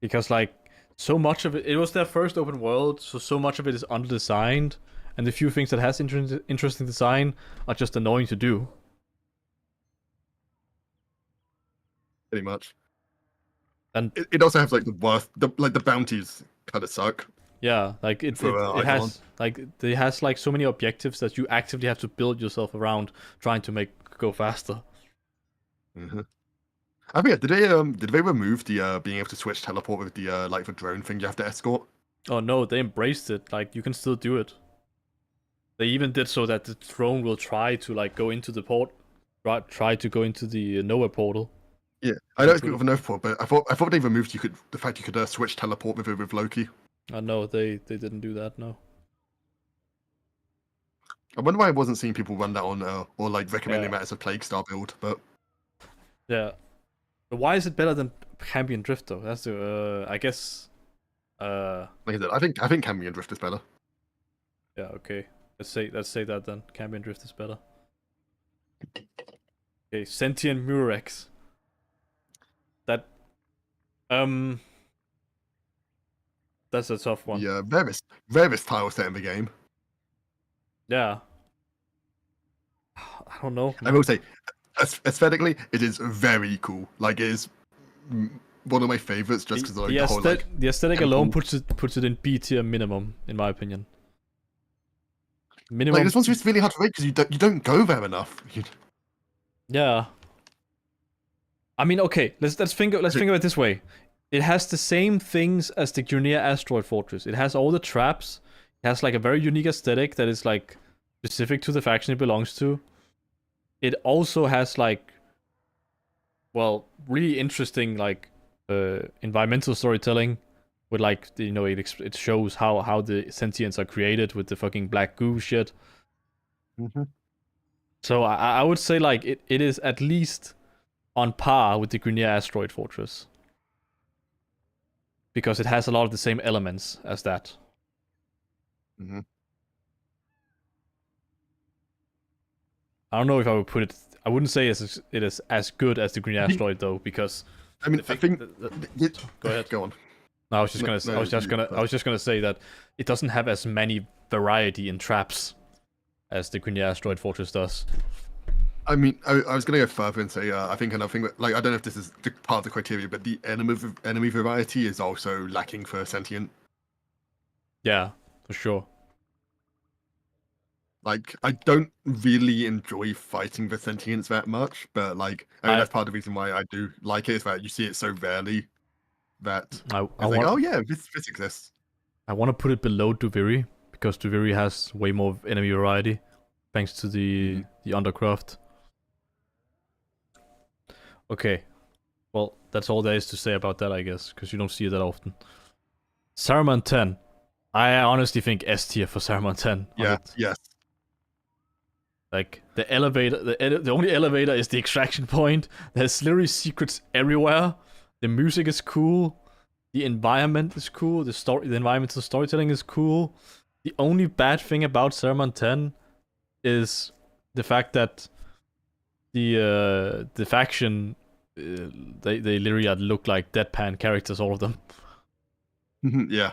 Because like so much of it was their first open world, so much of it is under-designed, and the few things that has interesting design are just annoying to do. Pretty much. And it also has like the worst, the bounties kind of suck. yeah, like it has like it has like so many objectives that you actively have to build yourself around trying to make go faster. Mm-hmm. I mean, did they remove the being able to switch teleport with the like the drone thing you have to escort? Oh no, they embraced it. Like you can still do it. They even did so that the drone will try to like go into the port, try to go into the Nova portal. Yeah, I know it's good with an port, but I thought they removed the fact you could switch teleport with Loki. No, they didn't do that. No. I wonder why I wasn't seeing people run that on or like recommending Yeah. that as a Plague Star build, but Yeah. But why is it better than Cambion Drift though? That's the I guess. like I said, I think Cambion Drift is better. Yeah. Okay. Let's say that then. Cambion Drift is better. Okay. Sentient Murex. That. That's a tough one. Yeah, rarest tile set in the game. Yeah. I don't know. I will say, aesthetically, it is very cool. Like, it is one of my favorites just because the whole like the aesthetic alone temple. puts it in B tier minimum, in my opinion. Minimum. Like, this one's just really hard to rate because you don't go there enough. Yeah. I mean, okay. Let's think of it this way. It has the same things as the Grineer Asteroid Fortress. It has all the traps. It has like a very unique aesthetic that is like specific to the faction it belongs to. It also has like, well, really interesting like environmental storytelling, with like it shows how the sentients are created with the fucking black goo shit. Mm-hmm. So I would say like it is at least on par with the Grineer Asteroid Fortress. Because it has a lot of the same elements as that. Mm-hmm. I don't know if I would put it. I wouldn't say it is as good as the Green Asteroid though, because I mean, I think. Go ahead. Go on. I was just gonna say that it doesn't have as many variety in traps as the Green Asteroid Fortress does. I mean, I was gonna go further and say I think another thing that, like, I don't know if this is part of the criteria, but the enemy variety is also lacking for Sentient. Yeah, for sure. Like, I don't really enjoy fighting the Sentients that much, but like, I mean, that's part of the reason why I do like it, is that you see it so rarely that I it's like, oh yeah, this exists. I want to put it below Duviri because Duviri has way more enemy variety, thanks to the Undercraft. Okay, well, that's all there is to say about that, I guess, because you don't see it that often. Saruman 10. I honestly think S tier for Saruman 10. on Yeah, it. yes. Like, the elevator, the only elevator is the extraction point. There's literally secrets everywhere. The music is cool. The environment is cool. The environmental storytelling is cool. The only bad thing about Saruman 10 is the fact that the faction, they literally look like deadpan characters, all of them. Yeah.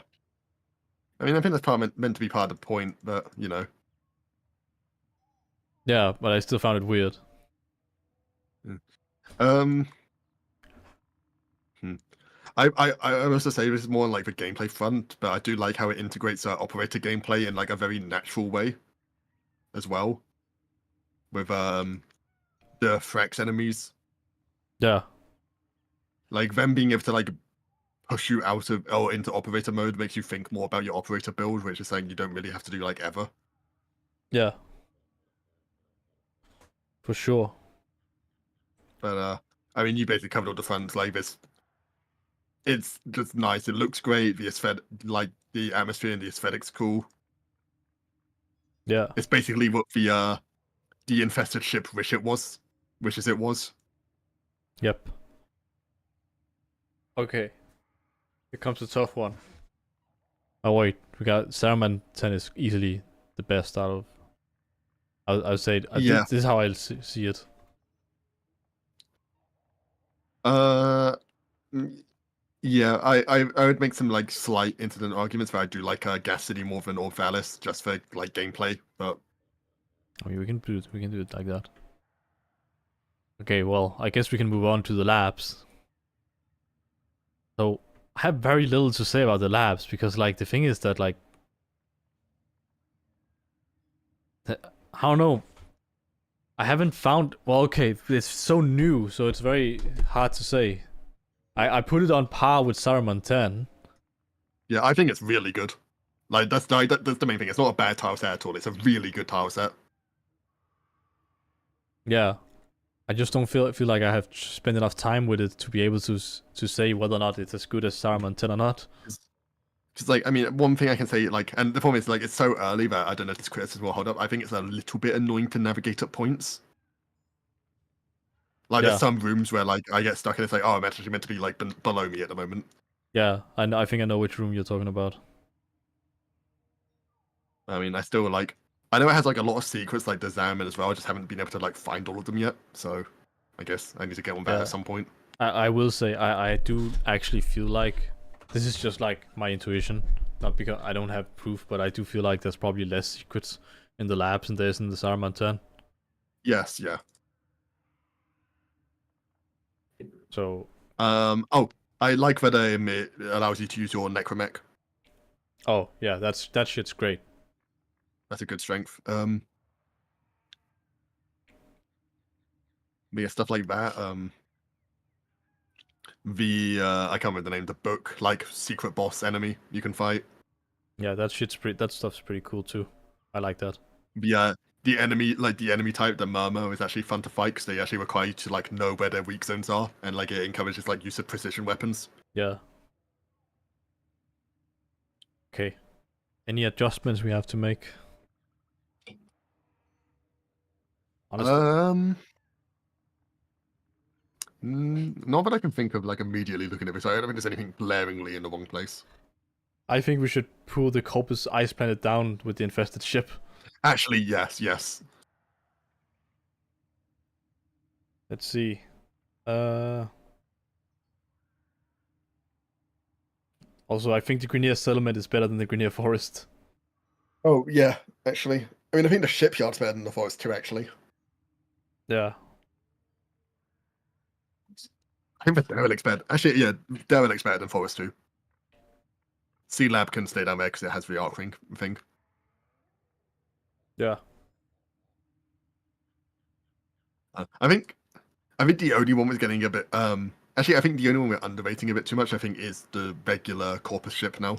I mean, I think that's meant to be part of the point, but, you know. Yeah, but I still found it weird. Um... I also say this is more on like the gameplay front, but I do like how it integrates operator gameplay in like a very natural way as well. With the Threx enemies. Yeah. Like them being able to like push you out of or into operator mode makes you think more about your operator build, which is something you don't really have to do like ever. Yeah. For sure. But I mean, you basically covered all the fronts. Like this, it's just nice. It looks great. The aesthetic, like the atmosphere and the aesthetics, cool. Yeah. It's basically what the infested ship wishes it was. Yep. Okay. Here comes the tough one. Oh wait, we got Saruman 10 is easily the best out of. I would say Yeah. this is how I see it. Yeah, I would make some like slight incident arguments where I do like Gas City more than Orthalis just for like gameplay, but I mean, we can do it like that. Okay, well, I guess we can move on to the labs. So I have very little to say about the labs because, like, the thing is that, like, I don't know. I haven't found. Well, okay, it's so new, so it's very hard to say. I put it on par with Saruman 10. yeah, I think it's really good. Like that's the main thing. It's not a bad tile set at all. It's a really good tile set. Yeah, I just don't feel like I have spent enough time with it to be able to say whether or not it's as good as Saruman 10 or not. Because like, I mean, one thing I can say, like, and the problem is like it's so early that I don't know if this criticism will hold up. I think it's a little bit annoying to navigate at points. Like, Yeah. there's some rooms where like I get stuck and it's like, oh, I'm actually meant to be like below me at the moment. Yeah, I think I know which room you're talking about. I mean, I still like. I know it has like a lot of secrets, like the Zaman as well. I just haven't been able to like find all of them yet. So, I guess I need to get on that Yeah. at some point. I will say I do actually feel like this is just like my intuition, not because I don't have proof, but I do feel like there's probably less secrets in the labs than there is in the Saruman 10. Yes, yeah. So Oh, I like that it allows you to use your Necromech. oh yeah, that shit's great. That's a good strength. Yeah, stuff like that. I can't remember the name. The book, like secret boss enemy you can fight. Yeah, that stuff's pretty cool too. I like that. Yeah, the enemy type, the Murmur, is actually fun to fight because they actually require you to like know where their weak zones are, and like it encourages like use of precision weapons. Yeah. Okay. Any adjustments we have to make? Honestly, Not that I can think of like immediately looking at this. I don't think there's anything glaringly in the wrong place. I think we should pull the Corpus Ice Planet down with the infested ship. Actually, yes. Let's see. Also, I think the Grineer settlement is better than the Grineer forest. Oh yeah, actually. I mean, I think the shipyard's better than the forest too. Actually, Yeah. I think the Derelict's better. Actually, yeah, Derelict's better than forest too. Sea Lab can stay down there because it has the arc ring thing. Yeah. I think the only one was getting a bit. Actually, I think the only one we're underrating a bit too much. I think is the regular Corpus ship now.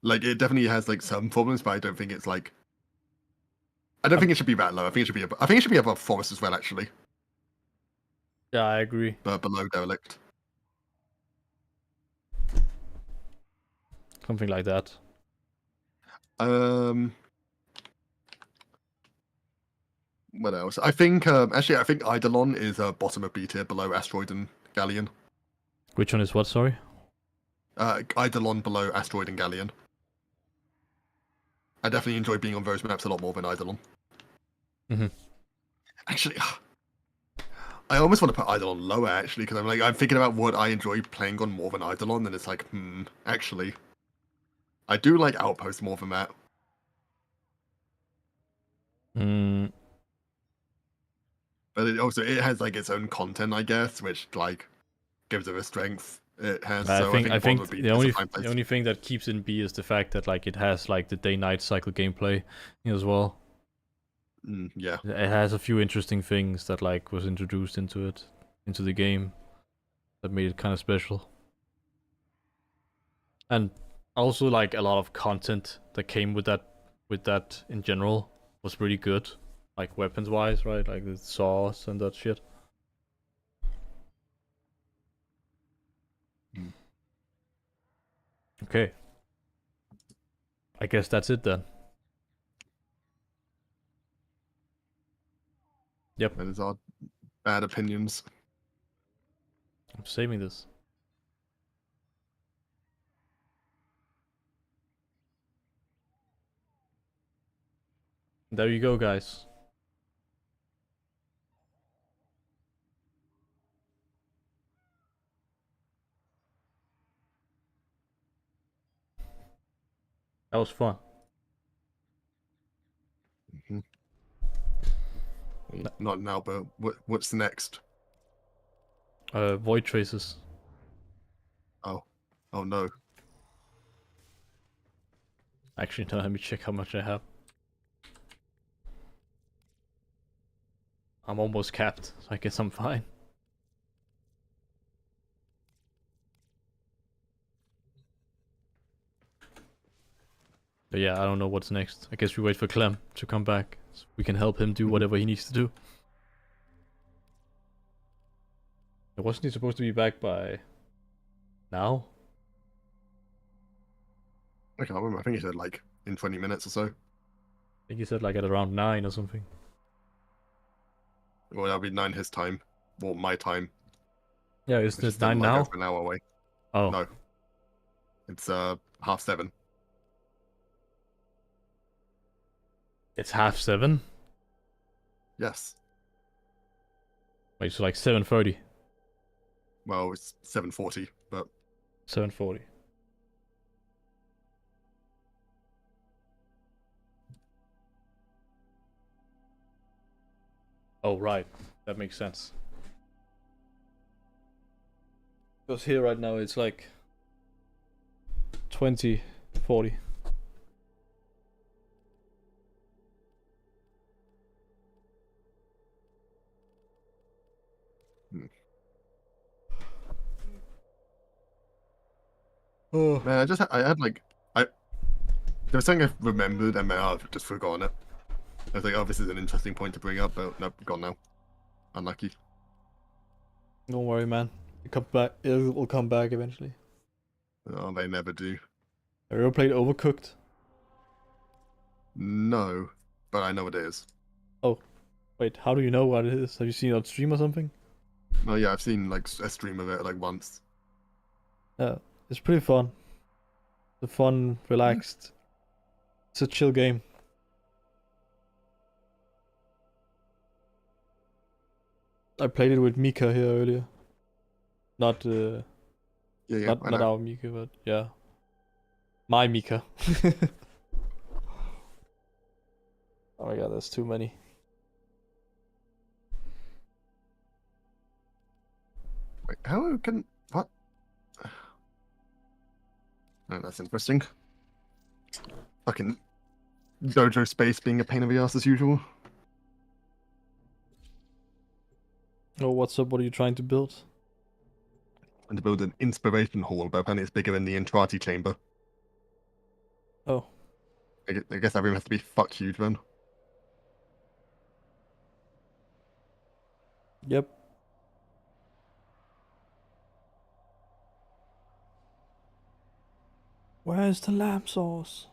Like it definitely has like some problems, but I don't think it's like. I don't think it should be that low. I think it should be. I think it should be above Forest as well, actually, Yeah, I agree. but below Derelict. Something like that. What else? I think actually, I think Eidolon is bottom of B tier, below Asteroid and Galleon. Which one is what? Sorry. Eidolon below Asteroid and Galleon. I definitely enjoy being on those maps a lot more than Eidolon. Mhm. Actually, I almost want to put Eidolon lower actually, because I'm thinking about what I enjoy playing on more than Eidolon, and it's like, actually, I do like Outpost more than that. Mm, But it has like its own content, I guess, which like gives it a strength it has. So I bottom think would be the is a only fine place. the only thing that keeps it in B is the fact that like it has like the day-night cycle gameplay as well. Yeah. It has a few interesting things that like was introduced into the game, that made it kind of special. And also like a lot of content that came with that in general was really good, like weapons wise, right? Like the saws and that shit. Okay. I guess that's it then. Yep. That is our bad opinions. I'm saving this. There you go, guys. That was fun. Not now, but what's next? Void traces. Oh no. Actually, no, let me check how much I have. I'm almost capped, so I guess I'm fine. But yeah, I don't know what's next. I guess we wait for Clem to come back, so we can help him do whatever he needs to do. Wasn't he supposed to be back by now? I can't remember. I think he said like in 20 minutes or so. I think he said like at around 9 or something. Well, that'll be 9 his time, or my time. Yeah, isn't Which is it still 9 like now? over an hour away. Oh. No. It's 7:30. It's 7:30? Yes. Wait, so like 7:30? Well, it's 7:40, but 7:40. Oh, right. That makes sense. Because here right now it's like 20:40. oh man, I had like there was something I remembered and now I've just forgotten it. I was like, oh, this is an interesting point to bring up, but nope, gone now. Unlucky. Don't worry, man. It come back. It will come back eventually. Oh, they never do. Have you ever played Overcooked? No, but I know what it is. Oh, wait. How do you know what it is? Have you seen it on stream or something? Oh yeah, I've seen like a stream of it like once. Yeah, it's pretty fun. It's a fun, relaxed. It's a chill game. I played it with Mika here earlier. Not Yeah, not I know. our Mika, but yeah. My Mika. Oh my god, there's too many. Wait, how can what? Oh, that's interesting. Fucking Dojo space being a pain in the ass as usual. Oh, what's up? What are you trying to build? And to build an inspiration hall, but apparently it's bigger than the Entrati chamber. Oh, I guess everyone has to be fuck huge then. yep. Where's the lamb sauce?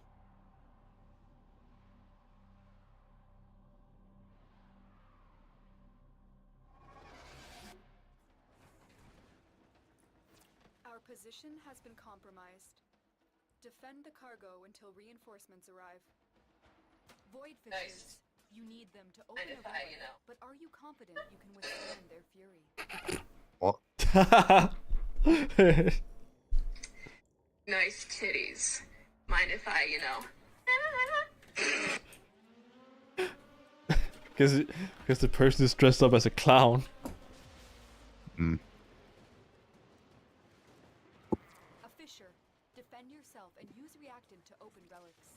Our position has been compromised. Defend the cargo until reinforcements arrive. Void fissures. You need them to open a relic, but are you confident you can withstand their fury? What? Nice titties. Mind if I, Because the person is dressed up as a clown. Mm. A fissure. Defend yourself and use reactant to open relics.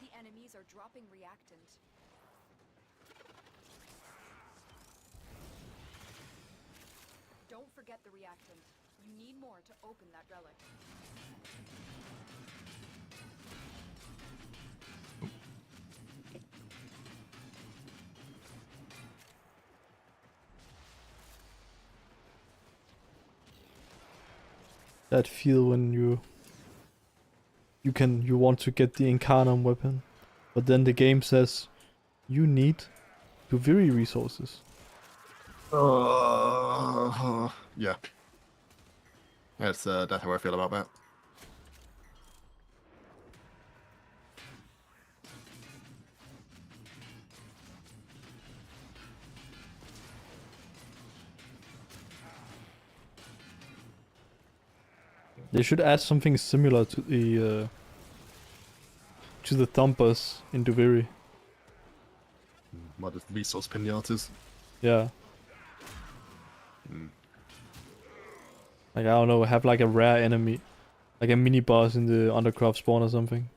The enemies are dropping reactant. Don't forget the reactant. You need more to open that relic. That feel when you want to get the Incarnum weapon, but then the game says you need Duviri resources. Yeah. That's how I feel about that. They should add something similar to the Thumpers in Duviri. Modest resource pinatas. Yeah. Like, I don't know, have like a rare enemy, like a mini boss in the Undercroft spawn or something.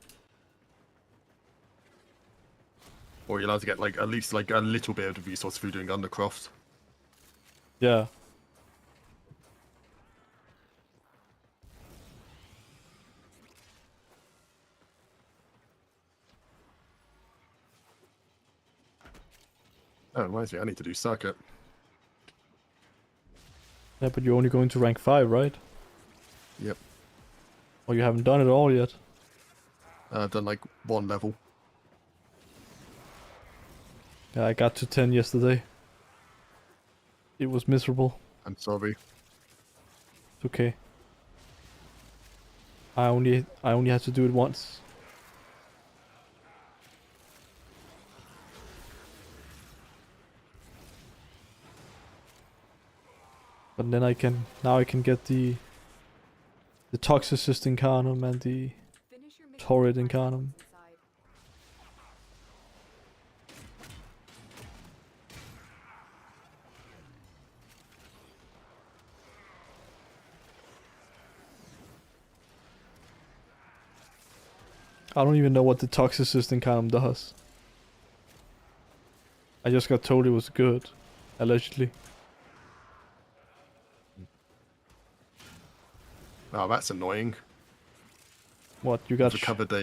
Or you're allowed to get like at least like a little bit of the resource through doing Undercroft. Yeah. Oh, reminds me, I need to do circuit. Yeah, but you're only going to rank 5, right? Yep. Or you haven't done it all yet. I've done like 1 level. Yeah, I got to 10 yesterday. It was miserable. I'm sorry. It's okay. I only had to do it once. But then now I can get the Toxicist Incarnum and the Finish your mission Torrid and find Incarnum. what's inside. I don't even know what the Toxicist Incarnum does. I just got told it was good, allegedly. Oh, that's annoying. What, you got I've recovered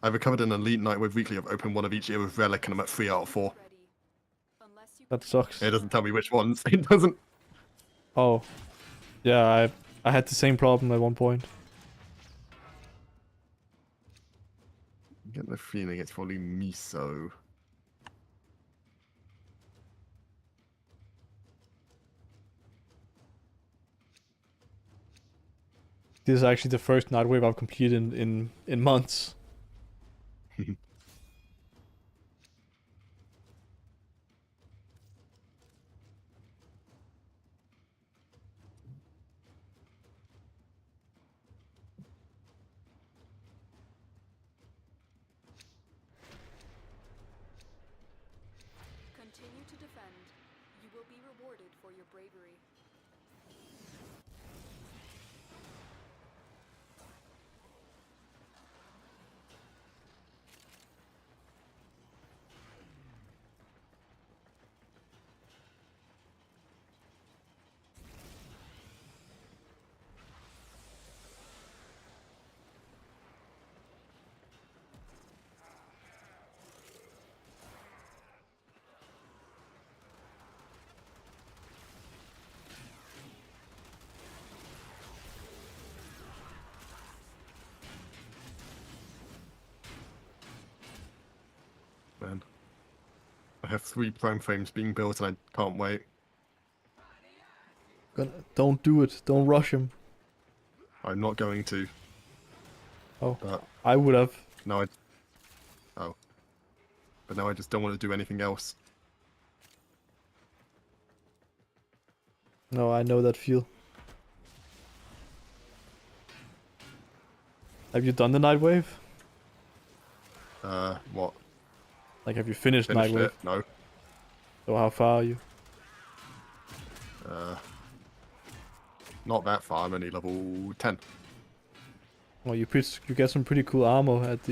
I've recovered an elite night with weekly. I've opened one of each year with relic, and I'm at 3 out of 4. Ready. Unless you That sucks. It doesn't tell me which ones. It doesn't. Oh. Yeah, I had the same problem at one point. I get the feeling it's probably miso. This is actually the first Nightwave I've completed in months. continue to defend, you will be rewarded for your bravery. have 3 prime frames being built, and I can't wait. Don't do it. Don't rush him. I'm not going to. Oh, But I would have. now I. Oh. But now I just don't want to do anything else. No, I know that feel. Have you done the night wave? What? Like, have you finished Finished night wave? it? No. So how far are you? Not that far. I'm only level 10. Well, you get some pretty cool armor at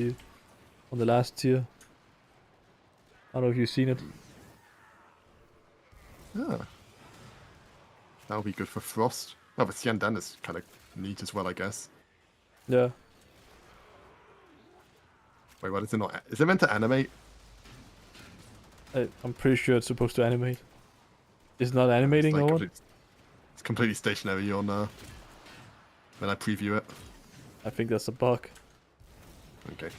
on the last tier. I don't know if you've seen it. Yeah. That'll be good for Frost. Oh, but Xiandan is kind of neat as well, I guess. Yeah. Wait, what is it not? Is it meant to animate? I'm pretty sure it's supposed to animate. Is it not animating It's, or what? it's completely stationary on when I preview it. I think that's a bug. Okay.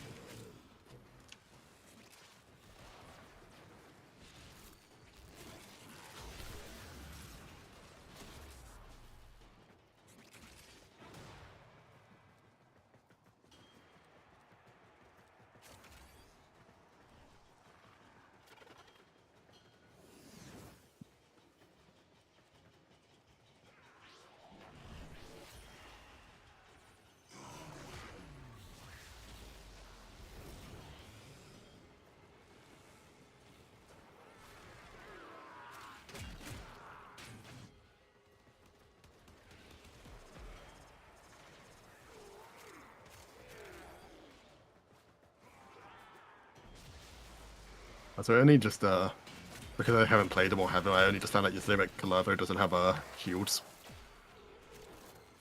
So I only just because I haven't played them or haven't, I only just found out yesterday that Calavo doesn't have shields.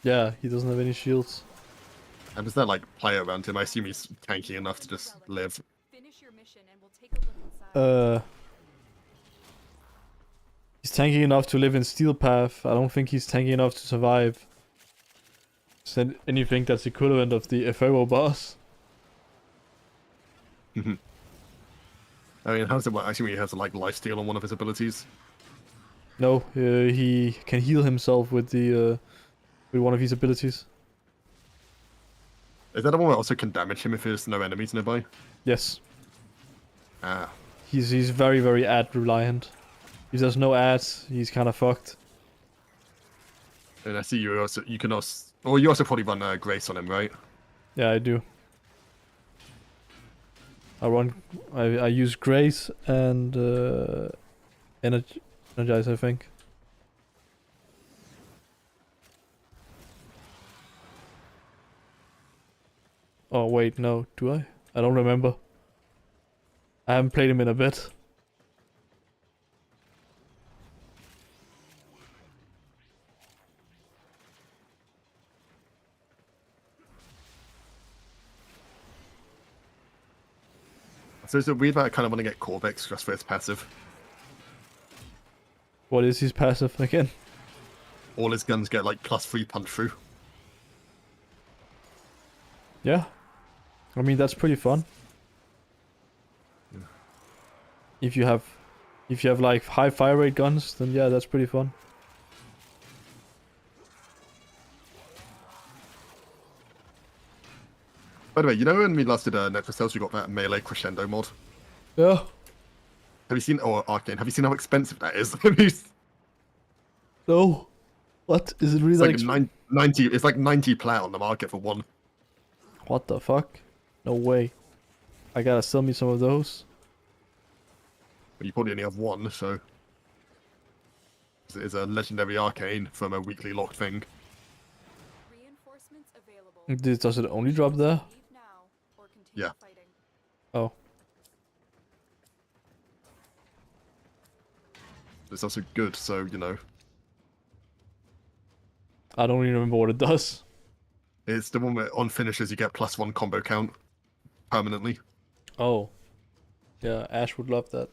Yeah, he doesn't have any shields. And does that like play around him? I assume he's tanky enough to just live. Finish your mission and we'll take a look inside. He's tanky enough to live in Steel Path. I don't think he's tanky enough to survive. Is there anything that's equivalent of the FO boss? I mean, how does it work? I assume he has like lifesteal on one of his abilities. No, he can heal himself with with one of his abilities. Is that the one that also can damage him if there's no enemies nearby? Yes. Ah. He's very, very ad reliant. If there's no ads, he's kind of fucked. And I see you can also, or you also probably run Grace on him, right? Yeah, I do. I use Grace and Energize, I think. Oh wait, no, do I? I don't remember. I haven't played him in a bit. So it's a weird that I kind of want to get Corvex just for its passive. What is his passive again? All his guns get like +3 punch through. Yeah. I mean, that's pretty fun. Yeah. If you have like high fire rate guns, then yeah, that's pretty fun. By the way, you know when we last did Netflix Tales, we got that melee crescendo mod. Yeah. Have you seen, or Arcane? Have you seen how expensive that is? it's No. What? Is it really like that 90. It's like 90 plat on the market for one. What the fuck? No way. I gotta sell me some of those. But you probably only have one, so it is a legendary Arcane from a weekly locked thing. Reinforcements available. Does it only drop there? Leave now or continue Yeah. fighting. Oh. It's also good, so you know. I don't even remember what it does. It's the one where on finishes you get +1 combo count permanently. Oh. Yeah, Ash would love that.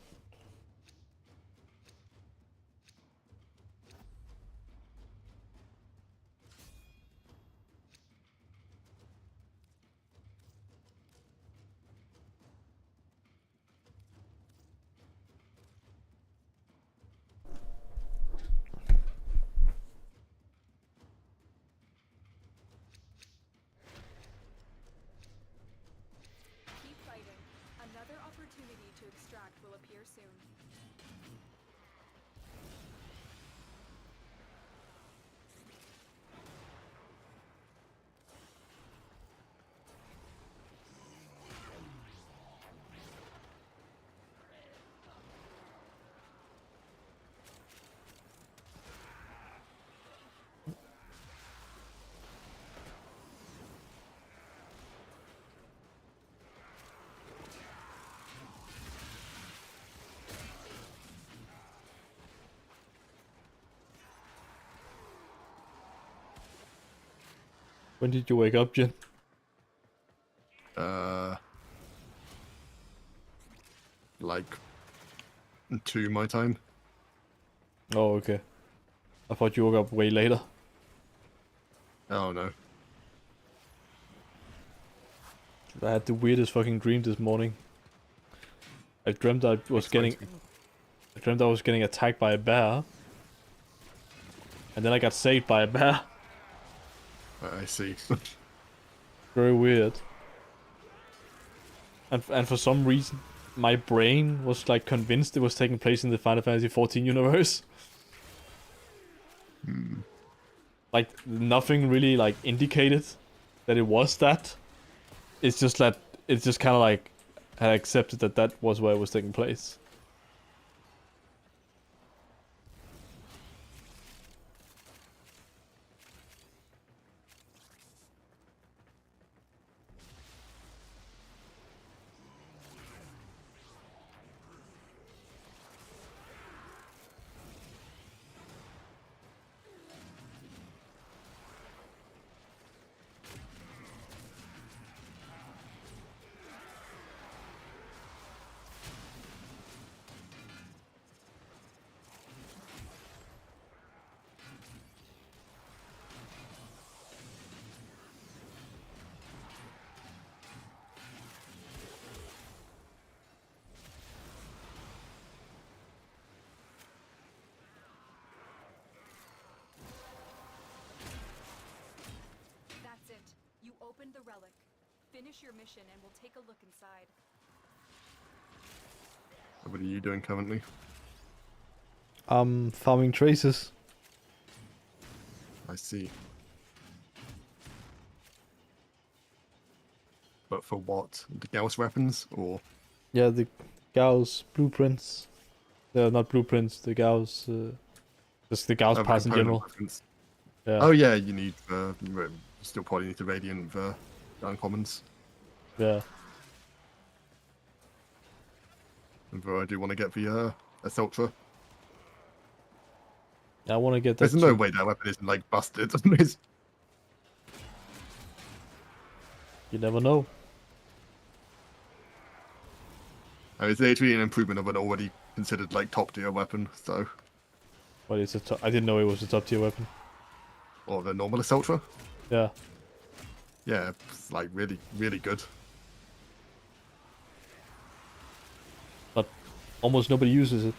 to extract will appear soon. When did you wake up, Jen? Like 2 my time. Oh, okay. I thought you woke up way later. Oh no. I had the weirdest fucking dream this morning. I dreamt I was getting attacked by a bear. And then I got saved by a bear. I see. Very weird. And for some reason, my brain was like convinced it was taking place in the Final Fantasy XIV universe. Like nothing really like indicated that it was that. It's just that it's just kind of like I accepted that that was where it was taking place. That's it. You opened the relic. Finish your mission and we'll take a look inside. What are you doing currently? Farming traces. I see. But for what? The Gauss weapons or? Yeah, the Gauss blueprints. Not blueprints, the Gauss... just the Gauss pass in component general. weapons. Yeah. Oh yeah, you need you still probably need the Radiant uncommons. Yeah. And I do want to get the Assaultra. I want to get that There's no too. way that weapon isn't like busted. It's- You never know. it's actually an improvement of an already considered like top tier weapon, so But it's I didn't know it was a top tier weapon. or the normal Assaultra. Yeah. Yeah, it's like really, really good. But almost nobody uses it.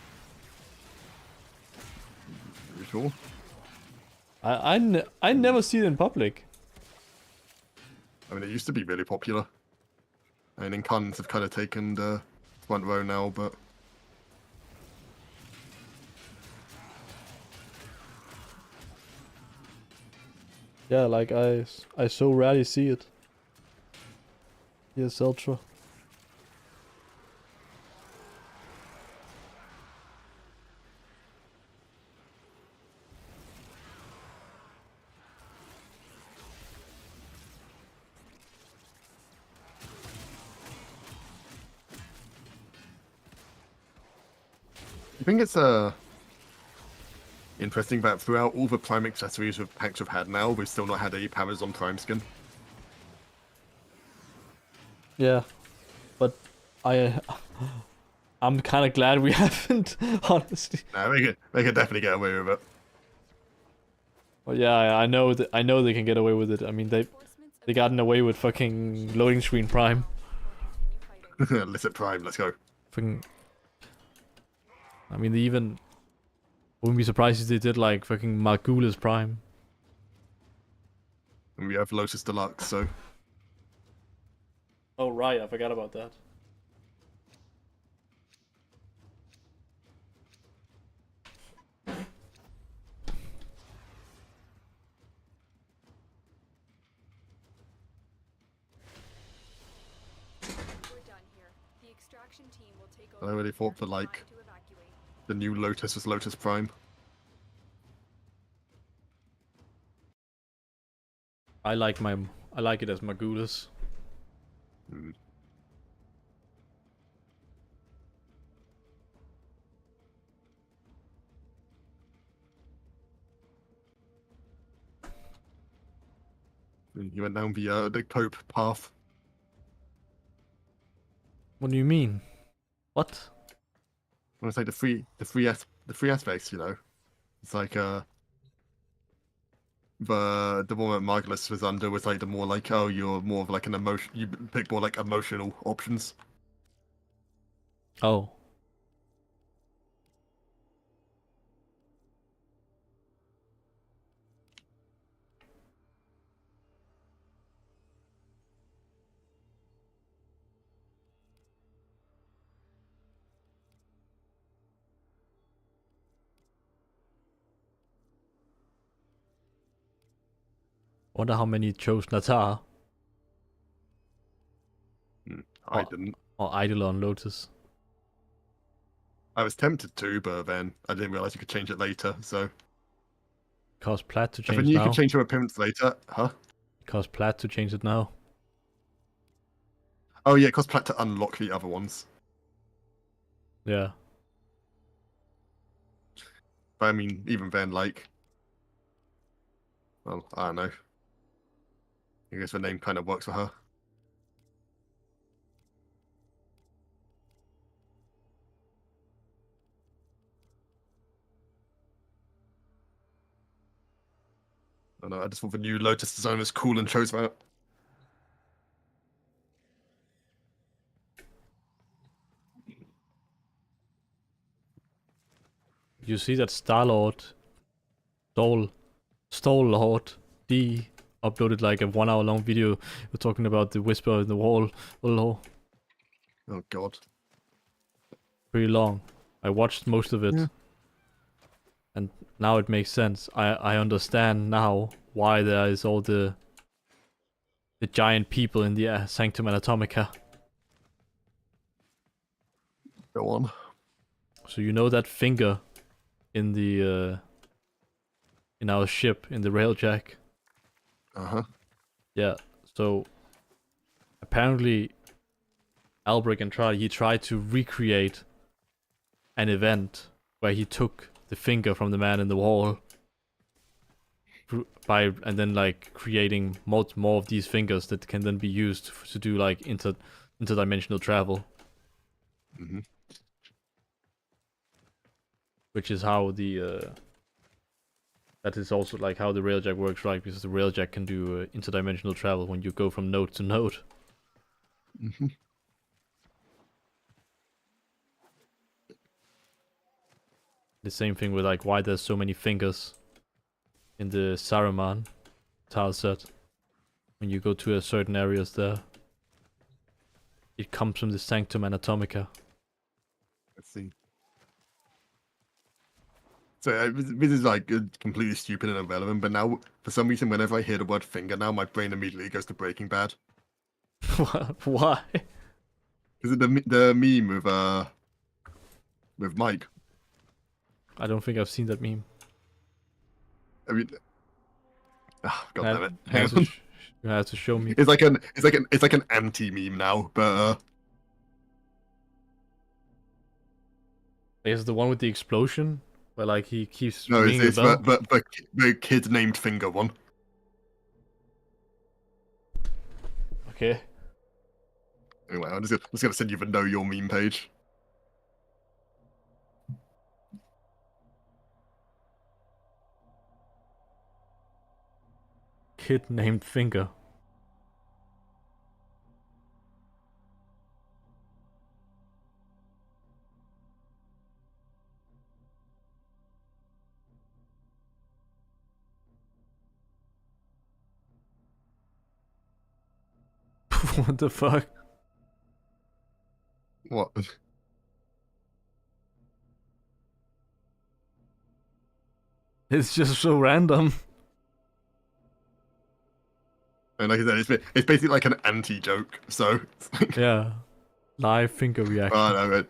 You sure? I never see it in public. I mean, it used to be really popular. I mean, Incarnate have kind of taken the front row now, but Yeah, like I so rarely see it. Yes, Ultra. I think it's interesting that throughout all the Prime accessories with packs have had now, we've still not had a Parazon Prime skin. Yeah, but I'm kind of glad we haven't, honestly. No, they could definitely get away with it. But yeah, I know that they can get away with it. I mean, they gotten away with fucking loading screen Prime. Illicit Prime, let's go. Fucking. I mean, they even wouldn't be surprised if they did like fucking Margulis Prime. And we have Lotus Deluxe, so Oh right, I forgot about that. extraction team will take I over really thought when the, you're like, primed to evacuate. The new Lotus was Lotus Prime. I like it as Magulus. Hmm. You went down the Pope path. What do you mean? What? When I say the free aspects, you know, it's like the one that Margulis was under was like the more like, oh, you're more of like an emotion. You pick more like emotional options. Oh. Wonder how many chose Natar I Oh. didn't. or Eidolon Lotus. I was tempted to, but then I didn't realize you could change it later. So Cause Plaid to if I change knew you now. could change your appearance later, huh? Cause Plaid to change it now. Oh yeah, it costs plat to unlock the other ones. Yeah. But I mean, even then, like, well, I don't know. I guess the name kind of works for her. I don't know. I just thought the new Lotus design was cool and chose that. You see that Star-Lord, Lord D uploaded like a 1 hour long video talking about the whisper in the wall. Oh, Oh god. pretty long. I watched most of it. Yeah. And now it makes sense. I understand now why there is all the giant people in the Sanctum Anatomica. Go on. So you know that finger in the in our ship in the railjack? Uh-huh. Yeah. So apparently Albrecht and Charlie, he tried to recreate an event where he took the finger from the man in the wall and then like creating more of these fingers that can then be used to do like interdimensional travel. Mm-hmm. Which is how that is also like how the railjack works, right? Because the railjack can do interdimensional travel when you go from node to node. Mm-hmm. The same thing with like why there's so many fingers in the Saruman tile set. When you go to a certain areas there, it comes from the Sanctum Anatomica. Let's see. So this is like completely stupid and irrelevant, but now for some reason, whenever I hear the word finger, now my brain immediately goes to Breaking Bad. Why? Is it the meme with Mike? I don't think I've seen that meme. I mean, oh, god damn it! You Hang have to on. you have to show me. It's like an anti meme now, but Is it the one with the explosion where like he keeps no, ringing it's the bell? the kid named Finger one. Okay. Anyway, I'm just gonna send you the Know Your Meme page. Kid named Finger. What the fuck? What? It's just so random. And like I said, it's basically like an anti joke. So it's like, Yeah. Live finger reaction. Oh no,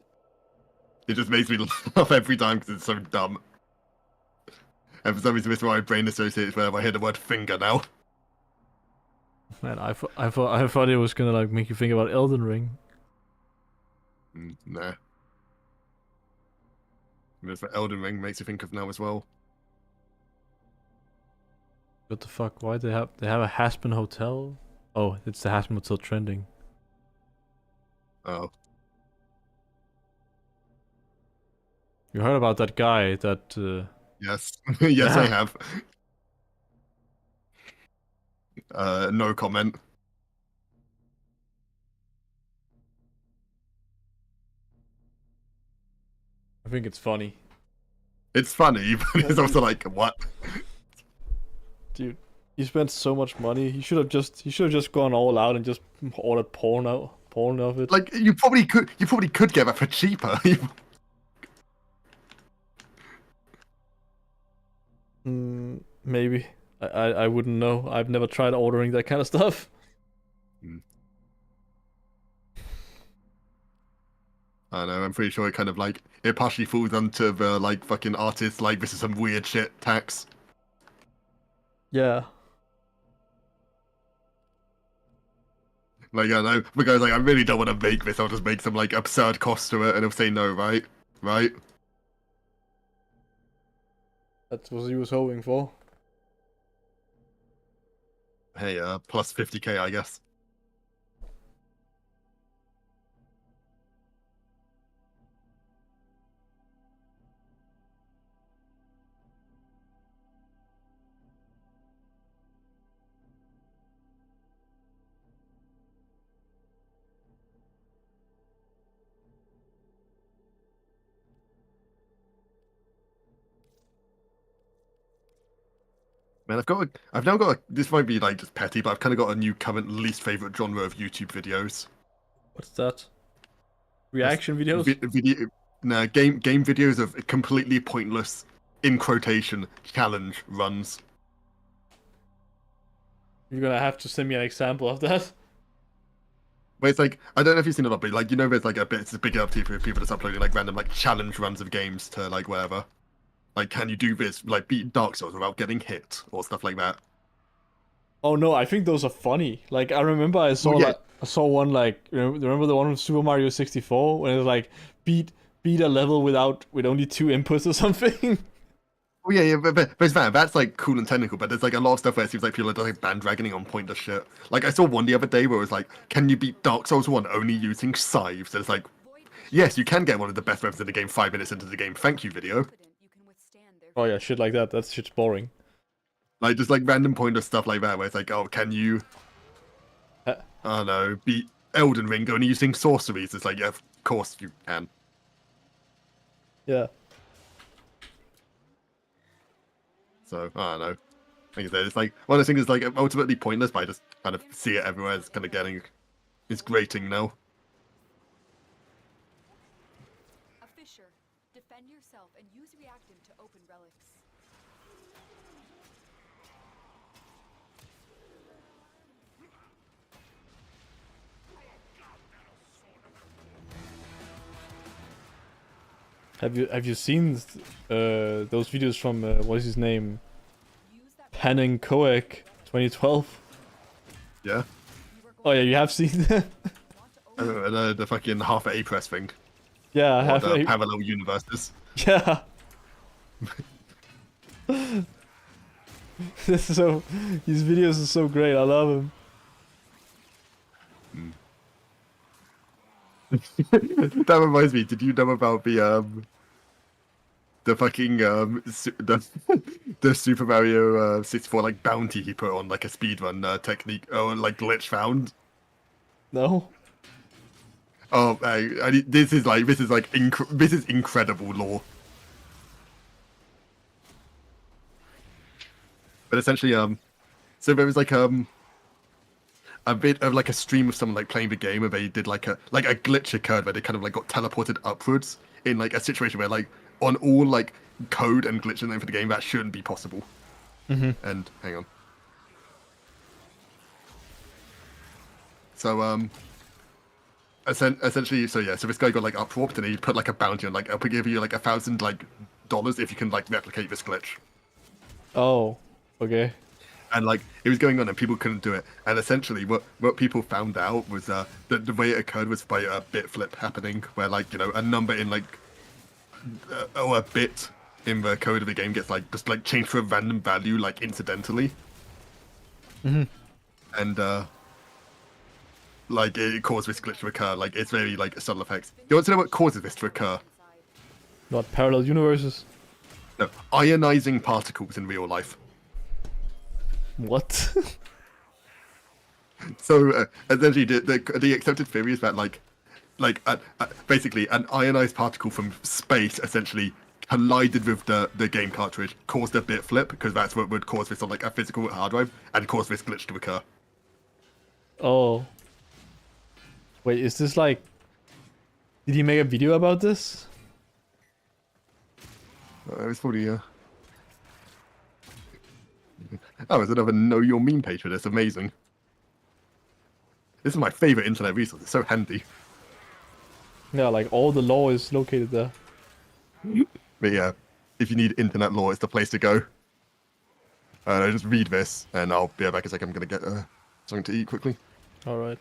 it just makes me laugh every time because it's so dumb. And for some reason, it's my brain associates whenever I hear the word finger now. Man, I thought it was gonna like make you think about Elden Ring. Nah. That's what Elden Ring makes you think of now as well. What the fuck? Why they have a Haspen Hotel? Oh, it's the Haspen Hotel trending. Oh. You heard about that guy that? Yes. Yes, Yeah. I have. No comment. I think it's funny, It's funny, but it's also like, what? dude. You spent so much money. You should have just gone all out and just ordered porn of it. Like, you probably could get that for cheaper. Maybe. I wouldn't know. I've never tried ordering that kind of stuff. I know, I'm pretty sure it kind of like, it partially falls onto the like fucking artist, like, this is some weird shit tax. Yeah. Like, I know, the guy's like, I really don't want to make this, I'll just make some like absurd cost to it, and he'll say no, right? Right? That's what he was hoping for. Hey, plus 50k, I guess. Man, I've now got this might be like just petty, but I've kind of got a new current least favorite genre of YouTube videos. What's that? Reaction videos? Game videos of completely pointless, in quotation, challenge runs. You're gonna have to send me an example of that. But it's like, I don't know if you've seen it up, but like, you know, there's like it's a big update for people that's uploading like random like challenge runs of games to like wherever. Like, can you do this, like beat Dark Souls without getting hit or stuff like that? Oh no, I think those are funny. Like I remember I saw yeah. I saw one like remember the one from Super Mario 64 when it was like beat a level with only 2 inputs or something. Oh yeah, but it's that's like cool and technical, but there's like a lot of stuff where it seems like people are like bandwagoning on pointless shit. Like I saw one the other day where it was like, can you beat Dark Souls 1 only using scythes? And it's like, yes, you can get one of the best weapons in the game 5 minutes into the game. Thank you, video. Oh yeah, shit like that. That shit's boring. Like just like random pointless stuff like that where it's like, oh, can you, I don't know, beat Elden Ring only using sorceries? It's like, yeah, of course you can. Yeah. So, I don't know. Like I said, it's like, one of those things is like ultimately pointless, but I just kind of see it everywhere. It's kind of it's grating now. A fissure. Defend yourself and use reactant to open relics. Have you seen those videos from what is his name? Panning Koek 2012. Yeah. Oh yeah, you have seen that. The fucking half A press thing. Yeah, Or half the a parallel universes. Yeah. This is so these videos are so great. I love them. That reminds me. Did you know about the fucking the Super Mario 64 like bounty he put on like a speedrun technique or like glitch found? No. Oh, this is incredible lore. But essentially, so there was like a bit of like a stream of someone like playing the game where they did like a glitch occurred where they kind of like got teleported upwards in like a situation where like on all like code and glitch and for the game that shouldn't be possible. And hang on. So Essentially, so yeah, so this guy got like upwarped, and he put like a bounty on like I'll give you like $1,000 like dollars if you can like replicate this glitch. Oh, okay. And like it was going on, and people couldn't do it. And essentially, what people found out was that the way it occurred was by a bit flip happening, where like a number in like or a bit in the code of the game gets like just like changed to a random value like incidentally. And like it caused this glitch to occur. Like it's very like subtle effects. You want to know what causes this to occur? Not parallel universes. No, ionizing particles in real life. What? So essentially, the accepted theory is that basically an ionized particle from space essentially collided with the game cartridge, caused a bit flip because that's what would cause this on like a physical hard drive, and cause this glitch to occur. Oh. Wait, is this like... Did he make a video about this? It's probably oh, there's another Know Your Meme page for this. Amazing. This is my favorite internet resource. It's so handy. Yeah, like all the lore is located there. But yeah, if you need internet lore, it's the place to go. I just read this, and I'll be right back in a second. I'm gonna get something to eat quickly. Alright.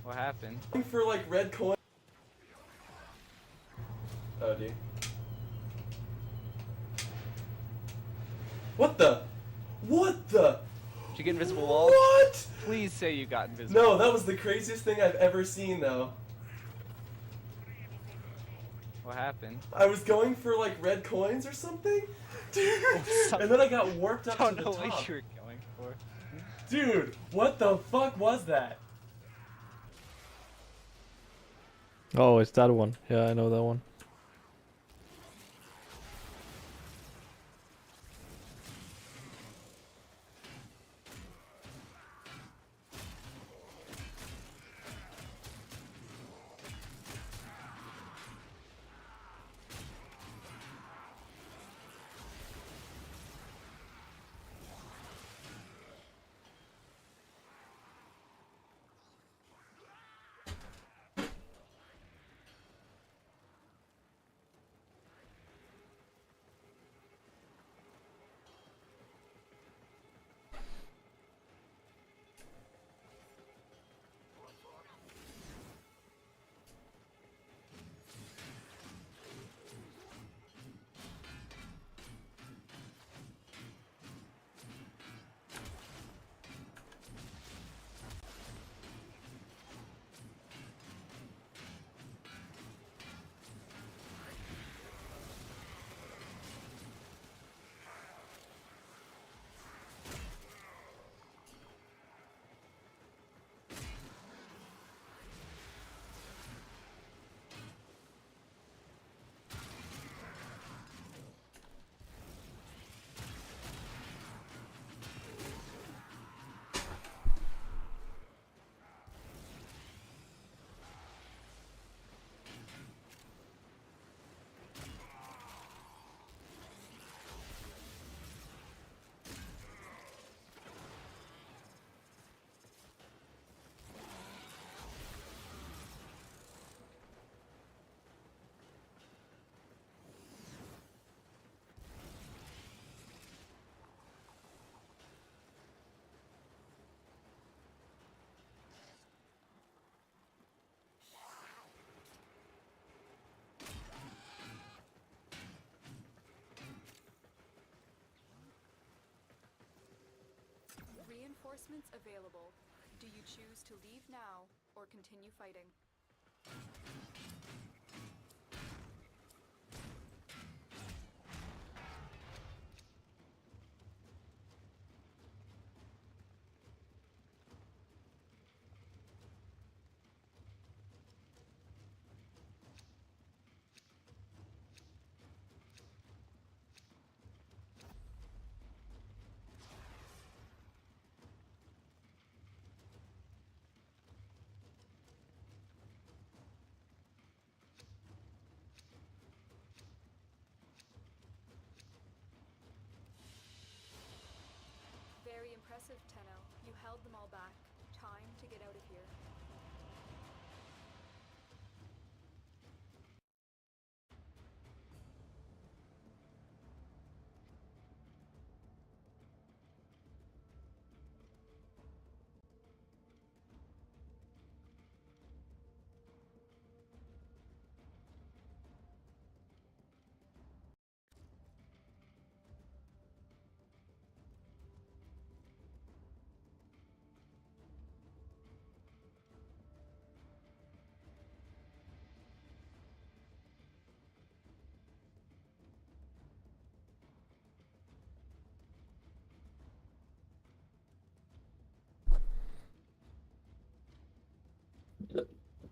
What happened? For like red coin. Oh, dude. What the? What the? Did you get invisible walls? What? Please say you got invisible. No, that was the craziest thing I've ever seen, though. What happened? I was going for like red coins or something, dude, and then I got warped up I to don't the know what top. you were going for. Dude, what the fuck was that? Oh, it's that one. Yeah, I know that one. Reinforcements available. Do you choose to leave now or continue fighting? held them all back. Time to get out of here.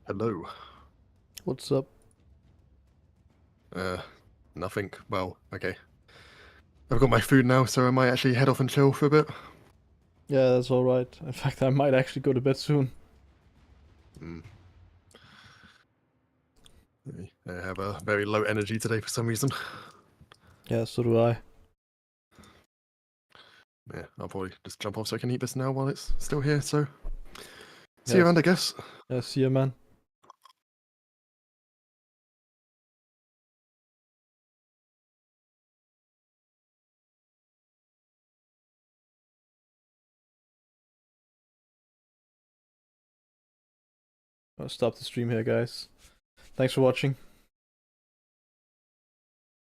Hello. What's up? Nothing. Well, okay. I've got my food now, so I might actually head off and chill for a bit. Yeah, that's alright. In fact, I might actually go to bed soon. I have a very low energy today for some reason. Yeah, so do I. Yeah, I'll probably just jump off so I can eat this now while it's still here, so... See you Yeah. around, I guess. Yeah, see ya, man. I'll stop the stream here, guys. Thanks for watching.